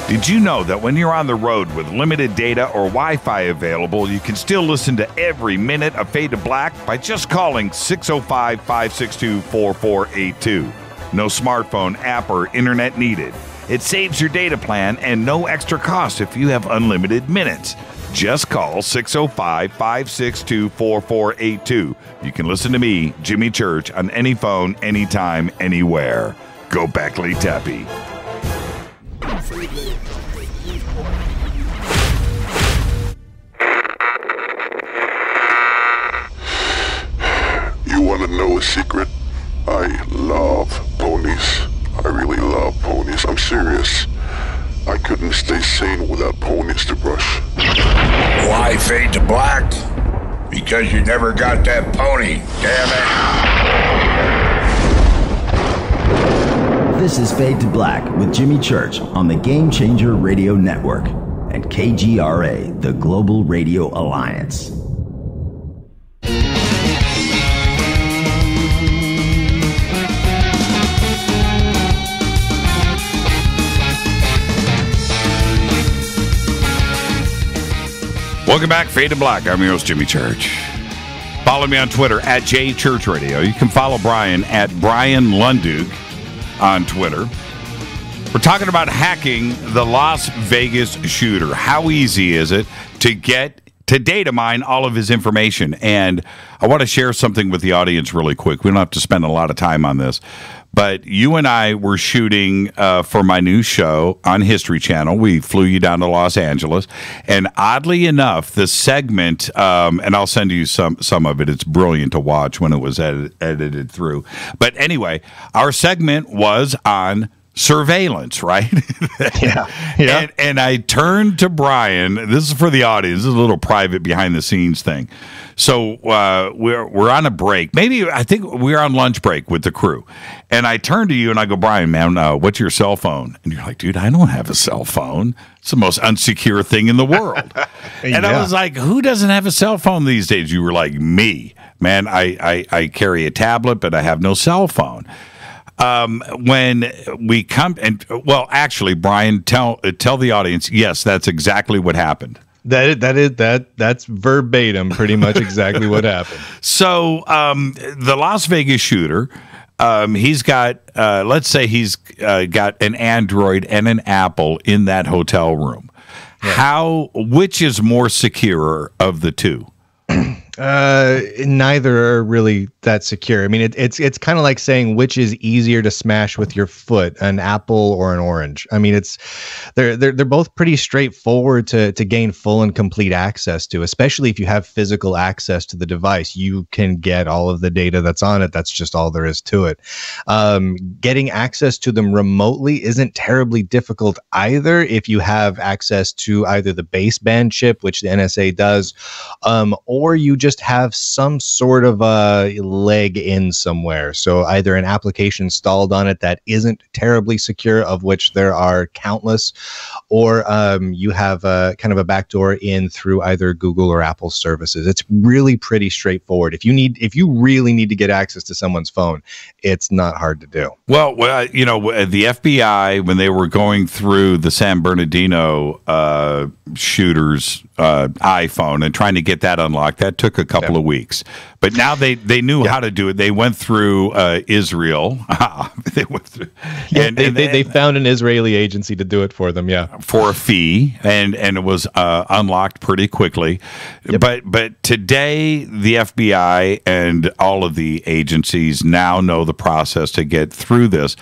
Did you know that when you're on the road with limited data or Wi-Fi available, you can still listen to every minute of Fade to Black by just calling 605-562-4482. No smartphone, app, or internet needed. It saves your data plan and no extra cost if you have unlimited minutes. Just call 605-562-4482. You can listen to me, Jimmy Church, on any phone, anytime, anywhere. Go Beckley Tappy. You want to know a secret? I love ponies. I really love ponies. I'm serious. I couldn't stay sane without ponies to brush. Why Fade to Black? Because you never got that pony, damn it. This is Fade to Black with Jimmy Church on the Game Changer Radio Network and KGRA, the Global Radio Alliance. Welcome back, Fade to Black. I'm your host, Jimmy Church. Follow me on Twitter at JChurchRadio. You can follow Bryan at Bryan Lunduke on Twitter. We're talking about hacking the Las Vegas shooter. How easy is it to get to data mine all of his information? And I want to share something with the audience really quick. We don't have to spend a lot of time on this. But you and I were shooting for my new show on History Channel. We flew you down to Los Angeles. And oddly enough, the segment, and I'll send you some of it. It's brilliant to watch when it was edited through. But anyway, our segment was on surveillance, right? Yeah. And I turned to Bryan. This is for the audience. This is a little private behind the scenes thing. So we're on a break. I think we're on lunch break with the crew. And I turn to you and I go, Bryan, man, what's your cell phone? And you're like, dude, I don't have a cell phone. It's the most unsecure thing in the world. And I was like, who doesn't have a cell phone these days? You were like, me. Man, I carry a tablet, but I have no cell phone. When we come and actually, Bryan, tell the audience, yes, that's exactly what happened. That's verbatim, pretty much exactly what happened. So the Las Vegas shooter, he's got let's say he's got an Android and an Apple in that hotel room. Yeah. Which is more secure of the two? Neither are really that secure. I mean, it's kind of like saying which is easier to smash with your foot, an apple or an orange. I mean, they're both pretty straightforward to gain full and complete access to, especially if you have physical access to the device. You can get all of the data that's on it. That's just all there is to it. Getting access to them remotely isn't terribly difficult either if you have access to either the baseband chip, which the NSA does, or you just have some sort of a leg in somewhere. So either an application installed on it that isn't terribly secure, of which there are countless, or you have a kind of a backdoor in through either Google or Apple services. It's really pretty straightforward. If you really need to get access to someone's phone, it's not hard to do. Well, you know, the FBI, when they were going through the San Bernardino shooter's iPhone and trying to get that unlocked, that took a couple of weeks. But now they knew how to do it. They went through Israel. They went through, and they found an Israeli agency to do it for them. Yeah, for a fee, and it was unlocked pretty quickly. Yep. But today the FBI and all of the agencies now know the process to get through this.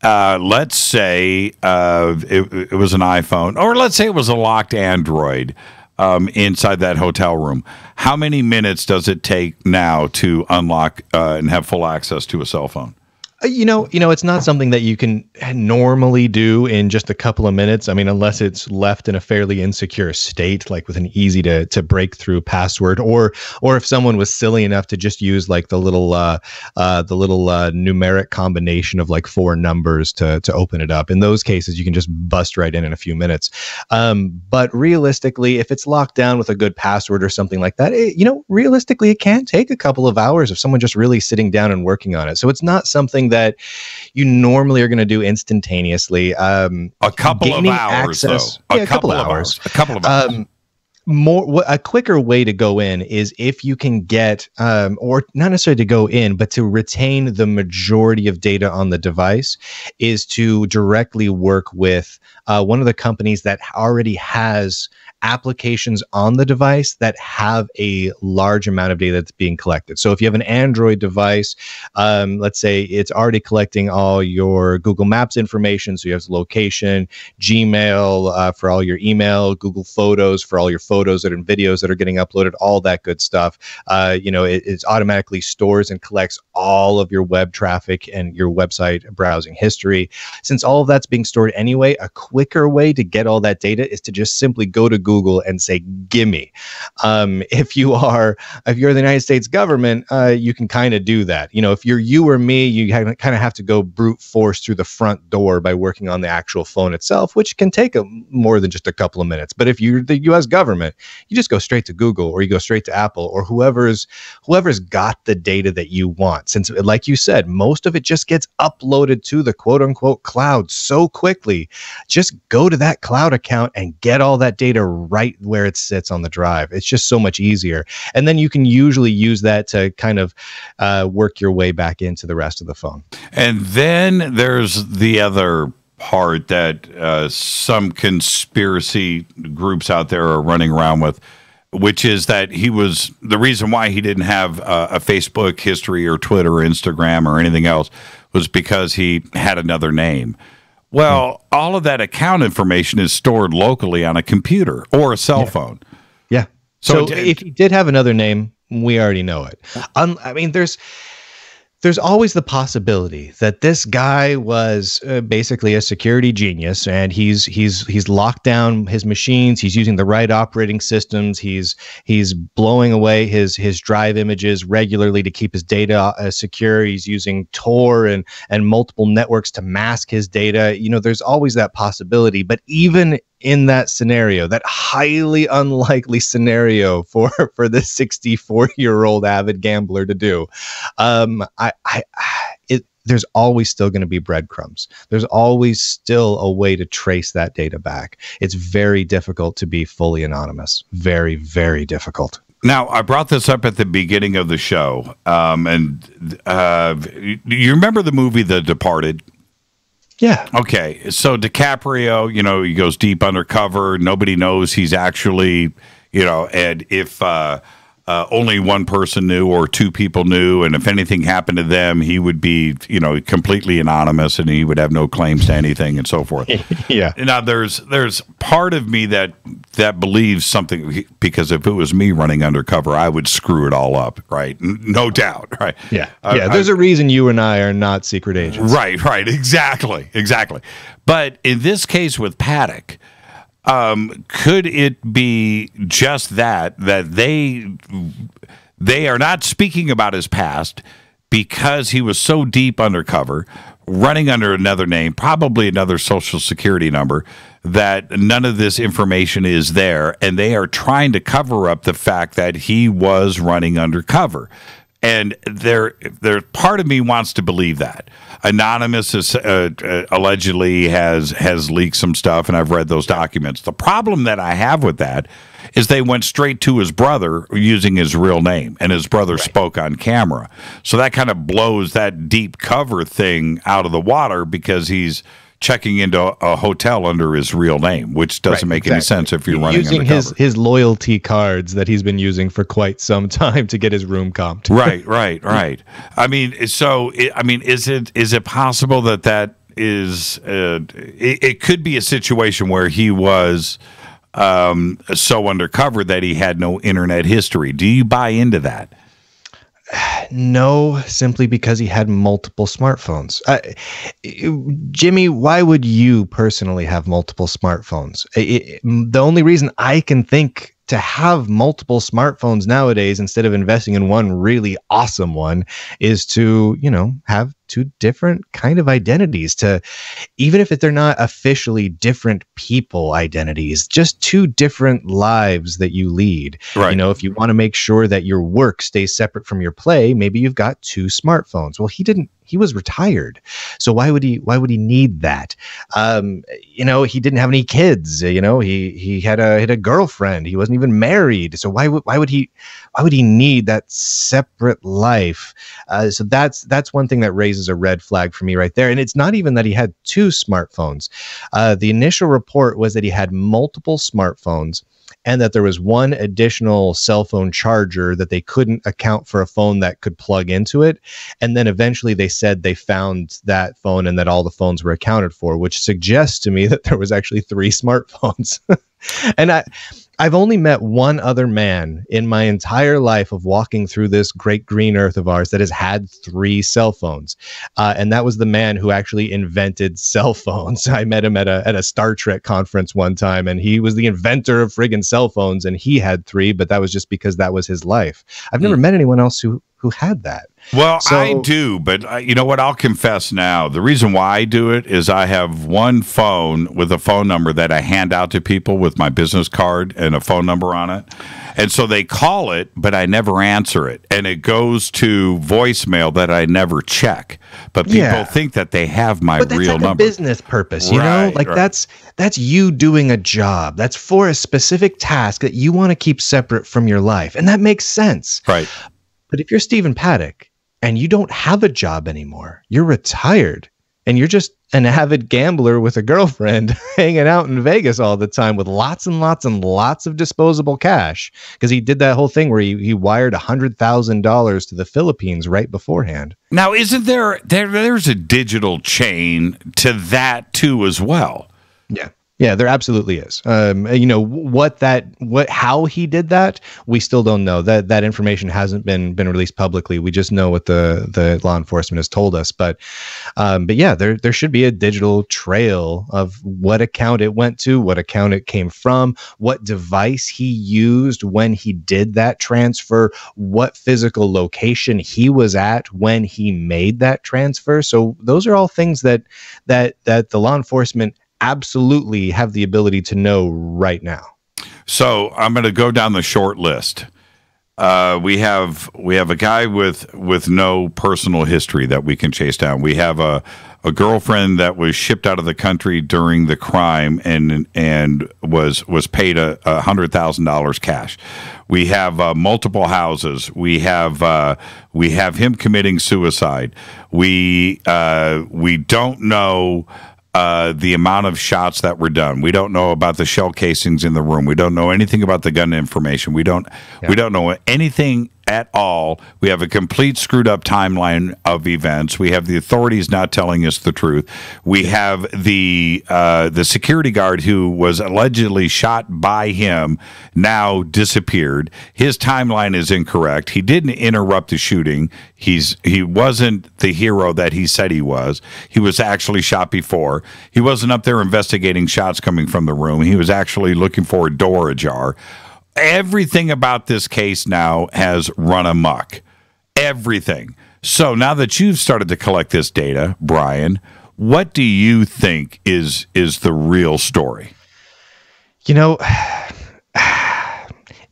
Let's say it was an iPhone, or let's say it was a locked Android inside that hotel room. How many minutes does it take now to unlock and have full access to a cell phone? You know, it's not something that you can normally do in just a couple of minutes. I mean, unless it's left in a fairly insecure state, like with an easy to break through password, or if someone was silly enough to just use like the little numeric combination of like 4 numbers to open it up. In those cases, you can just bust right in a few minutes. But realistically, if it's locked down with a good password or something like that, realistically, it can take a couple of hours of someone just really sitting down and working on it. So it's not something that you normally are going to do instantaneously. A couple of hours, access, though. A couple of hours. A couple of hours. A quicker way to go in is if you can get, or not necessarily to go in, but to retain the majority of data on the device, is to directly work with one of the companies that already has applications on the device that have a large amount of data that's being collected. So if you have an Android device, let's say it's already collecting all your Google Maps information. So you have location, Gmail for all your email, Google Photos for all your photos and videos that are getting uploaded, all that good stuff. It automatically stores and collects all of your web traffic and your website browsing history. Since all of that's being stored anyway, a quicker way to get all that data is to just simply go to Google and say, gimme. If you're the United States government, you can kind of do that. If you're you or me, you kind of have to go brute force through the front door by working on the actual phone itself, which can take more than just a couple of minutes. But if you're the U.S. government, you just go straight to Google, or you go straight to Apple, or whoever's got the data that you want. Since, like you said, most of it just gets uploaded to the quote unquote cloud so quickly. Just go to that cloud account and get all that data right where it sits on the drive. It's just so much easier. And then you can usually use that to kind of work your way back into the rest of the phone. And then there's the other part that some conspiracy groups out there are running around with, which is that the reason why he didn't have a Facebook history or Twitter or Instagram or anything else was because he had another name. Well, all of that account information is stored locally on a computer or a cell phone. Yeah. So if he did have another name, we already know it. I mean, there's always the possibility that this guy was basically a security genius, and he's locked down his machines. He's using the right operating systems. He's blowing away his drive images regularly to keep his data secure. He's using Tor and multiple networks to mask his data. There's always that possibility. But even in that scenario, that highly unlikely scenario for this 64-year-old avid gambler to do, there's always still going to be breadcrumbs. There's always still a way to trace that data back. It's very difficult to be fully anonymous. Very, very difficult. Now, I brought this up at the beginning of the show, and you remember the movie The Departed? Yeah. Okay. So DiCaprio, he goes deep undercover. Nobody knows he's actually, and if only one person knew or two people knew, and if anything happened to them, he would be, completely anonymous, and he would have no claims to anything, and so forth. Yeah. Now, there's part of me that believes something, because if it was me running undercover, I would screw it all up, right? No doubt, right? Yeah. There's a reason you and I are not secret agents. Right. Exactly. But in this case with Paddock, could it be just that they are not speaking about his past because he was so deep undercover, running under another name, probably another social security number, that none of this information is there, and they are trying to cover up the fact that he was running undercover. And there part of me wants to believe that. Anonymous is, allegedly has leaked some stuff, and I've read those documents. The problem that I have with that is they went straight to his brother using his real name, and his brother spoke on camera. So that kind of blows that deep cover thing out of the water, because he's checking into a hotel under his real name, which doesn't make any sense if you're running using undercover. his loyalty cards that he's been using for quite some time to get his room comped. Right. I mean, is it possible that is it could be a situation where he was so undercover that he had no internet history? Do you buy into that? No, simply because he had multiple smartphones. Jimmy, why would you personally have multiple smartphones? The only reason I can think to have multiple smartphones nowadays instead of investing in one really awesome one is to, have two different kind of identities, to, even if they're not officially different people identities, just two different lives that you lead. Right. If you want to make sure that your work stays separate from your play, maybe you've got two smartphones. Well, he was retired. So why would he need that? He didn't have any kids, he had a girlfriend. He wasn't even married. So why would he need that separate life? So that's one thing that raises a red flag for me right there. And it's not even that he had two smartphones. The initial report was that he had multiple smartphones, and that there was one additional cell phone charger that they couldn't account for a phone that could plug into it. And then eventually they said they found that phone and that all the phones were accounted for, which suggests to me that there was actually three smartphones. And I've only met one other man in my entire life of walking through this great green earth of ours that has had three cell phones. And that was the man who actually invented cell phones. I met him at a Star Trek conference one time, and he was the inventor of friggin' cell phones, and he had three, but that was just because that was his life. I've never met anyone else who had that. Well, I do, but you know what? I'll confess now. The reason why I do it is I have one phone with a phone number that I hand out to people with my business card and a phone number on it. And so they call it, but I never answer it. And it goes to voicemail that I never check. But people think that they have my but that's real like number. A business purpose, you know? Like that's you doing a job. That's for a specific task that you want to keep separate from your life. And that makes sense. Right. But if you're Stephen Paddock and you don't have a job anymore, you're retired, and you're just an avid gambler with a girlfriend hanging out in Vegas all the time with lots and lots and lots of disposable cash, because he did that whole thing where he wired $100,000 to the Philippines right beforehand. Now, isn't there's a digital chain to that too as well? Yeah, there absolutely is. How he did that, we still don't know. That information hasn't been released publicly. We just know what the law enforcement has told us. But yeah, there should be a digital trail of what account it went to, what account it came from, what device he used when he did that transfer, what physical location he was at when he made that transfer. So those are all things that the law enforcement absolutely have the ability to know right now. So I'm going to go down the short list. We have a guy with no personal history that we can chase down. We have a girlfriend that was shipped out of the country during the crime and was paid $100,000 cash. We have multiple houses. We have him committing suicide. We don't know the amount of shots that were done. We don't know about the shell casings in the room. We don't know anything about the gun information. We don't know anything at all. We have a complete screwed up timeline of events. We have the authorities not telling us the truth. We have the security guard who was allegedly shot by him now disappeared. His timeline is incorrect. He didn't interrupt the shooting. He wasn't the hero that he said he was. He was actually shot before. He wasn't up there investigating shots coming from the room. He was actually looking for a door ajar. Everything about this case now has run amok. Everything. So now that you've started to collect this data, Bryan, what do you think is the real story? You know,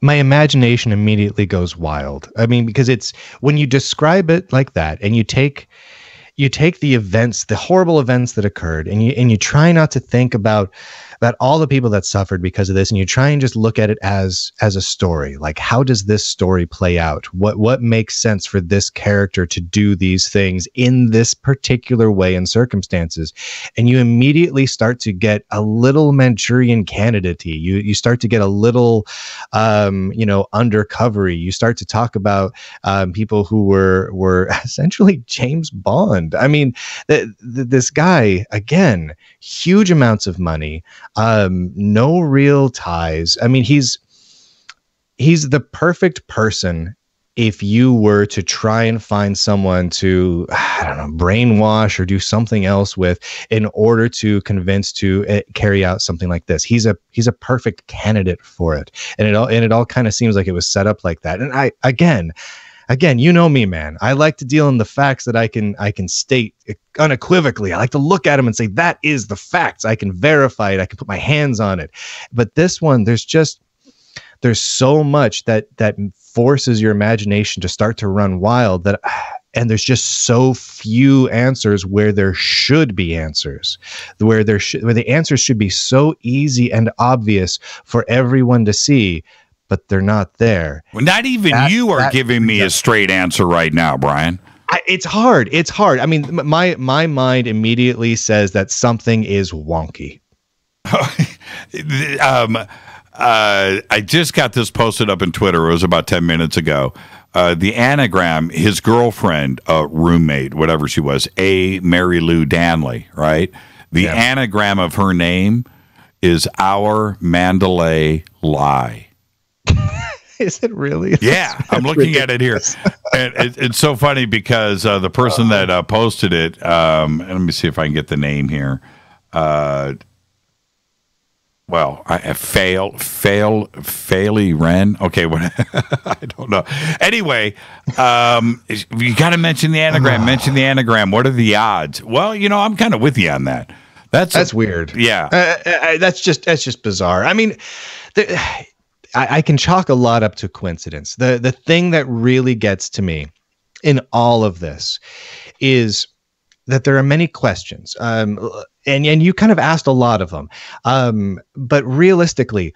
my imagination immediately goes wild. I mean, because it's when you describe it like that and you take the events, the horrible events that occurred, and you try not to think about all the people that suffered because of this, and you try and just look at it as a story. Like, how does this story play out? What makes sense for this character to do these things in this particular way and circumstances? And you immediately start to get a little Manchurian Candidate-y. You start to get a little, undercovery. You start to talk about people who were essentially James Bond. I mean, this guy, again, huge amounts of money. No real ties. I mean, he's the perfect person if you were to try and find someone to, brainwash or do something else with in order to convince to carry out something like this. He's a perfect candidate for it. And it all kind of seems like it was set up like that. And Again, you know me, man. I like to deal in the facts that I can state unequivocally. I like to look at them and say, that is the facts. I can verify it. I can put my hands on it. But this one, there's so much that forces your imagination to start to run wild, and there's just so few answers where there should be answers, where the answers should be so easy and obvious for everyone to see. But they're not there. Well, not even you are giving me a straight answer right now, Bryan. It's hard. It's hard. I mean, my mind immediately says that something is wonky. I just got this posted up in Twitter. It was about 10 minutes ago. The anagram, his girlfriend, roommate, whatever she was, Mary Lou Danley, right? The anagram of her name is Our Mandalay Lie. Is it really? Yeah, I'm looking at it here. And it's so funny because the person that posted it, let me see if I can get the name here. Faily Wren. Okay, what? I don't know. Anyway, you got to mention the anagram. Mention the anagram. What are the odds? Well, I'm kind of with you on that. That's weird. Yeah, that's just bizarre. I mean, I can chalk a lot up to coincidence. The thing that really gets to me in all of this is that there are many questions, and you kind of asked a lot of them. But realistically,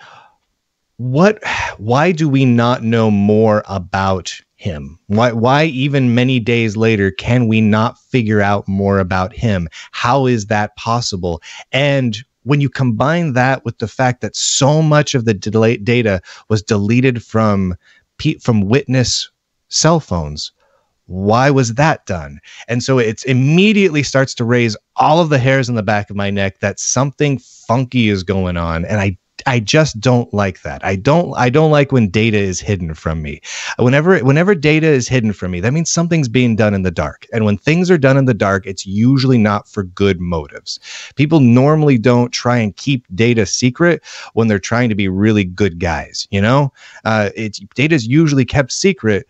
why do we not know more about him? Why even many days later can we not figure out more about him? How is that possible? And when you combine that with the fact that so much of the data was deleted from witness cell phones, why was that done? And so it immediately starts to raise all of the hairs on the back of my neck that something funky is going on. And I just don't like that. I don't like when data is hidden from me. Whenever data is hidden from me, that means something's being done in the dark. And when things are done in the dark, it's usually not for good motives. People normally don't try and keep data secret when they're trying to be really good guys. Data is usually kept secret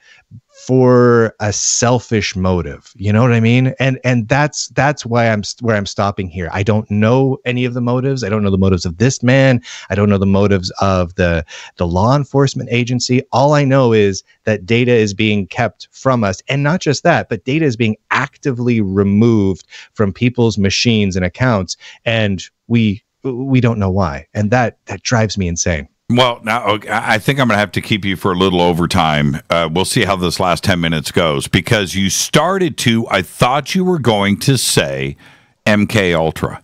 for a selfish motive. You know what I mean? And that's why where I'm stopping here. I don't know any of the motives. I don't know the motives of this man. I don't know the motives of the law enforcement agency. All I know is that data is being kept from us. And not just that, but data is being actively removed from people's machines and accounts. And we don't know why. And that drives me insane. Well, now I think I'm going to have to keep you for a little overtime. We'll see how this last 10 minutes goes, because you started to, I thought you were going to say MK Ultra.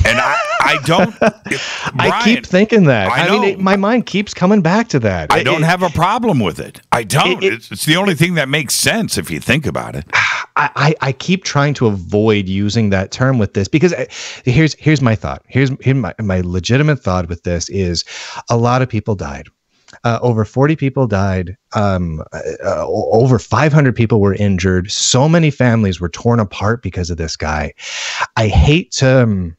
And I don't. I keep thinking that. I mean, my mind keeps coming back to that. I don't have a problem with it. I don't. It's the only thing that makes sense if you think about it. I keep trying to avoid using that term with this because here's my thought. Here's my legitimate thought with this is a lot of people died. Over 40 people died. Over 500 people were injured. So many families were torn apart because of this guy. I hate to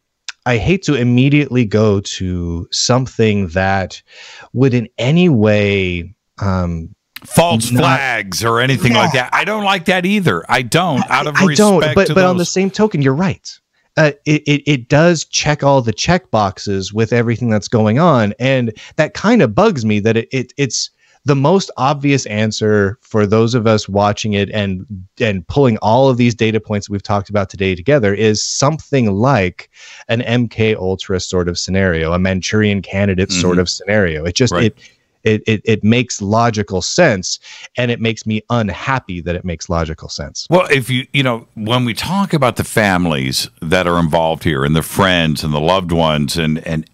immediately go to something that would in any way false flags or anything like that. I don't like that either. I don't. Out of respect don't. But to those. On the same token, you're right. It does check all the check boxes with everything that's going on, and that kind of bugs me that it's the most obvious answer for those of us watching it and pulling all of these data points that we've talked about today together is something like an MK Ultra sort of scenario, a Manchurian Candidate sort of scenario. It just it makes logical sense, and it makes me unhappy that it makes logical sense. Well, if when we talk about the families that are involved here and the friends and the loved ones and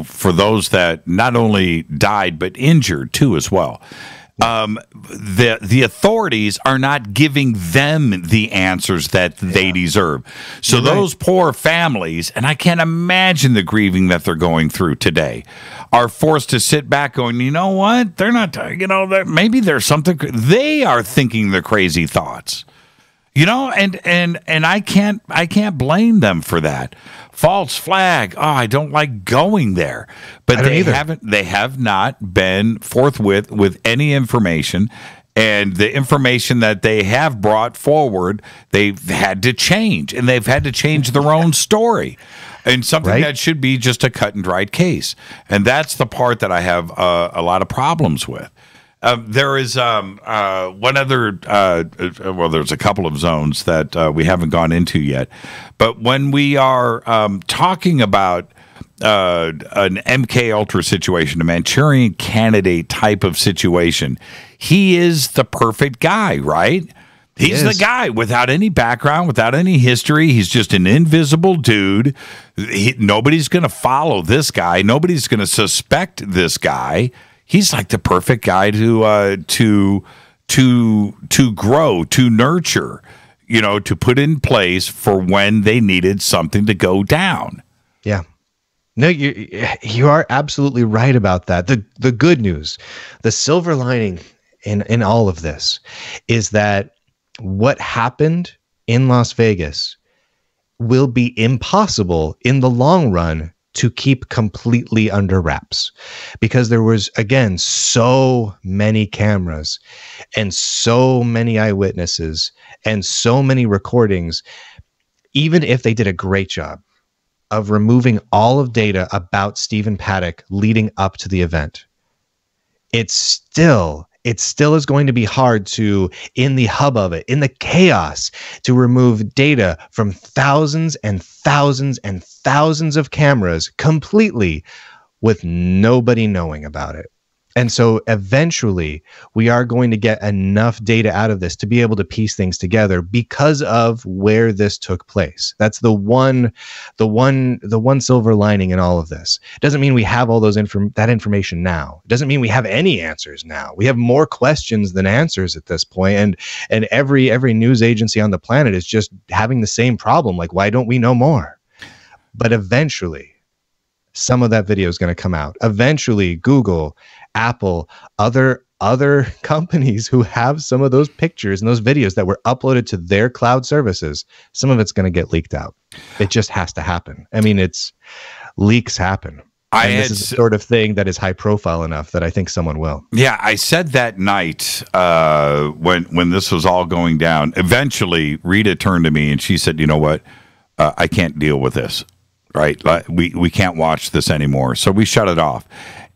for those that not only died but injured too as well, the authorities are not giving them the answers that they deserve. So those poor families, and I can't imagine the grieving that they're going through today, are forced to sit back going, you know what? They're not, maybe there's something. They are thinking the crazy thoughts, and I can't blame them for that. False flag. Oh, I don't like going there, but they have not been forthwith with any information, and the information that they have brought forward, they've had to change, and they've had to change their own story. And something that should be just a cut and dried case. And that's the part that I have a lot of problems with. There is one other, there's a couple of zones that we haven't gone into yet. But when we are talking about an MK Ultra situation, a Manchurian Candidate type of situation, he is the perfect guy, right? He's the guy without any background, without any history. He's just an invisible dude. Nobody's going to follow this guy. Nobody's going to suspect this guy. He's like the perfect guy to grow, to nurture, to put in place for when they needed something to go down. Yeah. No, you are absolutely right about that. The good news, the silver lining in all of this is that what happened in Las Vegas will be impossible in the long run to keep completely under wraps, because there was, again, so many cameras and so many eyewitnesses and so many recordings. Even if they did a great job of removing all of data about Stephen Paddock leading up to the event, it still is going to be hard to, in the hub of it, in the chaos, to remove data from thousands and thousands and thousands of cameras completely with nobody knowing about it. And so eventually we are going to get enough data out of this to be able to piece things together because of where this took place. That's the one silver lining in all of this. It doesn't mean we have all that information now. It doesn't mean we have any answers now. We have more questions than answers at this point, and every news agency on the planet is just having the same problem. Like, why don't we know more? But eventually some of that video is going to come out. Eventually Google, Apple, other companies who have some of those pictures and those videos that were uploaded to their cloud services, some of it's going to get leaked out. It just has to happen. I mean, leaks happen. This is the sort of thing that is high profile enough that I think someone will. Yeah, I said that night when this was all going down, eventually Rita turned to me and she said, you know what? I can't deal with this, right? We can't watch this anymore. So we shut it off.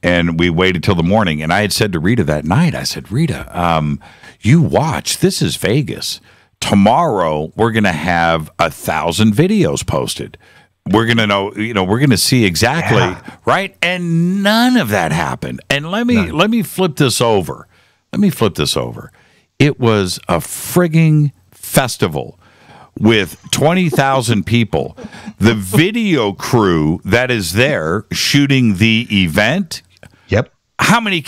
And we waited till the morning. And I had said to Rita that night, I said, Rita, you watch. This is Vegas. Tomorrow, we're going to have 1,000 videos posted. We're going to know, we're going to see exactly, right? And none of that happened. And let me flip this over. It was a frigging festival with 20,000 people. The video crew that is there shooting the event. Yep. How many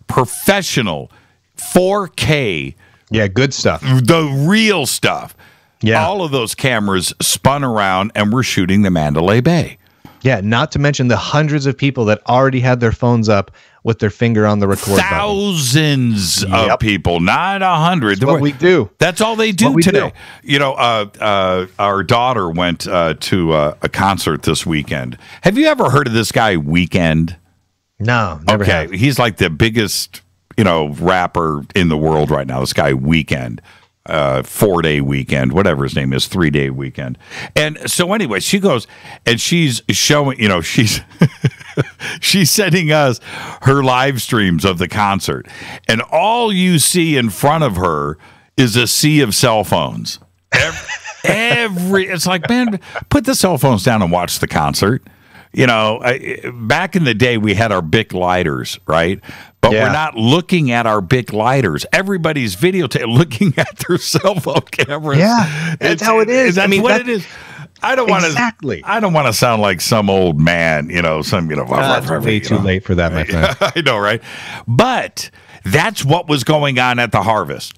professional 4K? Yeah, good stuff. The real stuff. Yeah. All of those cameras spun around and were shooting the Mandalay Bay. Yeah, not to mention the hundreds of people that already had their phones up with their finger on the record button. Thousands of people, not 100. That's what we do. That's all they do today. You know, our daughter went to a concert this weekend. Have you ever heard of this guy, Weeknd? No, never have. He's like the biggest, rapper in the world right now. This guy, Weeknd. 4-day weekend, whatever his name is, 3-day weekend. And so anyway, she goes and she's showing, she's she's sending us her live streams of the concert. And all you see in front of her is a sea of cell phones. It's like, man, put the cell phones down and watch the concert. Back in the day, we had our Bic lighters, right? But we're not looking at our Bic lighters. Everybody's looking at their cell phone cameras. Yeah, that's how it is. That's what it is. I don't want to. Exactly. I don't want to sound like some old man. Way too late for that, my friend. I know, right? But that's what was going on at the Harvest.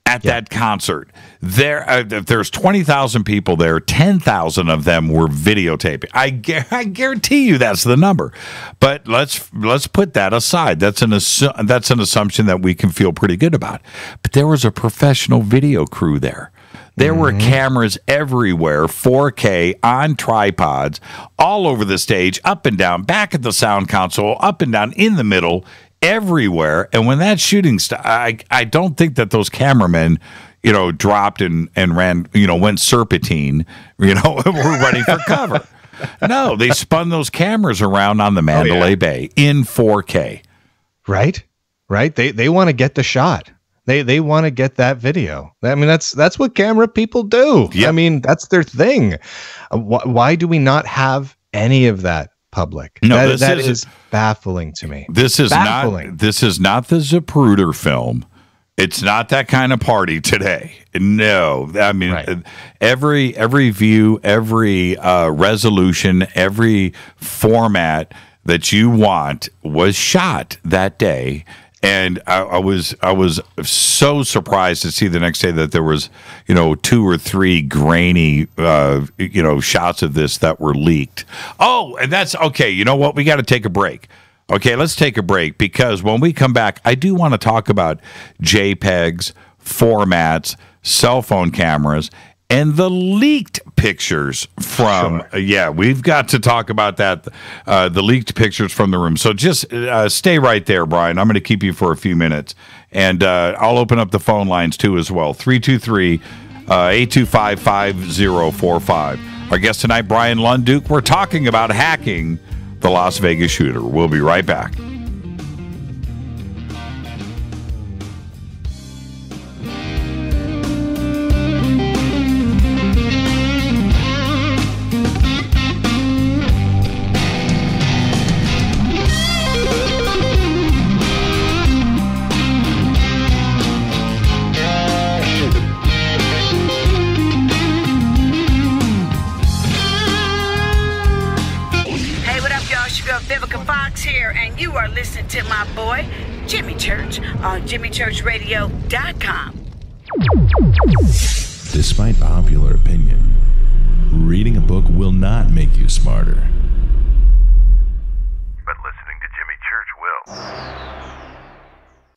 At that concert, there's 20,000 people there. 10,000 of them were videotaping. I guarantee you that's the number. But let's put that aside. That's an assumption that we can feel pretty good about. But there was a professional video crew there. There were cameras everywhere, 4K on tripods, all over the stage, up and down, back at the sound console, up and down, in the middle. Everywhere. And when that shooting I don't think that those cameramen dropped and ran went serpentine were running for cover. No, they spun those cameras around on the Mandalay Bay in 4K. Right they want to get the shot. They want to get that video. I mean, that's what camera people do. Yep. I mean, that's their thing. Why do we not have any of that public? No, that is baffling to me. This is not the Zapruder film. It's not that kind of party today. No, I mean every view, every resolution, every format that you want was shot that day. And I was so surprised to see the next day that there was 2 or 3 grainy shots of this that were leaked. Oh, and that's okay. You know what? We got to take a break. Okay, let's take a break, because when we come back, I do want to talk about JPEGs, formats, cell phone cameras, and the leaked pictures from, we've got to talk about that, the leaked pictures from the room. So just stay right there, Brian. I'm going to keep you for a few minutes. And I'll open up the phone lines, too, as well. 323-825-5045. Our guest tonight, Bryan Lunduke. We're talking about hacking the Las Vegas shooter. We'll be right back. Listen to my boy, Jimmy Church, on JimmyChurchRadio.com. Despite popular opinion, reading a book will not make you smarter. But listening to Jimmy Church will.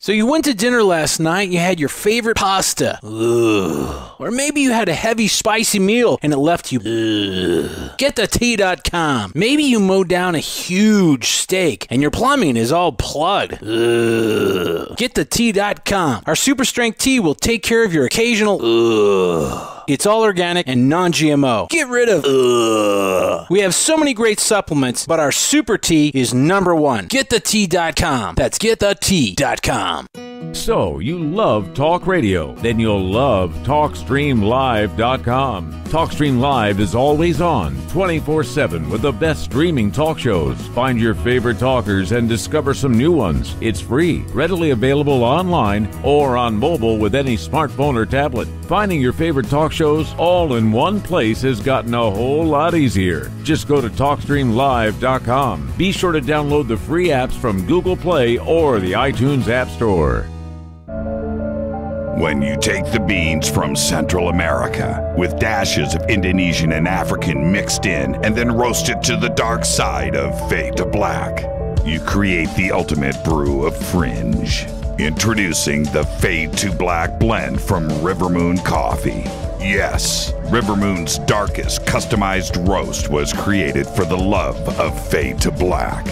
So you went to dinner last night, you had your favorite pasta. Ugh. Or maybe you had a heavy, spicy meal and it left you. Ugh. Get the T.com. Maybe you mowed down a huge steak and your plumbing is all plugged. Ugh. Get the T.com. Our super strength tea will take care of your occasional. Ugh. It's all organic and non-GMO. Get rid of ugh. We have so many great supplements, but our super tea is number one. Get the T.com. That's gettheT.com. So, you love talk radio? Then you'll love TalkStreamLive.com. TalkStream Live is always on, 24/7 with the best streaming talk shows. Find your favorite talkers and discover some new ones. It's free, readily available online or on mobile with any smartphone or tablet. Finding your favorite talk shows all in one place has gotten a whole lot easier. Just go to TalkStreamLive.com. Be sure to download the free apps from Google Play or the iTunes App Store. When you take the beans from Central America with dashes of Indonesian and African mixed in and then roast it to the dark side of fade to black, you create the ultimate brew of fringe. Introducing the Fade to Black blend from Rivermoon Coffee. Yes, Rivermoon's darkest customized roast was created for the love of Fade to Black.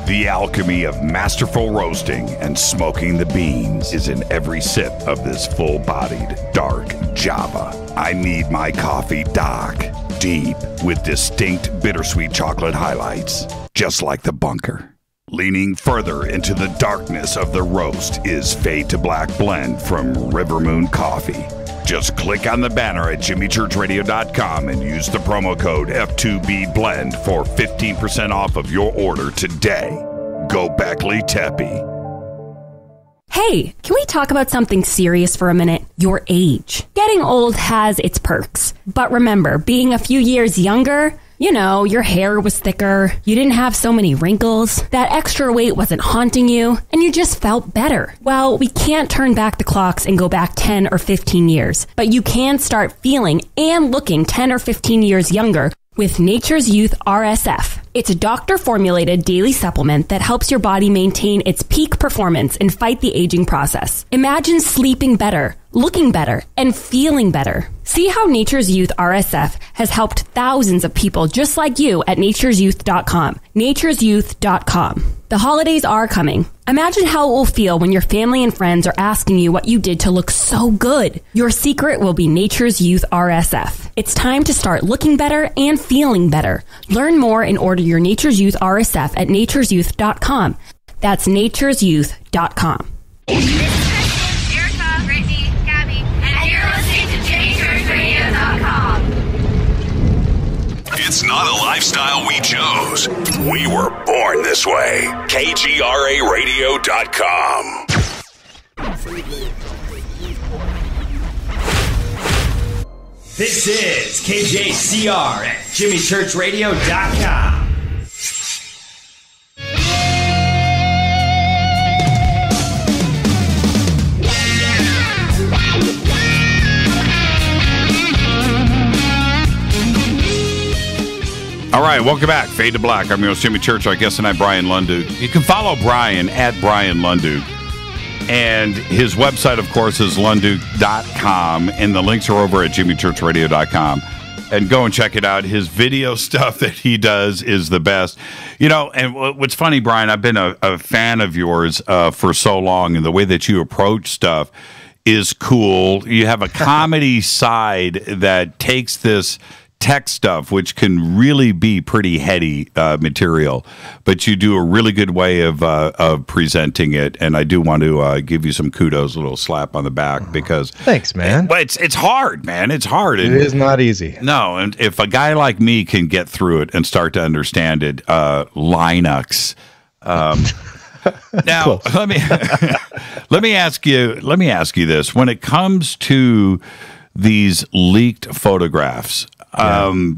The alchemy of masterful roasting and smoking the beans is in every sip of this full-bodied, dark Java. I need my coffee dark, deep, with distinct bittersweet chocolate highlights, just like the bunker. Leaning further into the darkness of the roast is Fade to Black blend from Rivermoon Coffee. Just click on the banner at jimmychurchradio.com and use the promo code F2BBLEND for 15% off of your order today. Go Beckley Teppy. Hey, can we talk about something serious for a minute? Your age. Getting old has its perks. But remember, being a few years younger, you know, your hair was thicker, you didn't have so many wrinkles, that extra weight wasn't haunting you, and you just felt better. Well, we can't turn back the clocks and go back 10 or 15 years, but you can start feeling and looking 10 or 15 years younger with Nature's Youth RSF. It's a doctor-formulated daily supplement that helps your body maintain its peak performance and fight the aging process. Imagine sleeping better, looking better, and feeling better. See how Nature's Youth RSF has helped thousands of people just like you at nature'syouth.com. nature'syouth.com. The holidays are coming. Imagine how it will feel when your family and friends are asking you what you did to look so good. Your secret will be Nature's Youth RSF. It's time to start looking better and feeling better. Learn more and order your Nature's Youth RSF at nature'syouth.com. That's nature'syouth.com. Erica, Brittany, Gabby, and you're listening to JimmyChurchRadio.com. It's not a lifestyle we chose. We were born this way. KGRARadio.com. This is KJCR at JimmyChurchRadio.com. All right, welcome back. Fade to Black. I'm your host, Jimmy Church. Our guest tonight, Bryan Lunduke. You can follow Bryan at Bryan Lunduke. And his website, of course, is lunduke.com. And the links are over at jimmychurchradio.com. And go and check it out. His video stuff that he does is the best. You know, and what's funny, Bryan, I've been a fan of yours for so long. And the way that you approach stuff is cool. You have a comedy side that takes this tech stuff, which can really be pretty heady material, but you do a really good way of presenting it, and I do want to give you some kudos, a little slap on the back, because thanks, man. It's hard, man. It's hard. It is not easy. No, and if a guy like me can get through it and start to understand it, Linux. Now, let me ask you this: when it comes to these leaked photographs, what's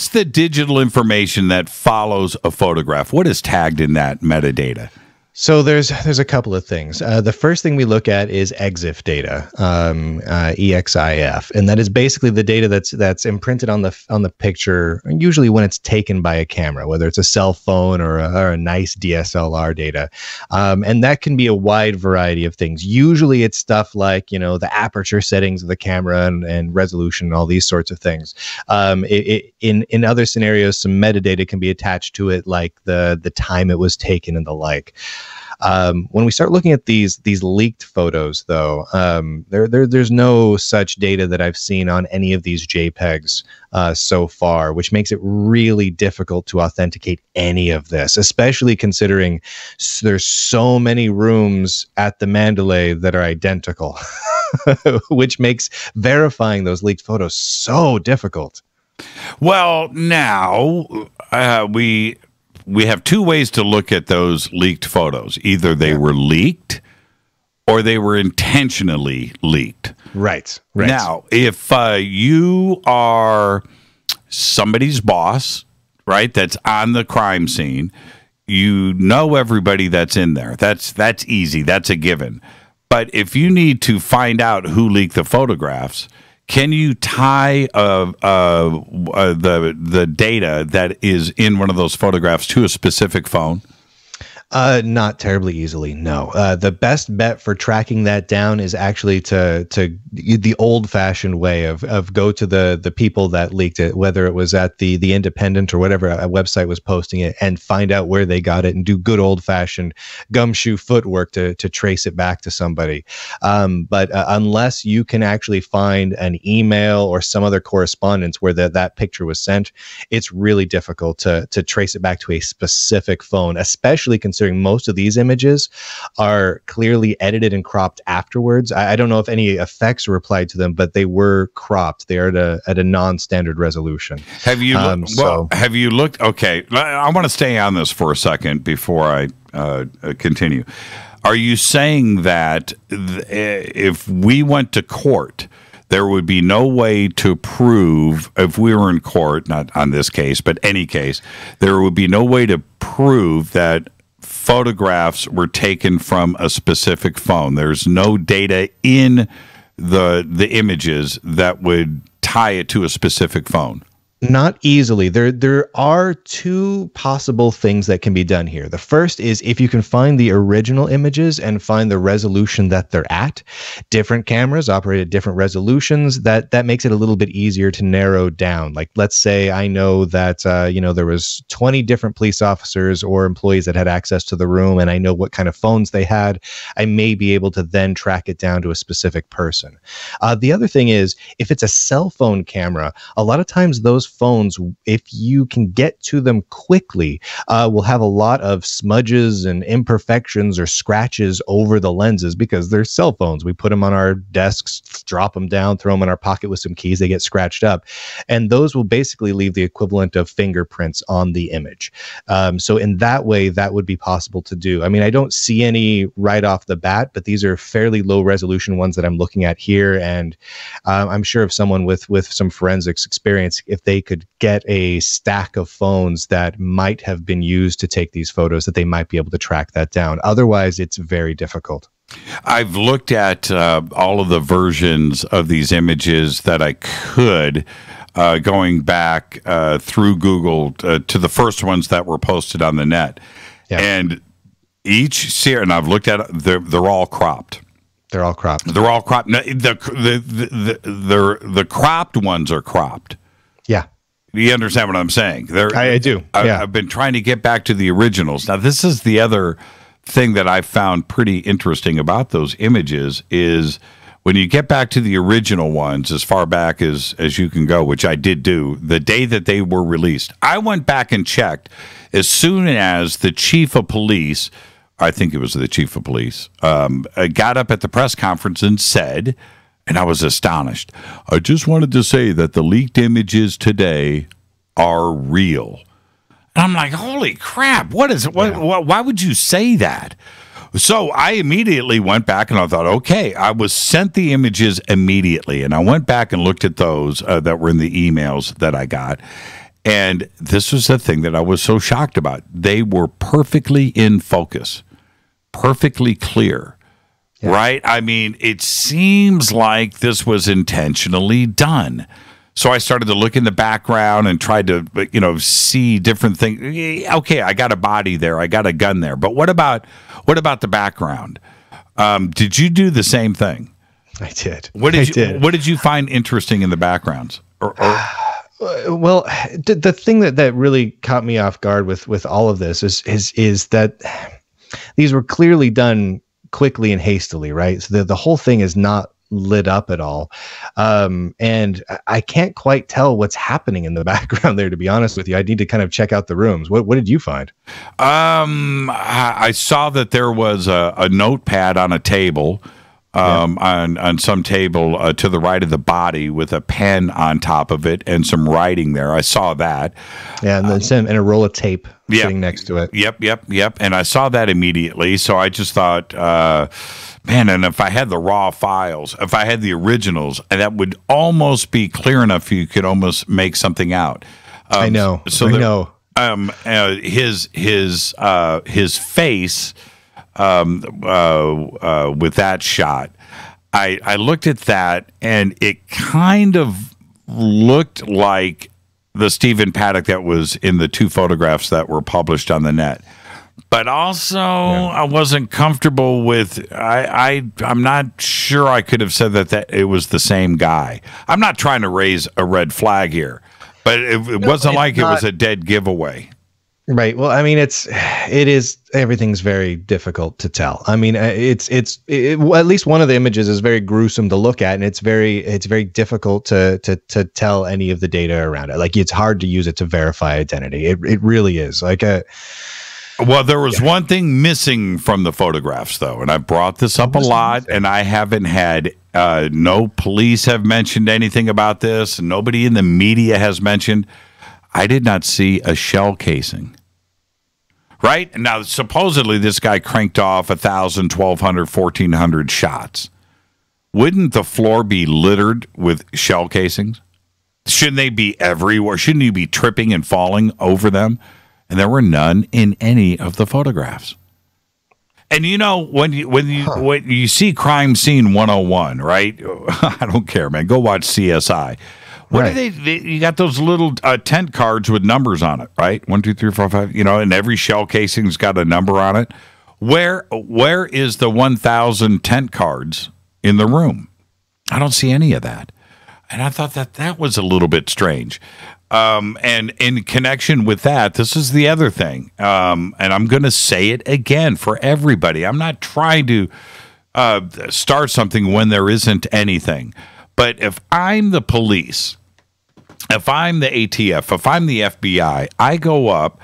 the digital information that follows a photograph? What is tagged in that metadata? So there's a couple of things. The first thing we look at is EXIF data, EXIF, and that is basically the data that's imprinted on the picture, usually when it's taken by a camera, whether it's a cell phone or a nice DSLR data, and that can be a wide variety of things. Usually it's stuff like, you know, the aperture settings of the camera and resolution and all these sorts of things. In other scenarios, some metadata can be attached to it, like the time it was taken and the like. When we start looking at these leaked photos, though, there's no such data that I've seen on any of these JPEGs so far, which makes it really difficult to authenticate any of this, especially considering there's so many rooms at the Mandalay that are identical, which makes verifying those leaked photos so difficult. Well, now we have two ways to look at those leaked photos. Either they were leaked or they were intentionally leaked. Right. Now, if you are somebody's boss, right, that's on the crime scene, you know everybody that's in there. That's easy. That's a given. But if you need to find out who leaked the photographs, can you tie the data that is in one of those photographs to a specific phone? Not terribly easily, no. The best bet for tracking that down is actually to the old-fashioned way of go to the people that leaked it, whether it was at the Independent or whatever a website was posting it, and find out where they got it and do good old-fashioned gumshoe footwork to trace it back to somebody. But unless you can actually find an email or some other correspondence where that picture was sent, it's really difficult to trace it back to a specific phone, especially considering most of these images are clearly edited and cropped afterwards. I don't know if any effects were applied to them, but they were cropped. They are at a non-standard resolution. Have you have you looked? Okay, I want to stay on this for a second before I continue. Are you saying that if we went to court, there would be no way to prove, if we were in court, not on this case, but any case, there would be no way to prove that photographs were taken from a specific phone? There's no data in the images that would tie it to a specific phone. Not easily. There are two possible things that can be done here. The first is if you can find the original images and find the resolution that they're at. Different cameras operate at different resolutions. That makes it a little bit easier to narrow down. Like, let's say I know that there was 20 different police officers or employees that had access to the room, and I know what kind of phones they had. I may be able to then track it down to a specific person. The other thing is, if it's a cell phone camera, a lot of times those phones, if you can get to them quickly, will have a lot of smudges and imperfections or scratches over the lenses because they're cell phones. We put them on our desks, drop them down, throw them in our pocket with some keys, they get scratched up. And those will basically leave the equivalent of fingerprints on the image. So in that way, that would be possible to do. I mean, I don't see any right off the bat, but these are fairly low resolution ones that I'm looking at here. And I'm sure if someone with some forensics experience, if they could get a stack of phones that might have been used to take these photos, that they might be able to track that down. Otherwise, it's very difficult. I've looked at all of the versions of these images that I could, going back through Google to the first ones that were posted on the net. Yeah. And each series, and I've looked at it, they're all cropped. They're all cropped. They're all cropped. No, the cropped ones are cropped. Yeah. You understand what I'm saying? I do. Yeah. I've been trying to get back to the originals. Now, this is the other thing that I found pretty interesting about those images is when you get back to the original ones, as far back as you can go, which I did do, the day that they were released, I went back and checked as soon as the chief of police, I think it was the chief of police, got up at the press conference and said, and I was astonished, I just wanted to say that the leaked images today are real. And I'm like, holy crap, what is it? Why would you say that? So I immediately went back and I thought, okay, I was sent the images immediately. And I went back and looked at those that were in the emails that I got. And this was the thing that I was so shocked about. They were perfectly in focus, perfectly clear. Yeah. Right? I mean, it seems like this was intentionally done. So I started to look in the background and tried to, see different things. Okay, I got a body there. I got a gun there. But what about the background? Did you do the same thing? I did. What did you find interesting in the backgrounds? Well, the thing that really caught me off guard with all of this is that these were clearly done quickly and hastily, right? So the whole thing is not lit up at all. And I can't quite tell what's happening in the background there, to be honest with you. I need to kind of check out the rooms. What did you find? I saw that there was a notepad on a table, on some table to the right of the body with a pen on top of it and some writing there. I saw that. Yeah, and then and a roll of tape sitting next to it. Yep. And I saw that immediately. So I just thought, man, and if I had the raw files, if I had the originals, that would almost be clear enough you could almost make something out. I know. So I know. His face with that shot, I looked at that and it kind of looked like the Stephen Paddock that was in the 2 photographs that were published on the net. But also, I wasn't comfortable with. I'm not sure I could have said that it was the same guy. I'm not trying to raise a red flag here, but it wasn't like it was a dead giveaway. Right. Well, I mean, everything's very difficult to tell. I mean, it's at least one of the images is very gruesome to look at, and it's very difficult to tell any of the data around it. Like, it's hard to use it to verify identity. It really is. Well, there was one thing missing from the photographs, though, and I brought this up a lot, and I haven't had no police have mentioned anything about this, and nobody in the media has mentioned. I did not see a shell casing. Right? Now, supposedly this guy cranked off 1,000, 1,200, 1,400 shots. Wouldn't the floor be littered with shell casings? Shouldn't they be everywhere? Shouldn't you be tripping and falling over them? And there were none in any of the photographs. And you know, when you see Crime Scene 101, right? I don't care, man. Go watch CSI. What do they? You got those little tent cards with numbers on it, right? 1, 2, 3, 4, 5. You know, and every shell casing's got a number on it. Where is the 1,000 tent cards in the room? I don't see any of that, and I thought that was a little bit strange. And in connection with that, this is the other thing, and I'm going to say it again for everybody. I'm not trying to start something when there isn't anything. But if I'm the police, if I'm the ATF, if I'm the FBI, I go up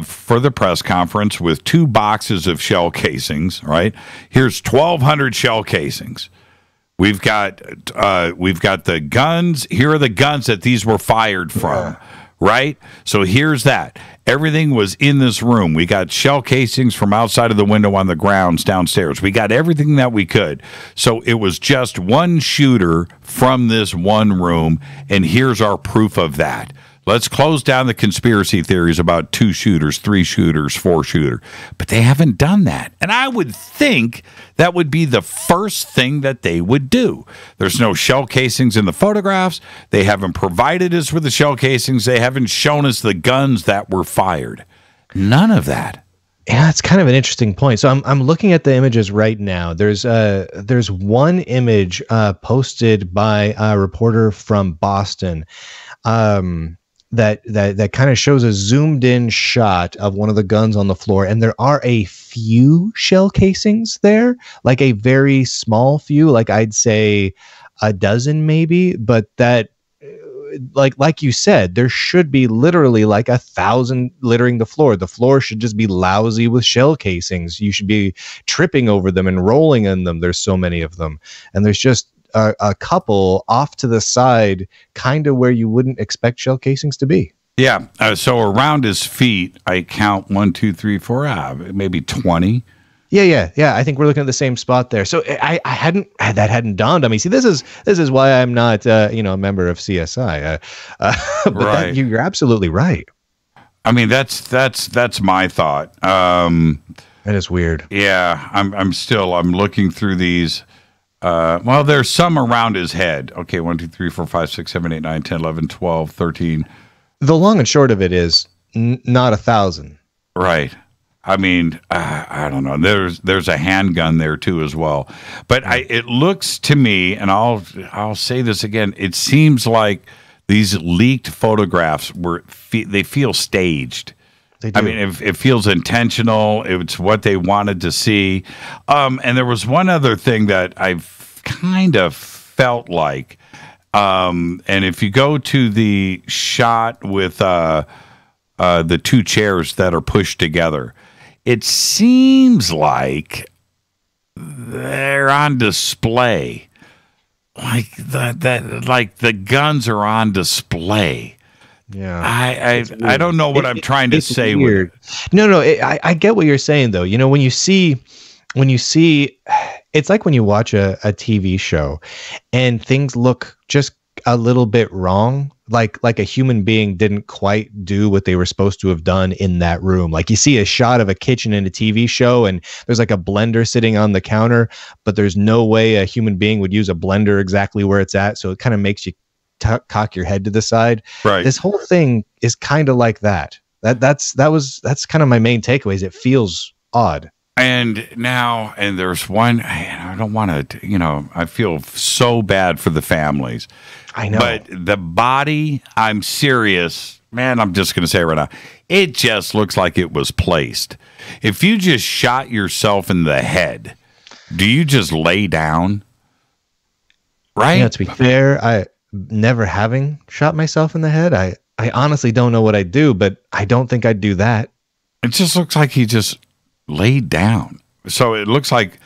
for the press conference with 2 boxes of shell casings, right? Here's 1,200 shell casings. We've got the guns. Here are the guns that these were fired from, right? So here's that. Everything was in this room. We got shell casings from outside of the window on the grounds downstairs. We got everything that we could. So it was just one shooter from this one room, and here's our proof of that. Let's close down the conspiracy theories about 2 shooters, 3 shooters, 4 shooters. But they haven't done that. And I would think that would be the first thing that they would do. There's no shell casings in the photographs. They haven't provided us with the shell casings. They haven't shown us the guns that were fired. None of that. Yeah, it's kind of an interesting point. So I'm looking at the images right now. There's one image posted by a reporter from Boston. That kind of shows a zoomed in shot of one of the guns on the floor, and there are a few shell casings there, like a very small few, like I'd say a dozen maybe, but that like you said, there should be literally like 1,000 littering the floor. The floor should just be lousy with shell casings. You should be tripping over them and rolling in them. There's so many of them, and there's just a couple off to the side, kind of where you wouldn't expect shell casings to be. Yeah. So around his feet, I count 1, 2, 3, 4, maybe 20. Yeah. I think we're looking at the same spot there. So that hadn't dawned on me. See, this is why I'm not a member of CSI. But right. You're absolutely right. I mean, that's my thought. That is weird. Yeah. I'm looking through these. Well, there's some around his head. Okay, 1, 2, 3, 4, 5, 6, 7, 8, 9, 10, 11, 12, 13. The long and short of it is not 1,000. Right. I mean, I don't know. There's a handgun there too as well. But it looks to me, and I'll say this again. It seems like these leaked photographs they feel staged. They do. I mean, it feels intentional. It's what they wanted to see. And there was one other thing that I've kind of felt like, and if you go to the shot with the two chairs that are pushed together, it seems like they're on display. Like the guns are on display. Yeah, I don't know what I'm trying to say. Weird. No, I get what you're saying though. You know, when you see, it's like when you watch a TV show, and things look just a little bit wrong. Like a human being didn't quite do what they were supposed to have done in that room. Like you see a shot of a kitchen in a TV show, and there's like a blender sitting on the counter, but there's no way a human being would use a blender exactly where it's at. So it kind of makes you cock your head to the side. Right. This whole thing is kind of like that. That's kind of my main takeaways. It feels odd. And there's one, I don't want to, I feel so bad for the families. I know. But the body, I'm serious, man, I'm just going to say it right now, it just looks like it was placed. If you just shot yourself in the head, do you just lay down? Right? Yeah, to be fair, never having shot myself in the head, I honestly don't know what I'd do, but I don't think I'd do that. It just looks like he just laid down. So it looks like,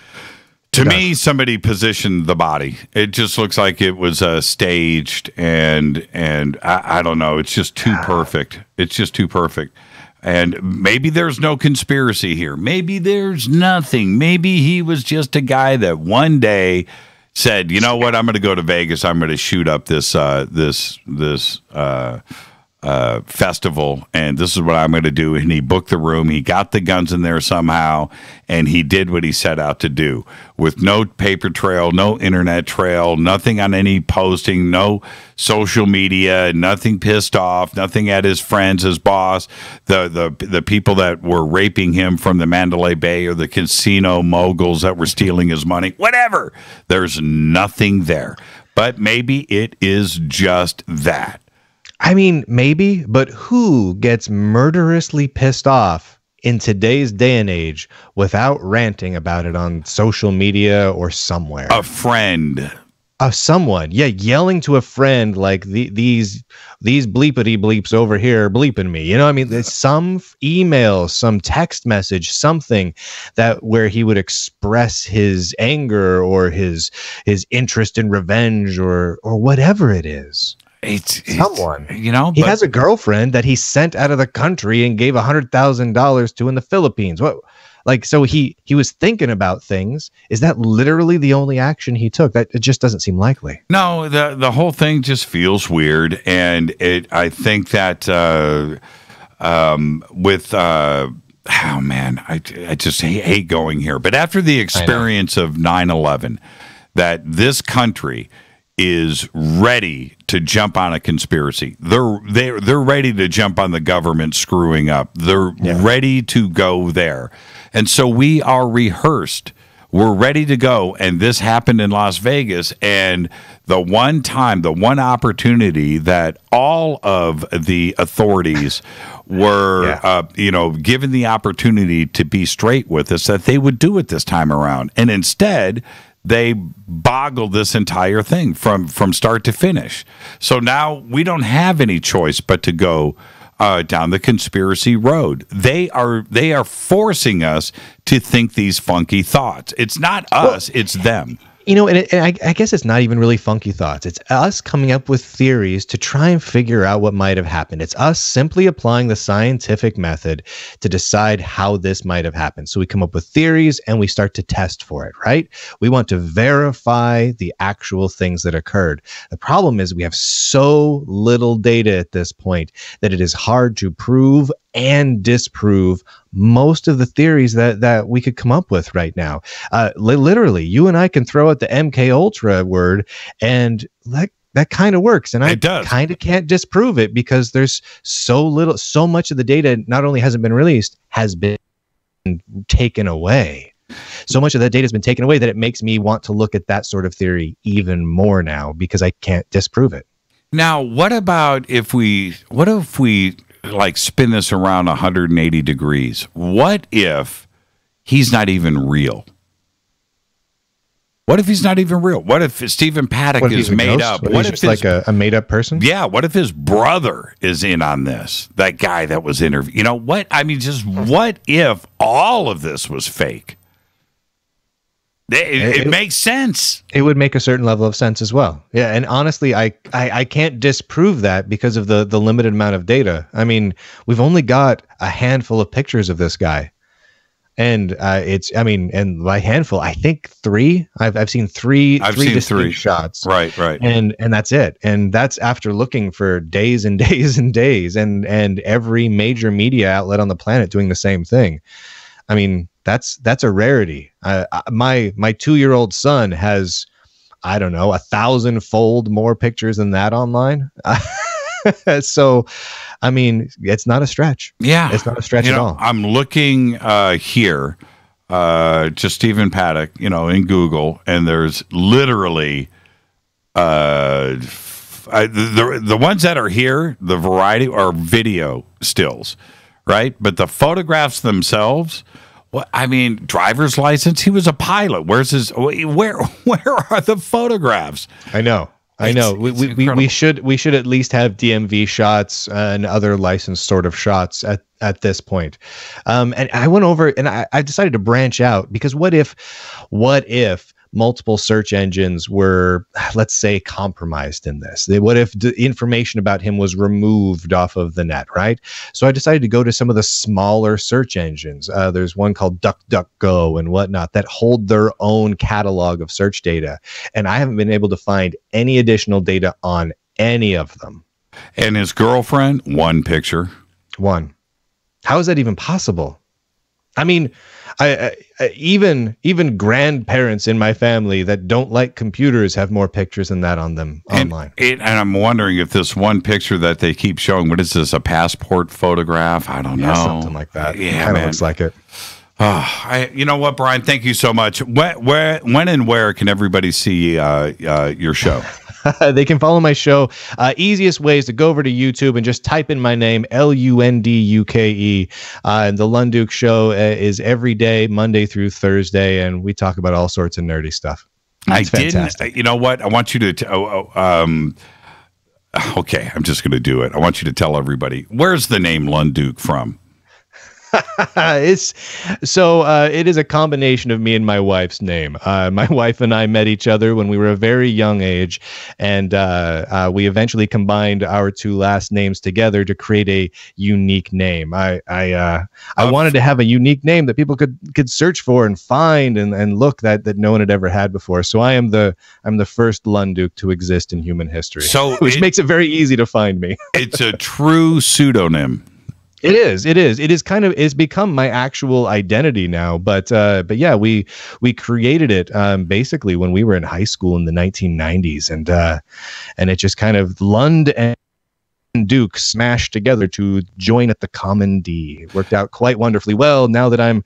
to me, somebody positioned the body. It just looks like it was staged, and I don't know. It's just too perfect. It's just too perfect. And maybe there's no conspiracy here. Maybe there's nothing. Maybe he was just a guy that one day said, you know what, I'm going to go to Vegas. I'm going to shoot up this festival, and this is what I'm going to do. And he booked the room. He got the guns in there somehow, and he did what he set out to do with no paper trail, no internet trail, nothing on any posting, no social media, nothing pissed off, nothing at his friends, his boss, the people that were raping him from the Mandalay Bay, or the casino moguls that were stealing his money, whatever. There's nothing there. But maybe it is just that. I mean, maybe, but who gets murderously pissed off in today's day and age without ranting about it on social media or somewhere? A friend. Someone. Yeah, yelling to a friend like these bleepity bleeps over here bleeping me. You know what I mean? There's some email, some text message, something that where he would express his anger or his interest in revenge or whatever it is. It's someone, he has a girlfriend that he sent out of the country and gave $100,000 to in the Philippines. What, so he was thinking about things. Is that literally the only action he took? That it just doesn't seem likely. No, the whole thing just feels weird, and I think that oh man, I just hate going here. But after the experience of 9/11, that this country is ready to jump on a conspiracy. They're ready to jump on the government screwing up. They're ready to go there. And so we are rehearsed. We're ready to go. And this happened in Las Vegas. And the one opportunity that all of the authorities were, given the opportunity to be straight with us, that they would do it this time around. And instead, they boggled this entire thing from start to finish. So now we don't have any choice but to go down the conspiracy road. They are forcing us to think these funky thoughts. It's not us, it's them. And I guess it's not even really funky thoughts. It's us coming up with theories to try and figure out what might have happened. It's us simply applying the scientific method to decide how this might have happened. So we come up with theories and we start to test for it, right? We want to verify the actual things that occurred. The problem is we have so little data at this point that it is hard to prove and disprove most of the theories that we could come up with right now. Literally, you and I can throw out the MK Ultra word, and that kind of works. And I kind of can't disprove it because there's so much of the data not only hasn't been released, has been taken away. So much of that data has been taken away that it makes me want to look at that sort of theory even more now because I can't disprove it. Now, what if we like spin this around 180 degrees. What if he's not even real? What if he's not even real? What if Stephen Paddock is made up? What if he's like a made up person? Yeah. What if his brother is in on this? That guy that was interviewed. You know what? I mean, just what if all of this was fake? It makes sense. It would make a certain level of sense as well. Yeah, and honestly, I can't disprove that because of the limited amount of data. I mean, we've only got a handful of pictures of this guy. And and by handful, I think 3. I've seen three distinct shots. Right. And that's it. And that's after looking for days and days and days, and every major media outlet on the planet doing the same thing. I mean, that's a rarity. My 2-year-old son has, I don't know, 1,000-fold more pictures than that online. So, I mean, it's not a stretch. Yeah. It's not a stretch at all. I'm looking here to Stephen Paddock, in Google, and there's literally the ones that are here, the variety are video stills, right? But the photographs themselves, driver's license, he was a pilot. Where's his, where are the photographs? I know. We should at least have DMV shots and other licensed sort of shots at this point. And I went over and I decided to branch out because what if multiple search engines were, let's say, compromised in this? What if the information about him was removed off of the net, right? So I decided to go to some of the smaller search engines. There's one called DuckDuckGo and whatnot that hold their own catalog of search data. And I haven't been able to find any additional data on any of them. And his girlfriend, 1 picture. 1. How is that even possible? I mean, I even grandparents in my family that don't like computers have more pictures than that on them online. And I'm wondering if this 1 picture that they keep showing, what is this, a passport photograph? I don't know. Something like that. Yeah, kind of looks like it. You know what, Brian? Thank you so much. When and where can everybody see your show? They can follow my show. Easiest way is to go over to YouTube and just type in my name, Lunduke. And the Lunduke Show is every day, Monday through Thursday, and we talk about all sorts of nerdy stuff. It's fantastic. You know what? I want you to. Okay, I'm just going to do it. I want you to tell everybody, where's the name Lunduke from? It is a combination of me and my wife's name. My wife and I met each other when we were a very young age, and we eventually combined our 2 last names together to create a unique name. I wanted to have a unique name that people could search for and find and look that no one had ever had before. So I'm the first Lunduke to exist in human history. So which makes it very easy to find me. It's a true pseudonym. It is. It's become my actual identity now. But yeah, we created it basically when we were in high school in the 1990s, and it just kind of Lund and Duke smashed together to join at the common D. It worked out quite wonderfully well. Now that I'm,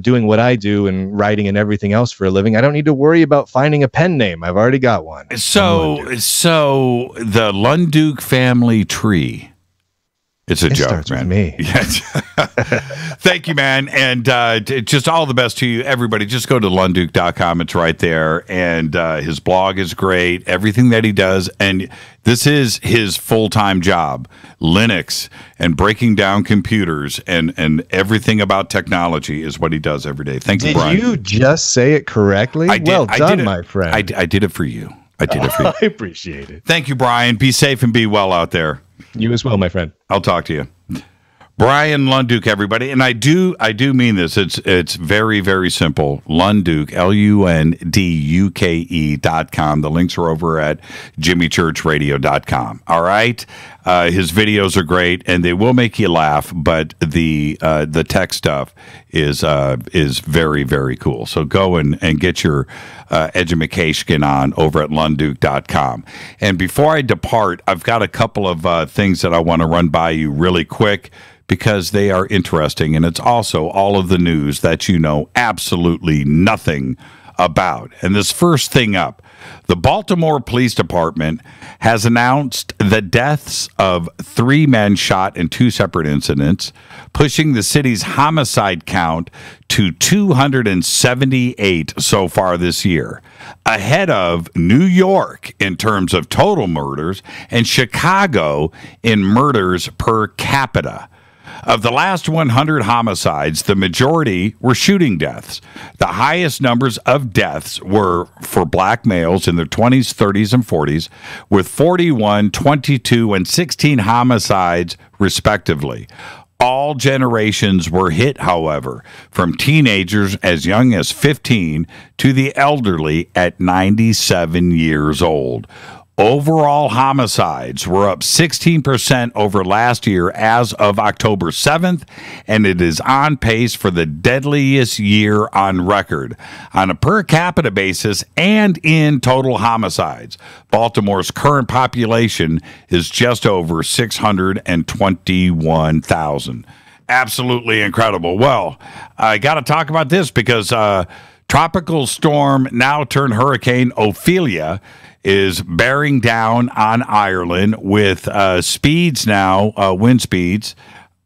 doing what I do and writing and everything else for a living, I don't need to worry about finding a pen name. I've already got one. So the Lunduke family tree. It's a joke, starts man. With me. Yes. Thank you, man. And just all the best to you, everybody. Just go to Lunduke.com. It's right there. And his blog is great. Everything that he does. And this is his full-time job. Linux and breaking down computers and everything about technology is what he does every day. Thank you, Bryan. Did you just say it correctly? Well done, my friend. I did it for you. I appreciate it. Thank you, Bryan. Be safe and be well out there. You as well, my friend. I'll talk to you. Bryan Lunduke, everybody. And I do mean this. It's very, very simple. Lunduke, LUNDUKE.com. The links are over at jimmychurchradio.com. All right. His videos are great and they will make you laugh, but the tech stuff is very, very cool. So go and get your edumacation on over at lunduke.com. And before I depart, I've got a couple of things that I want to run by you really quick, because they are interesting, and it's also all of the news that you know absolutely nothing about. And this first thing up, the Baltimore Police Department has announced the deaths of 3 men shot in 2 separate incidents, pushing the city's homicide count to 278 so far this year, ahead of New York in terms of total murders and Chicago in murders per capita. Of the last 100 homicides, the majority were shooting deaths. The highest numbers of deaths were for black males in their 20s, 30s, and 40s, with 41, 22, and 16 homicides, respectively. All generations were hit, however, from teenagers as young as 15 to the elderly at 97 years old. Overall homicides were up 16% over last year as of October 7th, and it is on pace for the deadliest year on record. On a per capita basis and in total homicides, Baltimore's current population is just over 621,000. Absolutely incredible. Well, I got to talk about this because tropical storm, now turned Hurricane Ophelia, is bearing down on Ireland with speeds now, wind speeds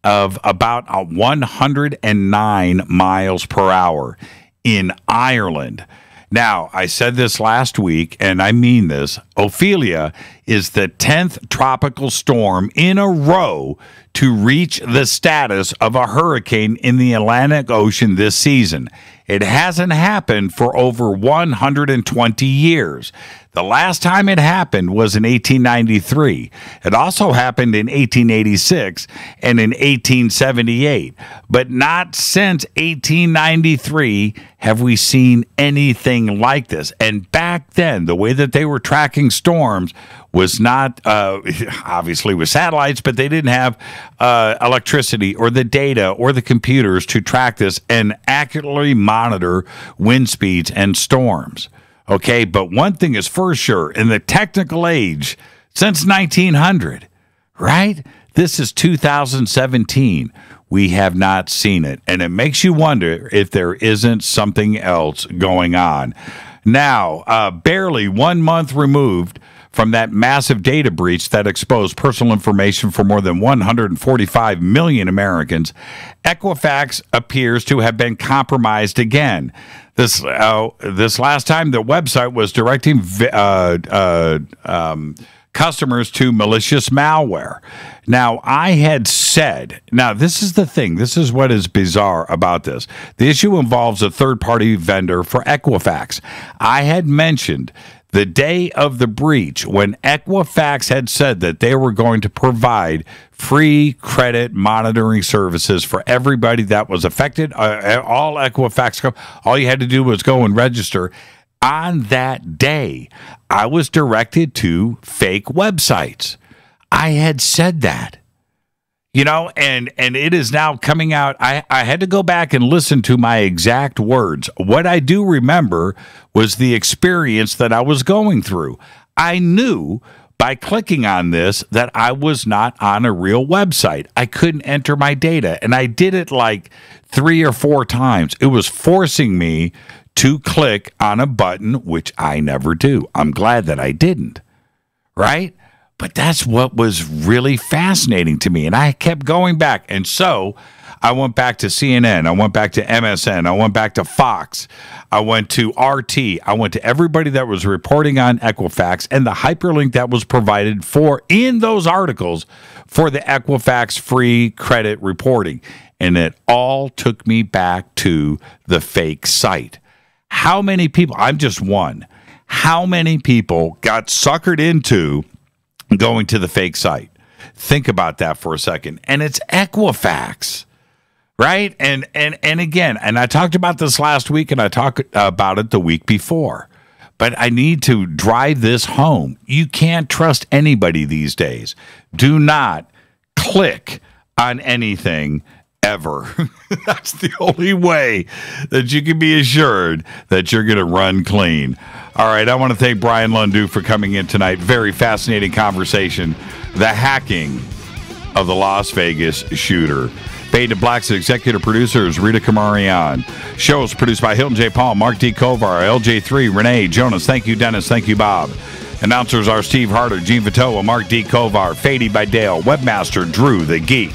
of about 109 miles per hour in Ireland. Now, I said this last week, and I mean this. Ophelia is the 10th tropical storm in a row to reach the status of a hurricane in the Atlantic Ocean this season. It hasn't happened for over 120 years. The last time it happened was in 1893. It also happened in 1886 and in 1878. But not since 1893 have we seen anything like this. And back then, the way that they were tracking storms was not, obviously with satellites, but they didn't have electricity or the data or the computers to track this and accurately monitor wind speeds and storms. Okay, but one thing is for sure, in the technical age, since 1900, right? This is 2017. We have not seen it. And it makes you wonder if there isn't something else going on. Now, barely 1 month removed from that massive data breach that exposed personal information for more than 145 million Americans, Equifax appears to have been compromised again. This last time, the website was directing customers to malicious malware. Now, I had said, now this is the thing, this is what is bizarre about this. The issue involves a third-party vendor for Equifax. I had mentioned the day of the breach when Equifax had said that they were going to provide free credit monitoring services for everybody that was affected. All Equifax, all you had to do was go and register. On that day, I was directed to fake websites. I had said that. You know, and it is now coming out. I had to go back and listen to my exact words. What I do remember was the experience that I was going through. I knew by clicking on this that I was not on a real website. I couldn't enter my data, and I did it like 3 or 4 times. It was forcing me to click on a button, which I never do. I'm glad that I didn't, right? But that's what was really fascinating to me. And I kept going back. And so I went back to CNN. I went back to MSN. I went back to Fox. I went to RT. I went to everybody that was reporting on Equifax and the hyperlink that was provided for in those articles for the Equifax free credit reporting. And it all took me back to the fake site. How many people, I'm just one, how many people got suckered into going to the fake site? Think about that for a second. And it's Equifax, right? And again, and I talked about this last week and I talked about it the week before, but I need to drive this home. You can't trust anybody these days. Do not click on anything ever. That's the only way that you can be assured that you're going to run clean. All right, I want to thank Bryan Lunduke for coming in tonight. Very fascinating conversation. The hacking of the Las Vegas shooter. Fade to Black's executive producers, Rita Kamarian. Shows produced by Hilton J. Paul, Mark D. Kovar, LJ3, Renee, Jonas. Thank you, Dennis. Thank you, Bob. Announcers are Steve Harder, Gene Vitoa, Mark D. Kovar, Fady by Dale, Webmaster Drew the Geek.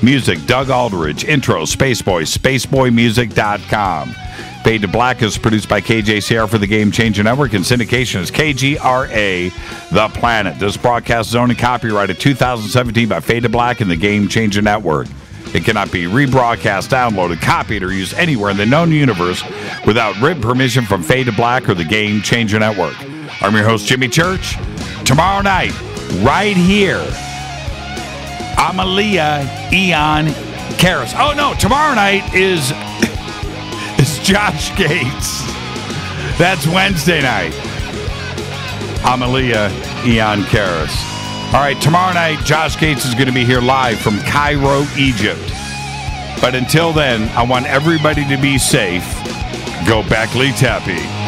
Music, Doug Aldridge. Intro, Spaceboy, spaceboymusic.com. Fade to Black is produced by KJCR for the Game Changer Network, and syndication is KGRA The Planet. This broadcast is owned and copyrighted 2017 by Fade to Black and the Game Changer Network. It cannot be rebroadcast, downloaded, copied, or used anywhere in the known universe without written permission from Fade to Black or the Game Changer Network. I'm your host, Jimmy Church. Tomorrow night, right here, Amalia Eon Karras. Oh, no, tomorrow night is Josh Gates. That's Wednesday night. Amalia Eon Karras. All right, tomorrow night, Josh Gates is going to be here live from Cairo, Egypt. But until then, I want everybody to be safe. Go Beckley Tappy.